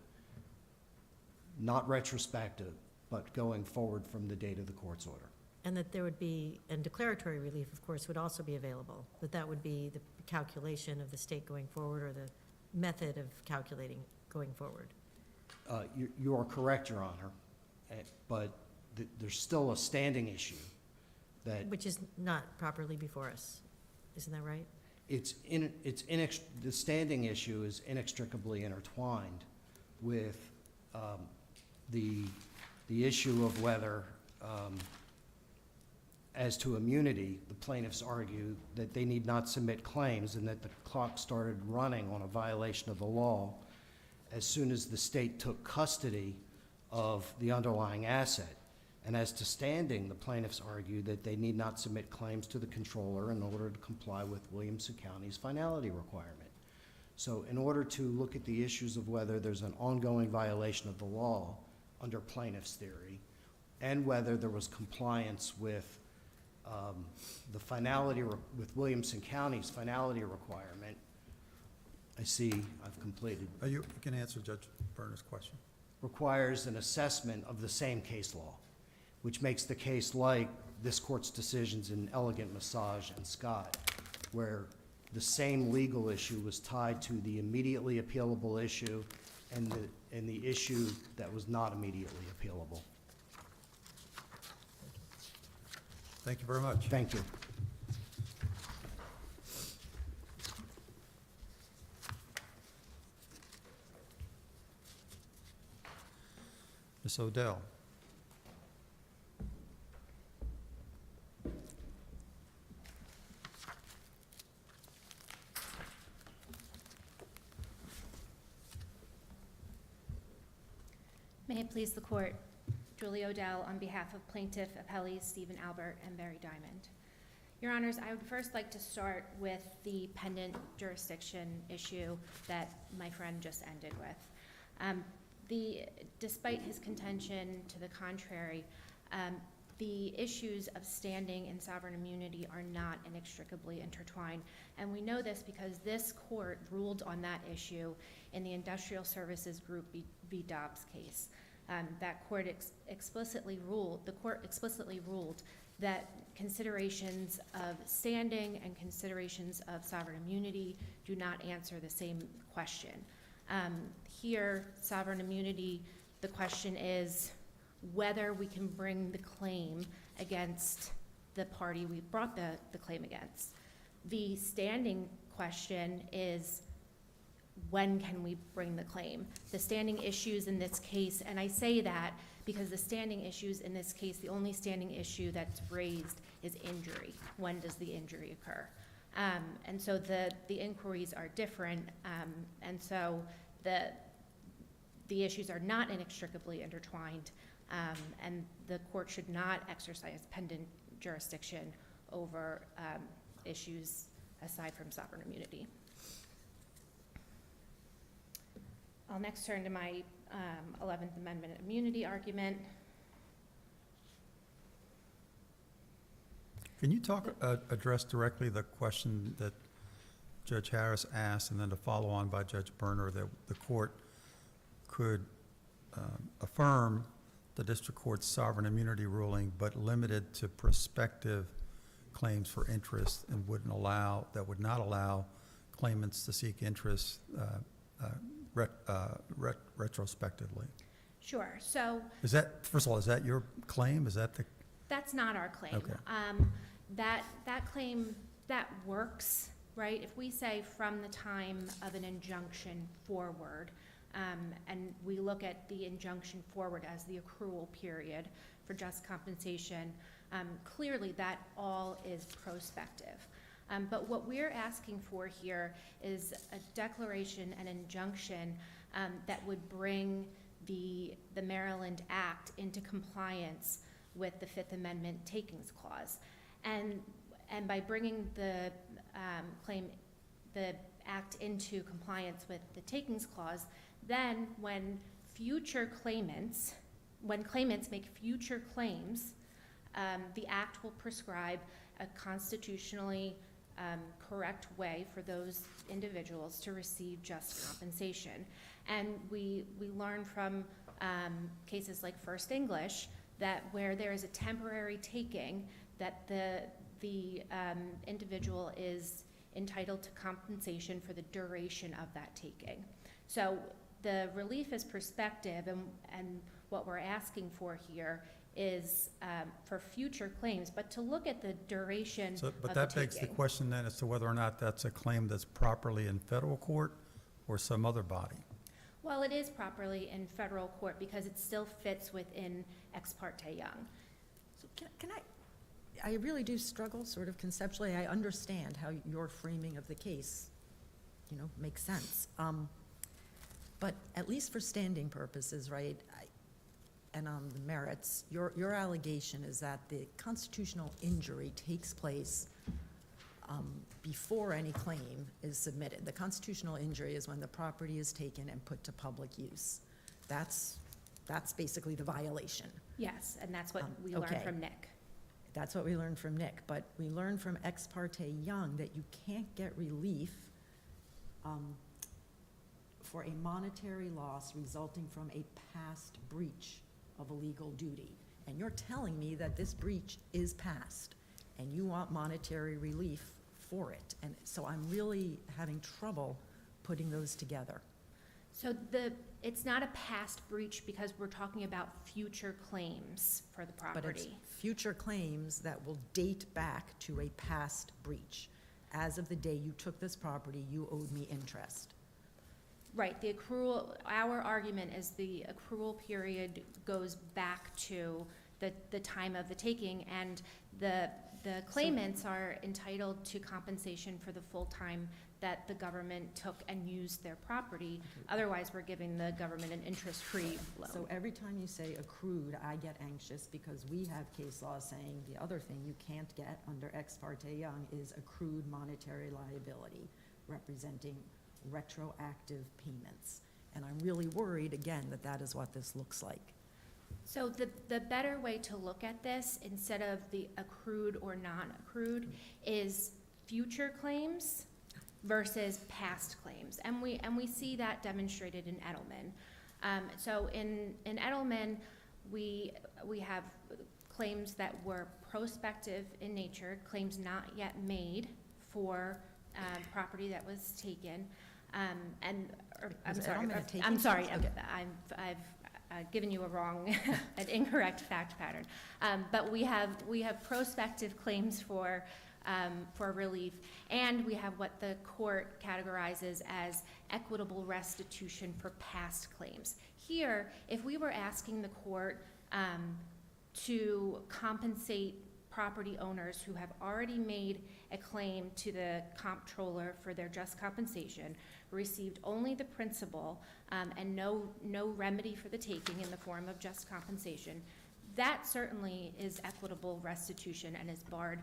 not retrospective, but going forward from the date of the court's order. And that there would be, and declaratory relief, of course, would also be available, that would be the calculation of the state going forward or the method of calculating going forward. You are correct, Your Honor, but there's still a standing issue that Which is not properly before us, isn't that right? the standing issue is inextricably intertwined with the issue of whether, as to immunity, the plaintiffs argue that they need not submit claims and that the clock started running on a violation of the law as soon as the state took custody of the underlying asset. And as to standing, the plaintiffs argue that they need not submit claims to the controller in order to comply with Williamson County's finality requirement. So in order to look at the issues of whether there's an ongoing violation of the law under plaintiff's theory, and whether there was compliance with the finality, with Williamson County's finality requirement, I see I've completed, You can answer Judge Berner's question. requires an assessment of the same case law, which makes the case like this court's decisions in Elegant Massage and Scott, where the same legal issue was tied to the immediately appealable issue and the issue that was not immediately appealable. Thank you very much. Thank you. Ms. Odell. May it please the court. Julie Odell on behalf of plaintiff appellees Stephen Albert and Barry Diamond. Your Honors, I would first like to start with the pendant jurisdiction issue that my friend just ended with. Despite his contention to the contrary, the issues of standing and sovereign immunity are not inextricably intertwined. And we know this because this court ruled on that issue in the Industrial Services Group v. Dobbs case. That court explicitly ruled that considerations of standing and considerations of sovereign immunity do not answer the same question. Here, sovereign immunity, the question is whether we can bring the claim against the party we brought the claim against. The standing question is when can we bring the claim? The standing issues in this case, and I say that because the standing issues in this case, the only standing issue that's raised is injury. When does the injury occur? And so the inquiries are different, and so the issues are not inextricably intertwined, and the court should not exercise pendant jurisdiction over issues aside from sovereign immunity. I'll next turn to my 11th Amendment immunity argument. Can you address directly the question that Judge Harris asked, and then to follow on by Judge Berner, that the court could affirm the district court's sovereign immunity ruling, but limited to prospective claims for interest, and would not allow claimants to seek interest retrospectively? Sure. So First of all, is that your claim? Is that the? That's not our claim. Okay. That claim, that works, right? If we say from the time of an injunction forward, and we look at the injunction forward as the accrual period for just compensation, clearly that all is prospective. But what we're asking for here is a declaration, an injunction that would bring the Maryland Act into compliance with the Fifth Amendment Takings Clause. And by bringing the act into compliance with the Takings Clause, then when claimants make future claims, the act will prescribe a constitutionally correct way for those individuals to receive just compensation. And we learn from cases like First English that where there is a temporary taking, that the individual is entitled to compensation for the duration of that taking. So the relief is prospective, and what we're asking for here is for future claims, but to look at the duration of the taking. But that begs the question then as to whether or not that's a claim that's properly in federal court or some other body. Well, it is properly in federal court because it still fits within Ex parte Young. So can I really do struggle sort of conceptually. I understand how your framing of the case, makes sense. But at least for standing purposes, right, and on the merits, your allegation is that the constitutional injury takes place before any claim is submitted. The constitutional injury is when the property is taken and put to public use. That's basically the violation. Yes, and that's what we okay. learned from Nick. That's what we learned from Nick, but we learned from Ex parte Young that you can't get relief for a monetary loss resulting from a past breach of a legal duty. And you're telling me that this breach is past, and you want monetary relief for it. And so I'm really having trouble putting those together. So it's not a past breach because we're talking about future claims for the property. But it's future claims that will date back to a past breach. As of the day you took this property, you owed me interest. Right, the accrual, our argument is the accrual period goes back to the time of the taking, and the claimants are entitled to compensation for the full time that the government took and used their property. Otherwise, we're giving the government an interest-free loan. So every time you say accrued, I get anxious because we have case law saying the other thing you can't get under Ex parte Young is accrued monetary liability representing retroactive payments. And I'm really worried, again, that that is what this looks like. So the better way to look at this, instead of the accrued or non-accrued, is future claims versus past claims. And we see that demonstrated in Edelman. So in Edelman, we have claims that were prospective in nature, claims not yet made for property that was taken. I'm Was sorry, Edelman a taking? I'm sorry, Okay. I've given you a wrong, an incorrect fact pattern. But we have prospective claims for relief, and we have what the court categorizes as equitable restitution for past claims. Here, if we were asking the court to compensate property owners who have already made a claim to the comptroller for their just compensation, received only the principal, and no remedy for the taking in the form of just compensation, that certainly is equitable restitution and is barred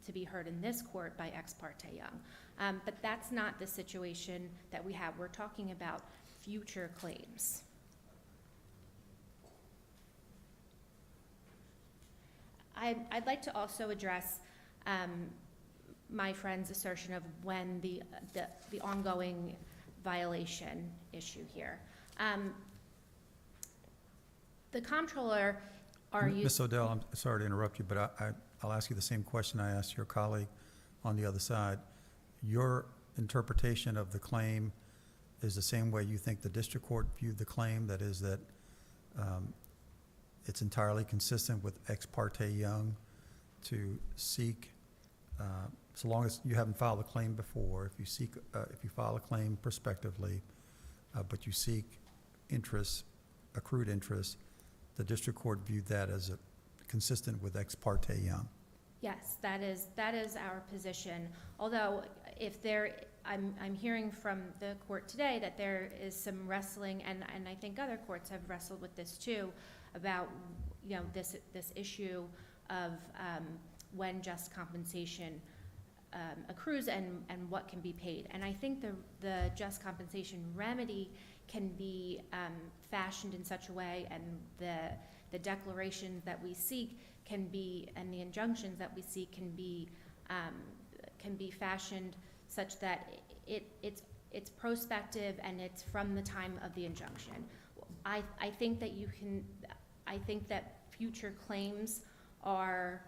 to be heard in this court by Ex parte Young. But that's not the situation that we have. We're talking about future claims. I'd like to also address my friend's assertion of when the ongoing violation issue here. The comptroller argues. Ms. Odell, I'm sorry to interrupt you, but I'll ask you the same question I asked your colleague on the other side. Your interpretation of the claim is the same way you think the district court viewed the claim, that is that it's entirely consistent with Ex parte Young to seek, so long as you haven't filed a claim before, if you file a claim prospectively, but you seek interest, accrued interest, the district court viewed that as consistent with Ex parte Young. Yes, that is our position. Although, I'm hearing from the court today that there is some wrestling, and I think other courts have wrestled with this too, about this issue of when just compensation accrues and what can be paid. And I think the just compensation remedy can be fashioned in such a way, and the declarations that we seek can be, and the injunctions that we seek can be fashioned such that it's prospective and it's from the time of the injunction. I think that future claims are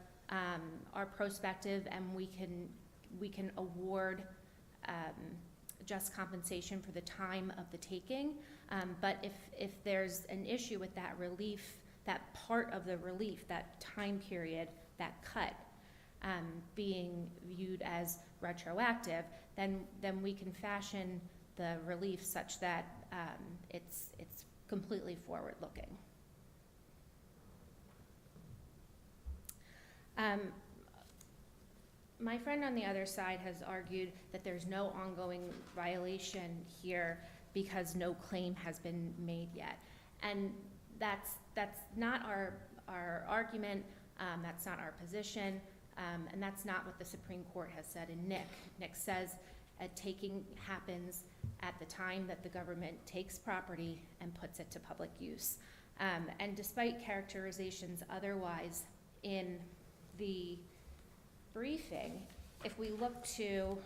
prospective, and we can award just compensation for the time of the taking. But if there's an issue with that relief, that part of the relief, that time period, that cut, being viewed as retroactive, then we can fashion the relief such that it's completely forward-looking. My friend on the other side has argued that there's no ongoing violation here because no claim has been made yet. And that's not our argument, that's not our position, and that's not what the Supreme Court has said in Nick. Nick says a taking happens at the time that the government takes property and puts it to public use. And despite characterizations otherwise in the briefing, if we look to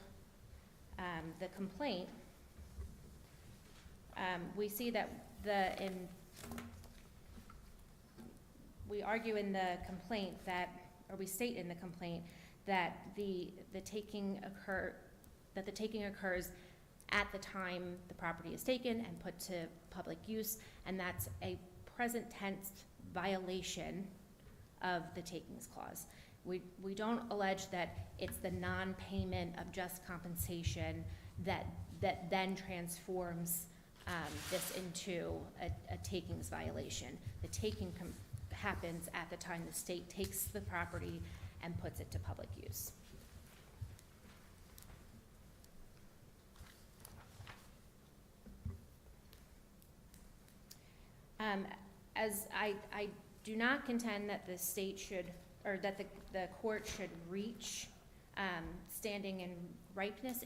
the complaint, we see that we argue in the complaint that, or we state in the complaint that the taking occurs at the time the property is taken and put to public use, and that's a present tense violation of the takings clause. We don't allege that it's the non-payment of just compensation that then transforms this into a takings violation. The taking happens at the time the state takes the property and puts it to public use. As I do not contend that the state should, or that the court should reach standing and ripeness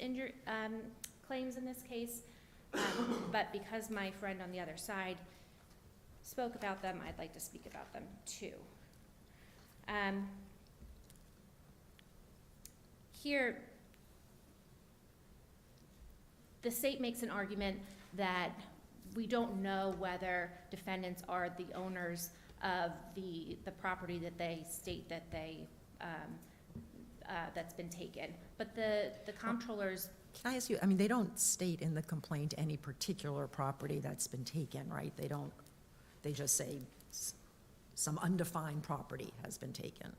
claims in this case, but because my friend on the other side spoke about them, I'd like to speak about them too. Here, the state makes an argument that we don't know whether defendants are the owners of the property that they state that they, that's been taken. But the comptroller's. Can I ask you, I mean, they don't state in the complaint any particular property that's been taken, right? They don't, they just say some undefined property has been taken.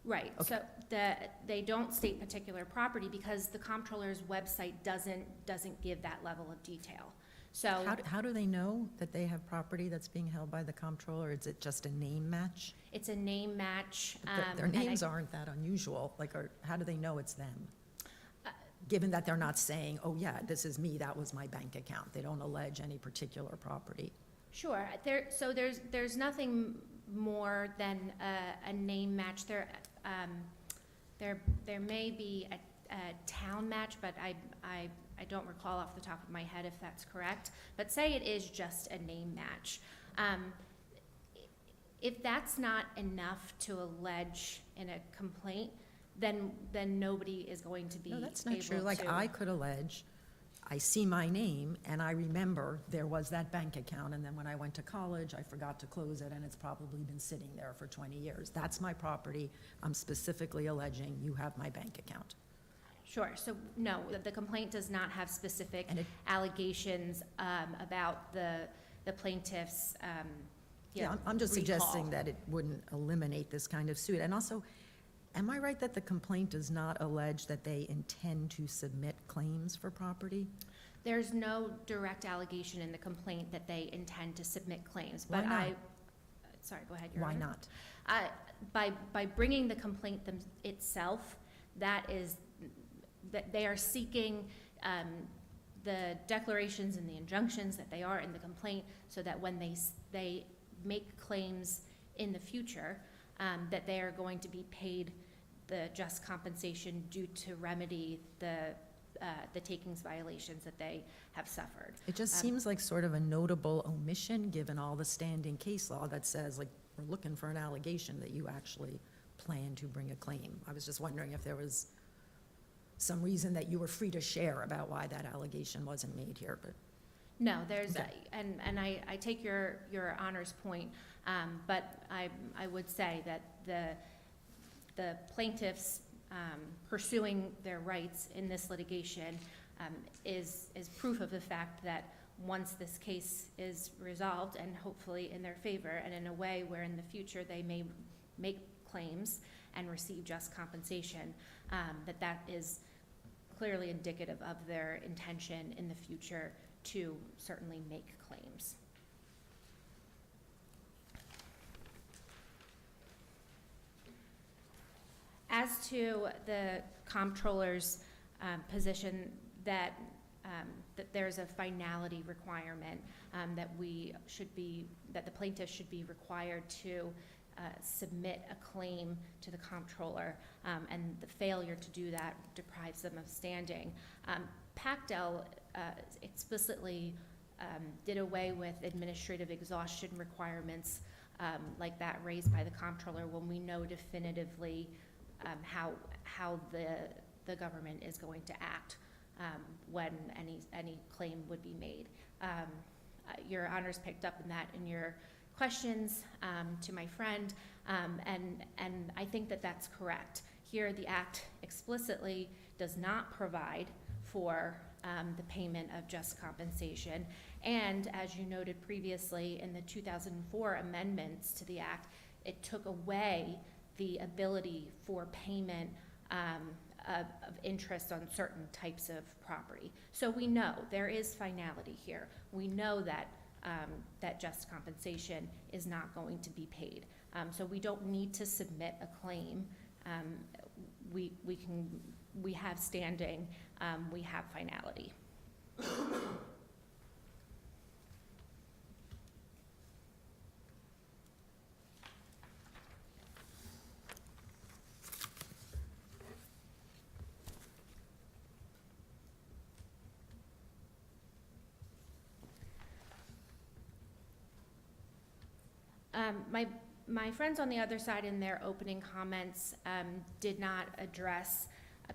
Right, Okay. so they don't state particular property because the comptroller's website doesn't give that level of detail. So How do they know that they have property that's being held by the comptroller? Is it just a name match? it's a name match. But their and I- names aren't that unusual, like, how do they know it's them? Given that they're not saying, oh yeah, this is me, that was my bank account. They don't allege any particular property. Sure, so there's nothing more than a name match. There may be a town match, but I don't recall off the top of my head if that's correct. But say it is just a name match. If that's not enough to allege in a complaint, then nobody is going to be able to. No, that's not true. Like, I could allege, I see my name, and I remember there was that bank account, and then when I went to college, I forgot to close it, and it's probably been sitting there for 20 years. That's my property. I'm specifically alleging you have my bank account. Sure, so no, the complaint does not have specific And it- allegations about the plaintiff's, Yeah, I'm just suggesting recall. that it wouldn't eliminate this kind of suit. And also, am I right that the complaint does not allege that they intend to submit claims for property? There's no direct allegation in the complaint that they intend to submit claims, but Why not? sorry, go ahead, Your Why Honor. not? By bringing the complaint itself, that they are seeking the declarations and the injunctions that they are in the complaint, so that when they make claims in the future, that they are going to be paid the just compensation due to remedy the takings violations that they have suffered. It just seems like sort of a notable omission, given all the standing case law that says, like, we're looking for an allegation that you actually plan to bring a claim. I was just wondering if there was some reason that you were free to share about why that allegation wasn't made here, but. No, there's, Okay. and I take your Honor's point, but I would say that the plaintiffs pursuing their rights in this litigation is proof of the fact that once this case is resolved, and hopefully in their favor, and in a way where in the future they may make claims and receive just compensation, that is clearly indicative of their intention in the future to certainly make claims. As to the comptroller's position that there's a finality requirement, that the plaintiff should be required to submit a claim to the comptroller, and the failure to do that deprives them of standing. Pactel explicitly did away with administrative exhaustion requirements like that raised by the comptroller when we know definitively how the government is going to act when any claim would be made. Your Honor's picked up on that in your questions to my friend, and I think that that's correct. Here, the Act explicitly does not provide for the payment of just compensation, and as you noted previously, in the 2004 amendments to the Act, it took away the ability for payment of interest on certain types of property. So we know there is finality here. We know that that just compensation is not going to be paid. So we don't need to submit a claim. We have standing, we have finality. My friends on the other side in their opening comments did not address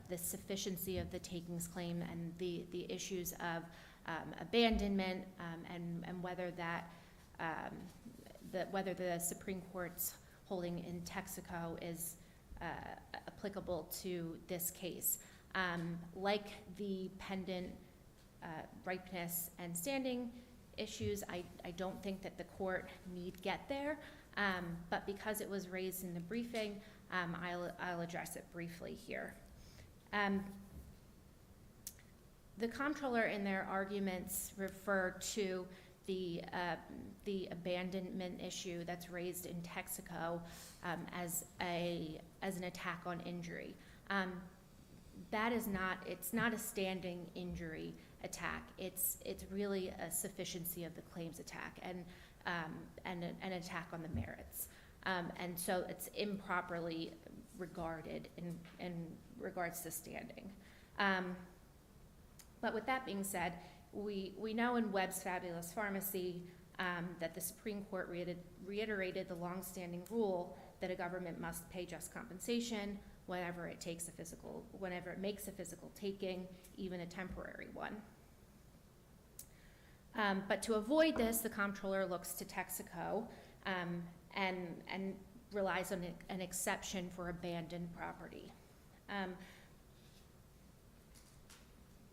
the sufficiency of the takings claim and the issues of abandonment and whether that whether the Supreme Court's holding in Texaco is applicable to this case. Like the pendant ripeness and standing issues, I don't think that the court need get there, but because it was raised in the briefing, I'll address it briefly here. The comptroller in their arguments refer to the abandonment issue that's raised in Texaco as an attack on injury. That is not, it's not a standing injury attack. It's really a sufficiency of the claims attack and an attack on the merits. And so it's improperly regarded in regards to standing. But with that being said, we know in Webb's Fabulous Pharmacy that the Supreme Court reiterated the longstanding rule that a government must pay just compensation whenever it makes a physical taking, even a temporary one. But to avoid this, the comptroller looks to Texaco and relies on an exception for abandoned property.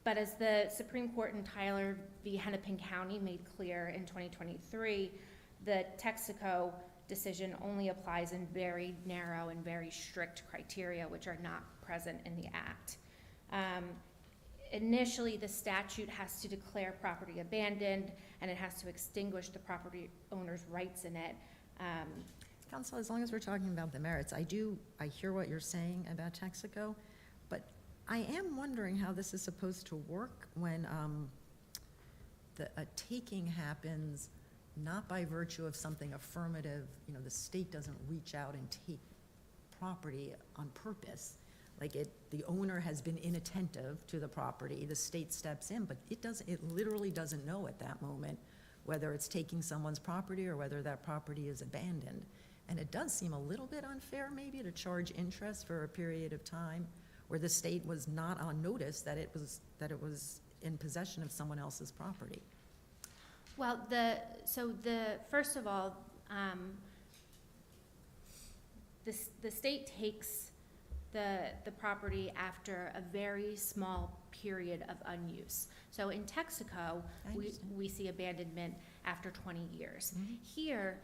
But as the Supreme Court in Tyler v. Hennepin County made clear in 2023, the Texaco decision only applies in very narrow and very strict criteria, which are not present in the Act. Initially, the statute has to declare property abandoned, and it has to extinguish the property owner's rights in it. Counsel, as long as we're talking about the merits, I hear what you're saying about Texaco, but I am wondering how this is supposed to work when a taking happens not by virtue of something affirmative. You know, the state doesn't reach out and take property on purpose. Like the owner has been inattentive to the property, the state steps in, but it literally doesn't know at that moment whether it's taking someone's property or whether that property is abandoned. And it does seem a little bit unfair maybe to charge interest for a period of time where the state was not on notice that it was in possession of someone else's property. Well, first of all, the state takes the property after a very small period of unuse. So in Texaco, we see abandonment after 20 years. Mm-hmm. Here,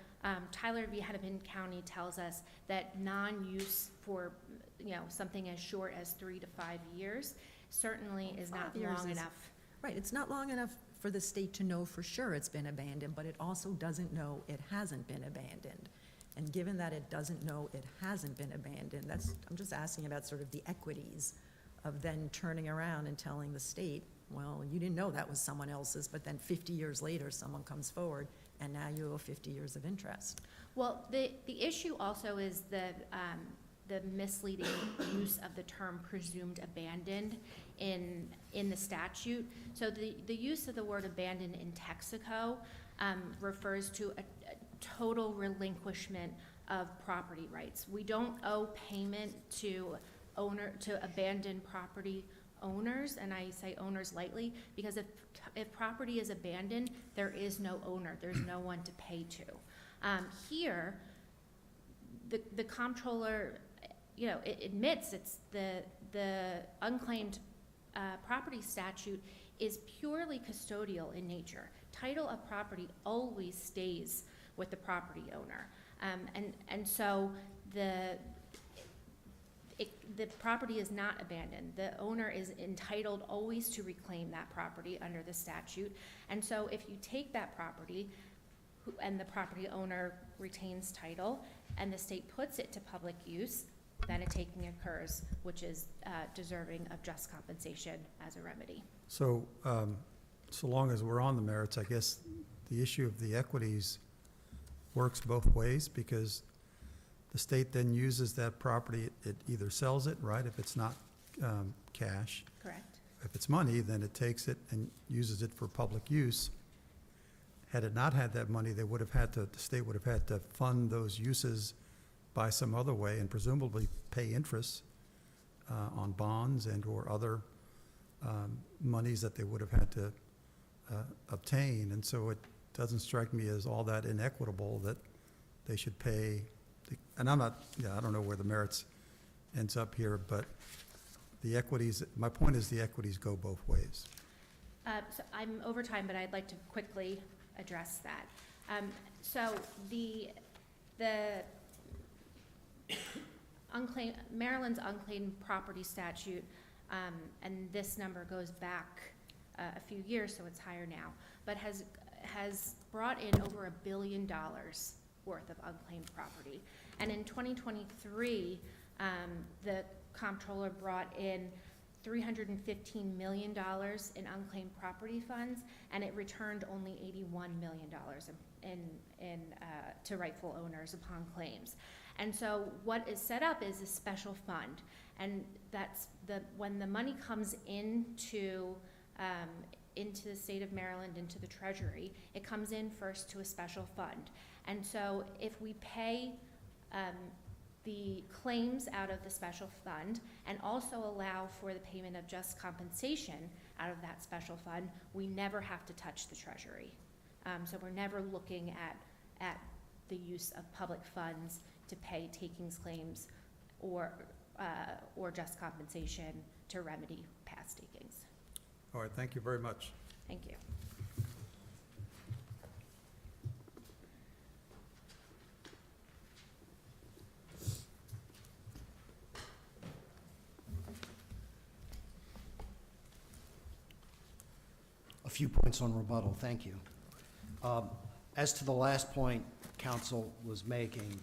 Tyler v. Hennepin County tells us that non-use for something as short as 3 to 5 years certainly is not long enough. Right, it's not long enough for the state to know for sure it's been abandoned, but it also doesn't know it hasn't been abandoned. And given that it doesn't know it hasn't been abandoned, I'm just asking about sort of the equities of then turning around and telling the state, well, you didn't know that was someone else's, but then 50 years later, someone comes forward, and now you owe 50 years of interest. Well, the issue also is the misleading use of the term presumed abandoned in the statute. So the use of the word abandoned in Texaco refers to a total relinquishment of property rights. We don't owe payment to abandoned property owners, and I say owners lightly, because if property is abandoned, there is no owner, there's no one to pay to. Here, the comptroller, it admits it's the unclaimed property statute is purely custodial in nature. Title of property always stays with the property owner, and so the property is not abandoned. The owner is entitled always to reclaim that property under the statute. And so if you take that property and the property owner retains title and the state puts it to public use, then a taking occurs, which is deserving of just compensation as a remedy. So, so long as we're on the merits, I guess the issue of the equities works both ways, because the state then uses that property, it either sells it, right, if it's not cash. Correct. If it's money, then it takes it and uses it for public use. had it not had that money, they would have had to, the state would have had to fund those uses by some other way and presumably pay interest on bonds and/or other monies that they would have had to obtain. And so it doesn't strike me as all that inequitable that they should pay. And I'm not, I don't know where the merits ends up here, but the equities, my point is the equities go both ways. So I'm over time, but I'd like to quickly address that. So the Maryland's unclaimed property statute, and this number goes back a few years, so it's higher now, but has brought in over $1 billion worth of unclaimed property. And in 2023, the comptroller brought in $315 million in unclaimed property funds, and it returned only $81 million to rightful owners upon claims. And so what is set up is a special fund, and that's when the money comes into the state of Maryland, into the Treasury, it comes in first to a special fund. And so if we pay the claims out of the special fund and also allow for the payment of just compensation out of that special fund, we never have to touch the Treasury. So we're never looking at the use of public funds to pay takings claims or just compensation to remedy past takings. All right, thank you very much. Thank you. A few points on rebuttal, thank you. As to the last point counsel was making,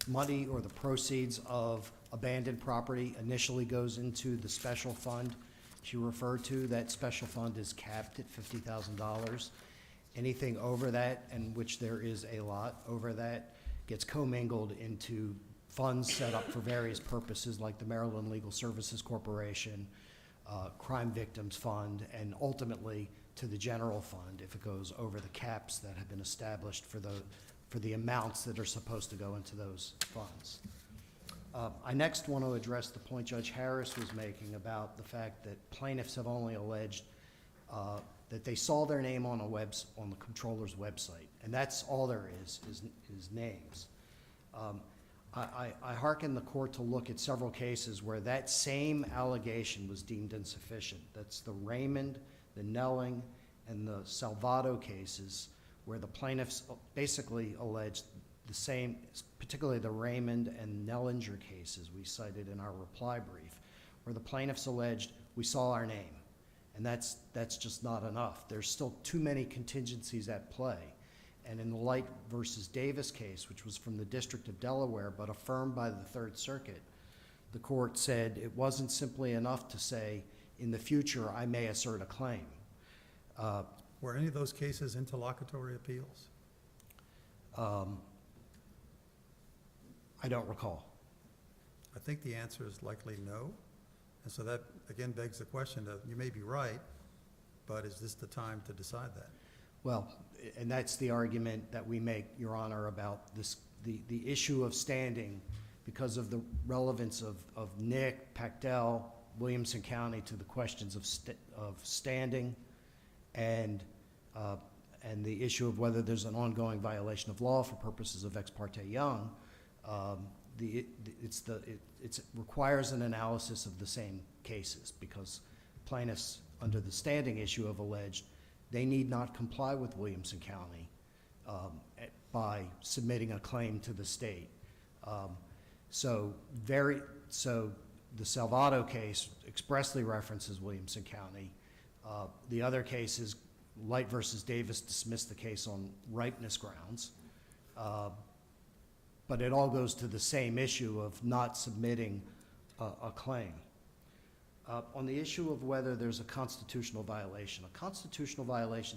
money or the proceeds of abandoned property initially goes into the special fund she referred to. That special fund is capped at $50,000. Anything over that, and which there is a lot over that, gets commingled into funds set up for various purposes like the Maryland Legal Services Corporation, Crime Victims Fund, and ultimately to the general fund if it goes over the caps that have been established for the amounts that are supposed to go into those funds. I next want to address the point Judge Harris was making about the fact that plaintiffs have only alleged that they saw their name on the controller's website, and that's all there is names. I hearken the court to look at several cases where that same allegation was deemed insufficient. That's the Raymond, the Nelling, and the Salvato cases, where the plaintiffs basically alleged the same, particularly the Raymond and Nellinger cases we cited in our reply brief, where the plaintiffs alleged we saw our name, and that's just not enough. There's still too many contingencies at play. And in the Light versus Davis case, which was from the District of Delaware but affirmed by the Third Circuit, the court said it wasn't simply enough to say, in the future, I may assert a claim. Were any of those cases interlocutory appeals? I don't recall. I think the answer is likely no. And so that, again, begs the question of, you may be right, but is this the time to decide that? Well, and that's the argument that we make, Your Honor, about this, the issue of standing, because of the relevance of Nick, Pactel, Williamson County to the questions of standing, and the issue of whether there's an ongoing violation of law for purposes of Ex parte Young. It requires an analysis of the same cases, because plaintiffs under the standing issue have alleged they need not comply with Williamson County by submitting a claim to the state. So the Salvato case expressly references Williamson County. The other cases, Light versus Davis, dismissed the case on ripeness grounds. But it all goes to the same issue of not submitting a claim. On the issue of whether there's a constitutional violation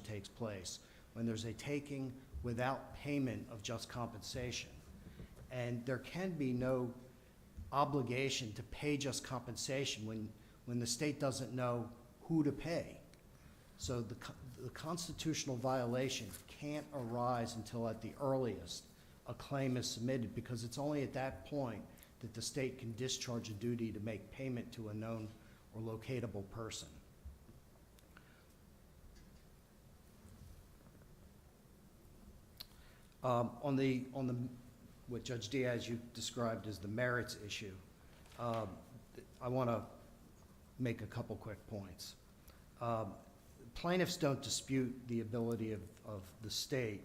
takes place when there's a taking without payment of just compensation. And there can be no obligation to pay just compensation when the state doesn't know who to pay. So the constitutional violation can't arise until at the earliest a claim is submitted, because it's only at that point that the state can discharge a duty to make payment to a known or locatable person. On the what Judge Diaz, you described as the merits issue, I want to make a couple quick points. Plaintiffs don't dispute the ability of the state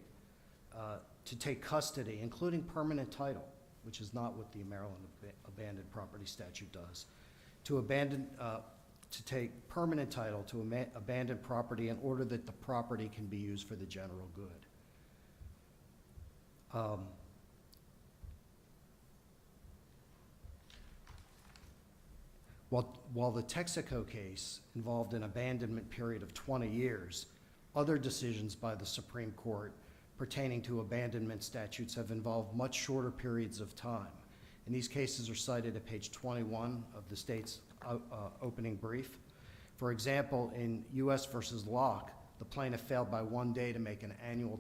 to take custody, including permanent title, which is not what the Maryland Abandoned Property Statute does, to take permanent title to abandoned property in order that the property can be used for the general good. While the Texaco case involved an abandonment period of 20 years, other decisions by the Supreme Court pertaining to abandonment statutes have involved much shorter periods of time. And these cases are cited at page 21 of the state's opening brief. For example, in U.S. versus Locke, the plaintiff failed by 1 day to make an annual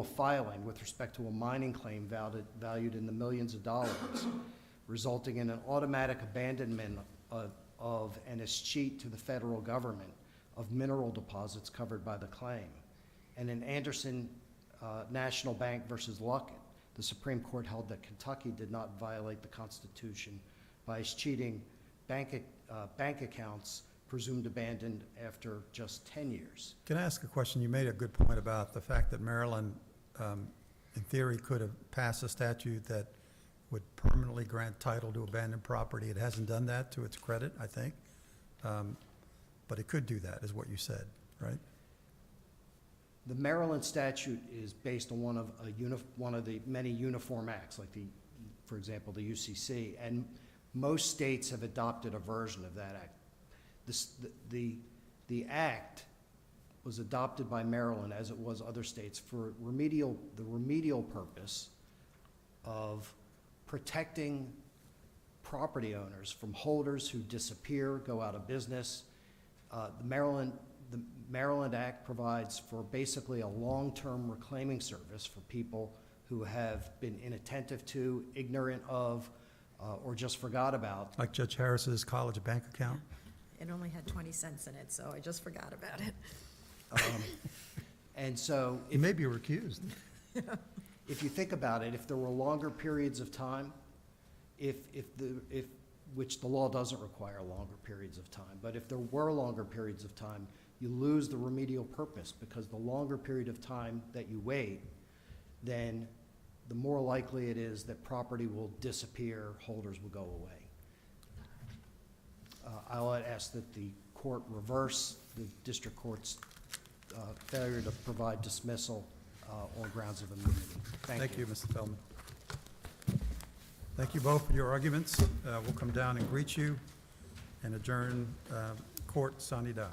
filing with respect to a mining claim valued in the millions of dollars, resulting in an automatic abandonment of an escheat to the federal government of mineral deposits covered by the claim. And in Anderson National Bank versus Luckett, the Supreme Court held that Kentucky did not violate the Constitution by escheating bank accounts presumed abandoned after just 10 years. Can I ask a question? You made a good point about the fact that Maryland, in theory, could have passed a statute that would permanently grant title to abandoned property. It hasn't done that, to its credit, I think. But it could do that, is what you said, right? The Maryland statute is based on one of the many uniform acts, like for example, the UCC, and most states have adopted a version of that act. The act was adopted by Maryland, as it was other states, for the remedial purpose of protecting property owners from holders who disappear, go out of business. The Maryland Act provides for basically a long-term reclaiming service for people who have been inattentive to, ignorant of, or just forgot about. Like Judge Harris's college bank account? It only had 20 cents in it, so I just forgot about it. And so, You may be recused. if you think about it, if there were longer periods of time, which the law doesn't require longer periods of time, but if there were longer periods of time, you lose the remedial purpose, because the longer period of time that you wait, then the more likely it is that property will disappear, holders will go away. I'll ask that the court reverse the district court's failure to provide dismissal on grounds of immunity. Thank you, Mr. Feldman. Thank you both for your arguments. We'll come down and greet you and adjourn court sine die.